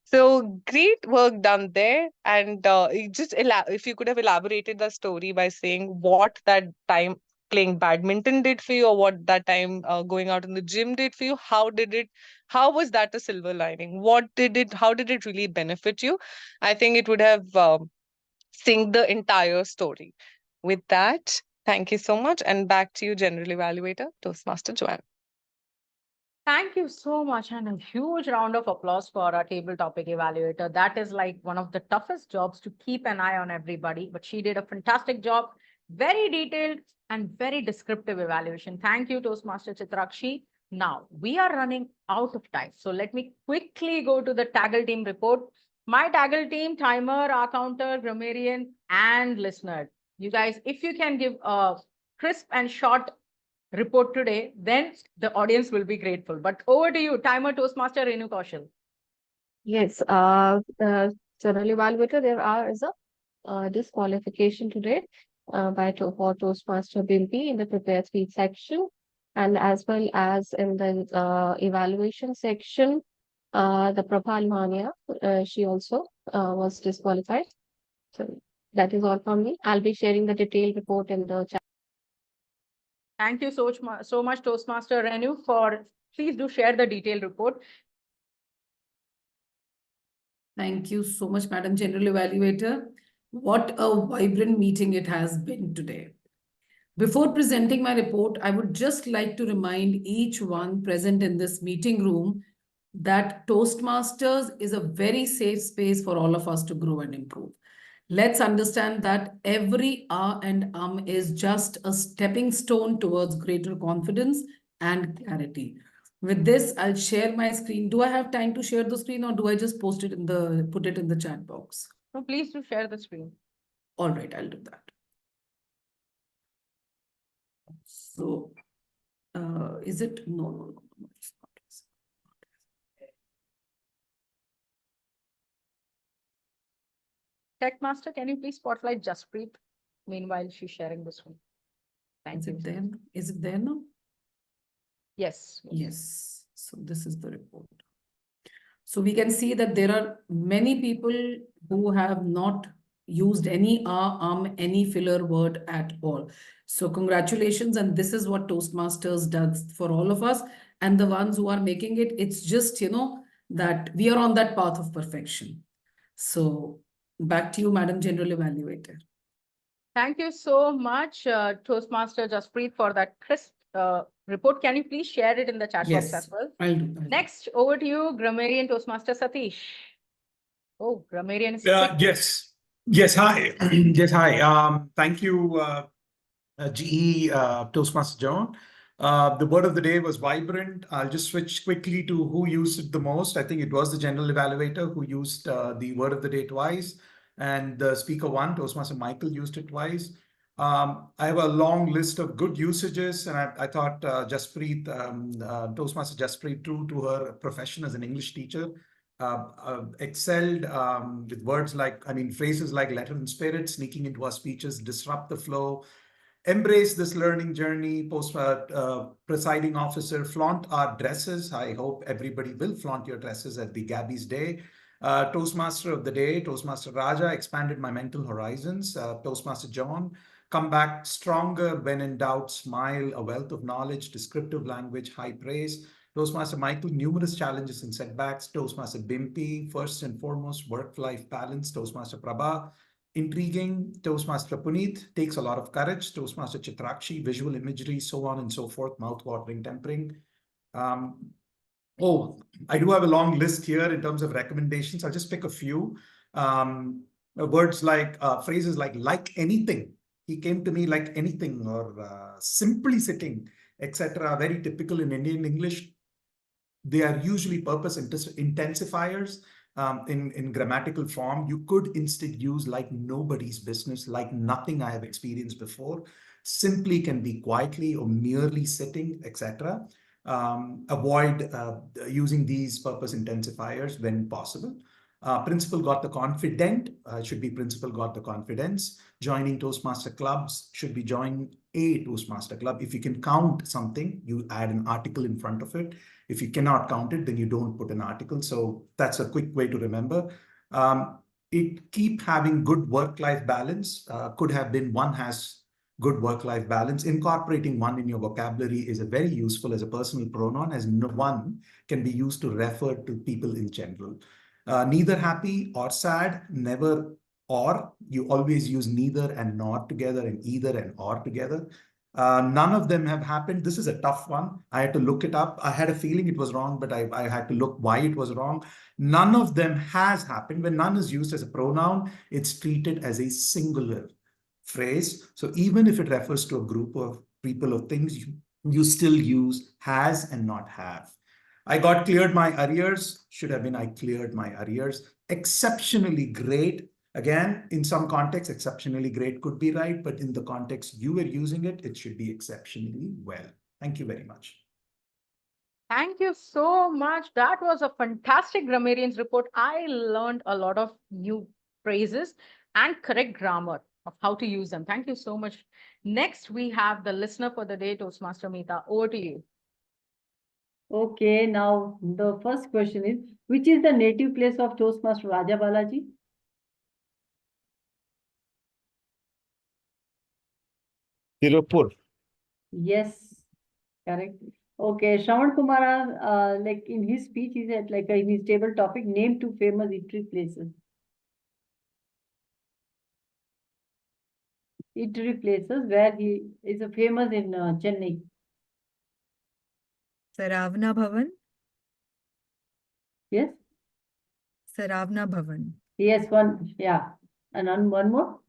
So great work done there. And if you could have elaborated the story by saying what that time playing badminton did for you, or what that time going out in the gym did for you, how was that a silver lining? How did it really benefit you? I think it would have synced the entire story. With that, thank you so much. And back to you, General Evaluator, Toastmaster Joane. Thank you so much, and a huge round of applause for our table topic evaluator. That is like one of the toughest jobs, to keep an eye on everybody, but she did a fantastic job, very detailed and very descriptive evaluation. Thank you, Toastmaster Chitrakshi. Now, we are running out of time, so let me quickly go to the TAGL team report. My TAGL team, timer, our counter, grammarian, and listener. You guys, if you can give a crisp and short report today, then the audience will be grateful. But over to you, timer, Toastmaster Renu Kaushal. Yes, General Evaluator, is a disqualification today for Toastmaster Bimpy in the prepared speech section, and as well as in the evaluation section, the Prabhal Mania, she also was disqualified. So that is all from me. I'll be sharing the detailed report in the chat. Thank you so much, Toastmaster Renu, please do share the detailed report. Thank you so much, Madam General Evaluator. What a vibrant meeting it has been today. Before presenting my report, I would just like to remind each one present in this meeting room that Toastmasters is a very safe space for all of us to grow and improve. Let's understand that every and is just a stepping stone towards greater confidence and clarity. With this, I'll share my screen. Do I have time to share the screen, or do I just put it in the chat box? So please do share the screen. All right, I'll do that. So, is it? No, it's not. Tech Master, can you please spotlight Jaspreet? Meanwhile, she's sharing this one. Thank Is you. it there? Is it there now? Yes. Yes. So this is the report. So we can see that there are many people who have not used any any filler word at all. So congratulations. And this is what Toastmasters does for all of us. And the ones who are making it, it's just, that we are on that path of perfection. So back to you, Madam General Evaluator. Thank you so much, Toastmaster Jaspreet, for that crisp report. Can you please share it in the chat box as well? I'll do. Next, over to you, Grammarian Toastmaster Satish. Oh, Grammarian is Yes. Yes, hi. Yes, hi. Thank you, GE Toastmaster John. The word of the day was vibrant. I'll just switch quickly to who used it the most. I think it was the general evaluator who used the word of the day twice. And the speaker one, Toastmaster Michael, used it twice. I have a long list of good usages, and I thought Jaspreet, Toastmaster Jaspreet, true to her profession as an English teacher, excelled with words like, phrases like letter and spirit, sneaking into our speeches, disrupt the flow, embrace this learning journey, presiding officer, flaunt our dresses. I hope everybody will flaunt your dresses at the Gabbys Day. Toastmaster of the day, Toastmaster Raja, expanded my mental horizons. Toastmaster John, come back stronger when in doubt, smile, a wealth of knowledge, descriptive language, high praise. Toastmaster Michael, numerous challenges and setbacks. Toastmaster Bimpy, first and foremost, work-life balance. Toastmaster Prabha, intriguing. Toastmaster Punith, takes a lot of courage. Toastmaster Chitrakshi, visual imagery, so on and so forth, mouth-watering, tempering. I do have a long list here in terms of recommendations. I'll just pick a few. Words like, phrases like anything. He came to me like anything, or simply sitting, etc. Very typical in Indian English. They are usually purpose intensifiers. In grammatical form, you could instead use like nobody's business, like nothing I have experienced before. Simply can be quietly or merely sitting, etc. Avoid using these purpose intensifiers when possible. Principal got the confident, should be principal got the confidence. Joining Toastmaster clubs should be join a Toastmaster club. If you can count something, you add an article in front of it. If you cannot count it, then you don't put an article. So that's a quick way to remember. It keep having good work-life balance. Could have been one has good work-life balance. Incorporating one in your vocabulary is a very useful as a personal pronoun, as no one can be used to refer to people in general. Neither happy or sad, never or. You always use neither and nor together, and either and or together. None of them have happened. This is a tough one. I had to look it up. I had a feeling it was wrong, but I had to look why it was wrong. None of them has happened. When none is used as a pronoun, it's treated as a singular phrase. So even if it refers to a group of people or things, you still use has and not have. I got cleared my arrears. Should have been I cleared my arrears. Exceptionally great. Again, in some context, exceptionally great could be right, but in the context you were using it, it should be exceptionally well. Thank you very much. Thank you so much. That was a fantastic grammarians report. I learned a lot of new phrases and correct grammar of how to use them. Thank you so much. Next, we have the listener for the day, Toastmaster Mita. Over to you. Okay, now the first question is, which is the native place of Toastmaster Raja Balaji? Tirupur. Yes, correct. Okay, Shravan Kumar, like in his speech, he said, like in his table topic, name two famous eatery places. Eatery places where he is a famous in Chennai. Saravana Bhavan. Yes. Saravana Bhavan. Yes, one, yeah. And one more.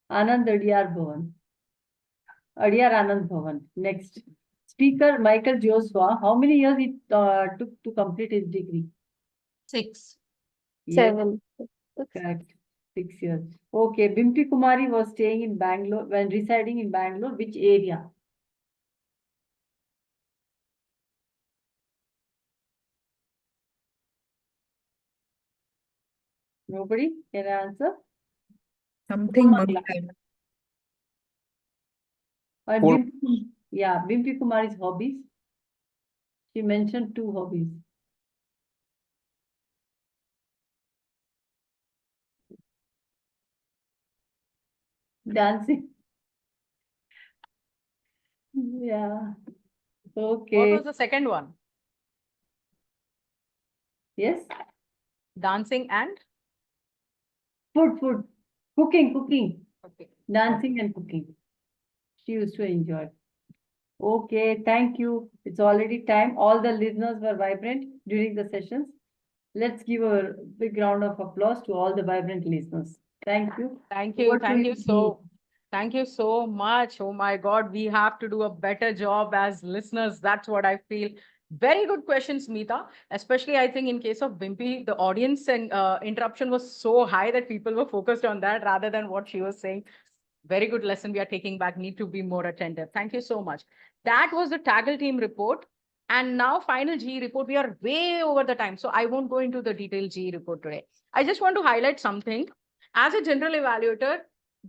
Anand Adiyar Bhavan. Adiyar Anand Bhavan. Next. Speaker Michael Joshuva, how many years it took to complete his degree? 6. Yes. 7. Correct. 6 years. Okay, Bimpy Kumari was staying in Bangalore, when residing in Bangalore, which area? Nobody can answer? Something Bangla. Mumbai. And Bimpy Kumari's hobbies. She mentioned 2 hobbies. Dancing. Yeah. Okay. What was the second one? Yes. Dancing and? Food. Cooking. Okay. Dancing and cooking. She used to enjoy. Okay, thank you. It's already time. All the listeners were vibrant during the sessions. Let's give a big round of applause to all the vibrant listeners. Thank you. Thank you. Thank you so much. Oh my God, we have to do a better job as listeners. That's what I feel. Very good questions, Mita. Especially, I think in case of Bimpy, the audience and interruption was so high that people were focused on that rather than what she was saying. Very good lesson we are taking back. Need to be more attentive. Thank you so much. That was the TAGL team report. And now final GE report. We are way over the time. So I won't go into the detailed GE report today. I just want to highlight something. As a general evaluator,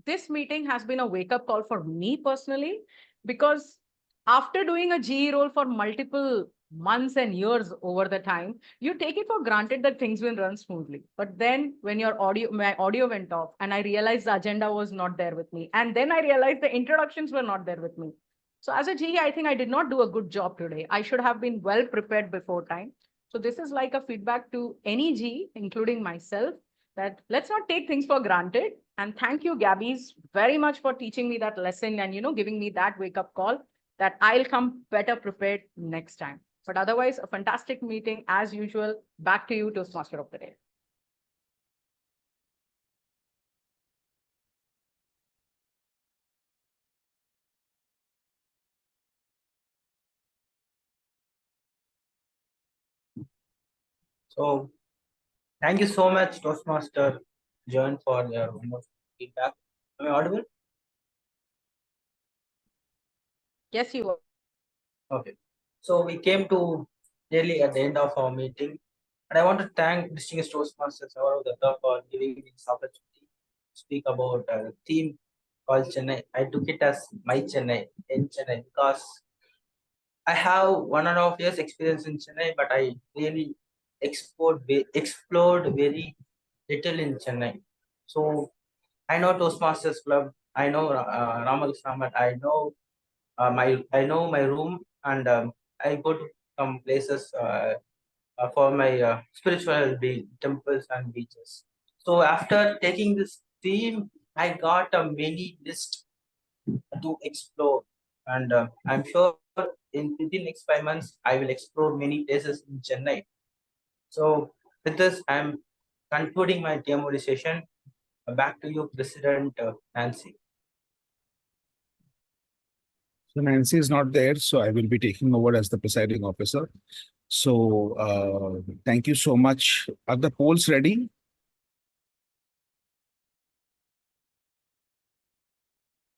this meeting has been a wake-up call for me personally, because after doing a GE role for multiple months and years over the time, you take it for granted that things will run smoothly. But then when my audio went off and I realized the agenda was not there with me, and then I realized the introductions were not there with me. So as a GE, I think I did not do a good job today. I should have been well prepared before time. So this is like a feedback to any GE, including myself, that let's not take things for granted. And thank you, Gabbys, very much for teaching me that lesson and, giving me that wake-up call that I'll come better prepared next time. But otherwise, a fantastic meeting as usual. Back to you, Toastmaster of the Day. So thank you so much, Toastmaster Joane, for your wonderful feedback. Am I audible? Yes, you are. Okay. So we came to nearly at the end of our meeting. And I want to thank distinguished Toastmasters all over the club for giving me this opportunity to speak about a theme called Chennai. I took it as my Chennai in Chennai because I have 1.5 years experience in Chennai, but I really explored very little in Chennai. So I know Toastmasters Club, I know Ramakrishna, but I know my room, and I go to some places for my spiritual temples and beaches. So after taking this theme, I got a mini list to explore, and I'm sure within next 5 months I will explore many places in Chennai. So with this, I'm concluding my TMOD session. Back to you, President Nancy. So Nancy is not there, so I will be taking over as the presiding officer. So thank you so much. Are the polls ready?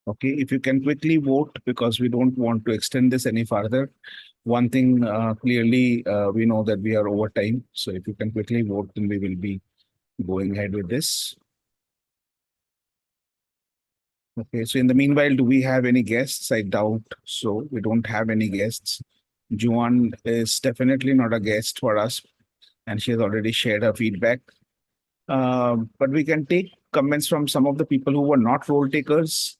Okay, if you can quickly vote, because we don't want to extend this any further. One thing clearly, we know that we are over time. So if you can quickly vote, then we will be going ahead with this. Okay, so in the meanwhile, do we have any guests? I doubt so. We don't have any guests. Joane is definitely not a guest for us, and she has already shared her feedback. But we can take comments from some of the people who were not role takers.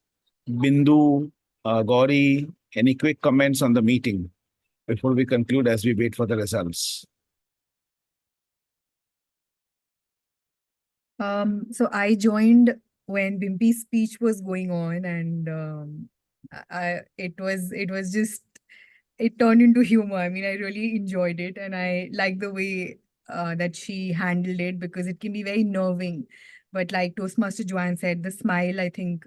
Bindu, Gauri, any quick comments on the meeting before we conclude as we wait for the results? So I joined when Bimpy's speech was going on, and it turned into humor. I mean, I really enjoyed it, and I like the way that she handled it, because it can be very nerving. But like Toastmaster Joane said, the smile, I think,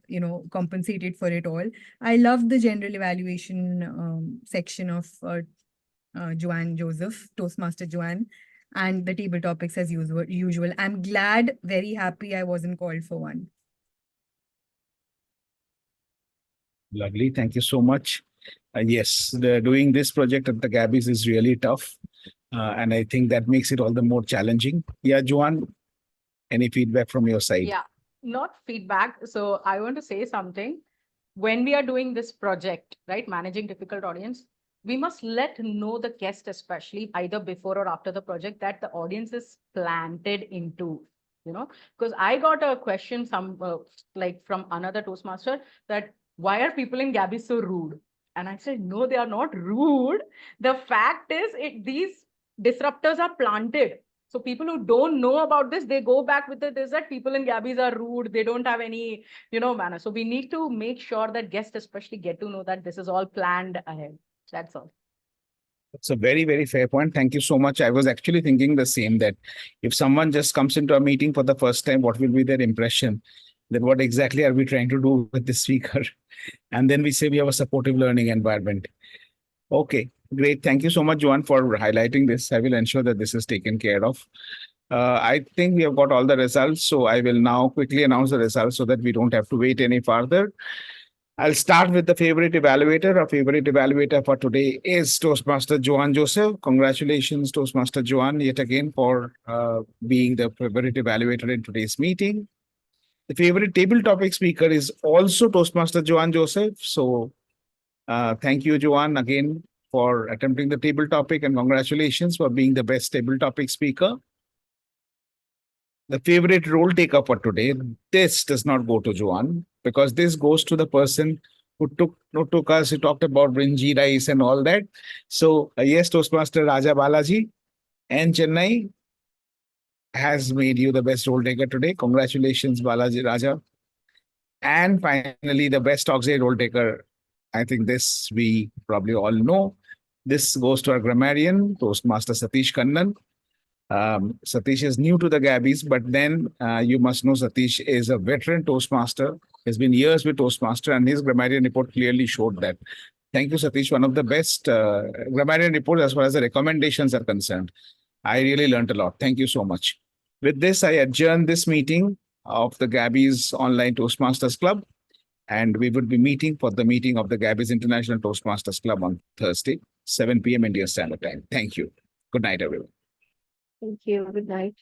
compensated for it all. I loved the general evaluation section of Joane Joseph, Toastmaster Joane. and the table topics as usual. I'm glad, very happy I wasn't called for one. Lovely. Thank you so much. Yes, doing this project at the Gabbys is really tough. And I think that makes it all the more challenging. Yeah, Joanne, any feedback from your side? Yeah, not feedback. So I want to say something. When we are doing this project, right, managing difficult audience, we must let know the guest, especially either before or after the project, that the audience is planted into, because I got a question like from another Toastmaster that why are people in Gabby so rude? And I said, no, they are not rude. The fact is these disruptors are planted. So people who don't know about this, they go back with this that people in Gabby's are rude. They don't have any, manner. So we need to make sure that guests especially get to know that this is all planned ahead. That's all. That's a very, very fair point. Thank you so much. I was actually thinking the same, that if someone just comes into a meeting for the first time, what will be their impression? Then what exactly are we trying to do with the speaker? And then we say we have a supportive learning environment. Okay, great. Thank you so much, Joanne, for highlighting this. I will ensure that this is taken care of. I think we have got all the results. So I will now quickly announce the results so that we don't have to wait any further. I'll start with the favorite evaluator. Our favorite evaluator for today is Toastmaster Joane Joseph. Congratulations, Toastmaster Joane, yet again for being the favorite evaluator in today's meeting. The favorite table topic speaker is also Toastmaster Joane Joseph. So thank you, Joane, again for attempting the table topic, and congratulations for being the best table topic speaker. The favorite role taker for today, this does not go to Joanne, because this goes to the person who took us, who talked about brinji rice and all that. So yes, Toastmaster Raja Balaji and Chennai has made you the best role taker today. Congratulations, Balaji Raja. And finally, the best auxiliary role taker. I think this we probably all know. This goes to our grammarian, Toastmaster Satish Kannan. Satish is new to the Gabbys, but then you must know Satish is a veteran Toastmaster. He's been years with Toastmaster, and his grammarian report clearly showed that. Thank you, Satish. One of the best grammarian reports as far as the recommendations are concerned. I really learned a lot. Thank you so much. With this, I adjourn this meeting of the Gabbys Online Toastmasters Club, and we would be meeting for the meeting of the Gabbys International Toastmasters Club on Thursday, 7 p.m. Indian Standard Time. Thank you. Good night, everyone. Thank you. Good night.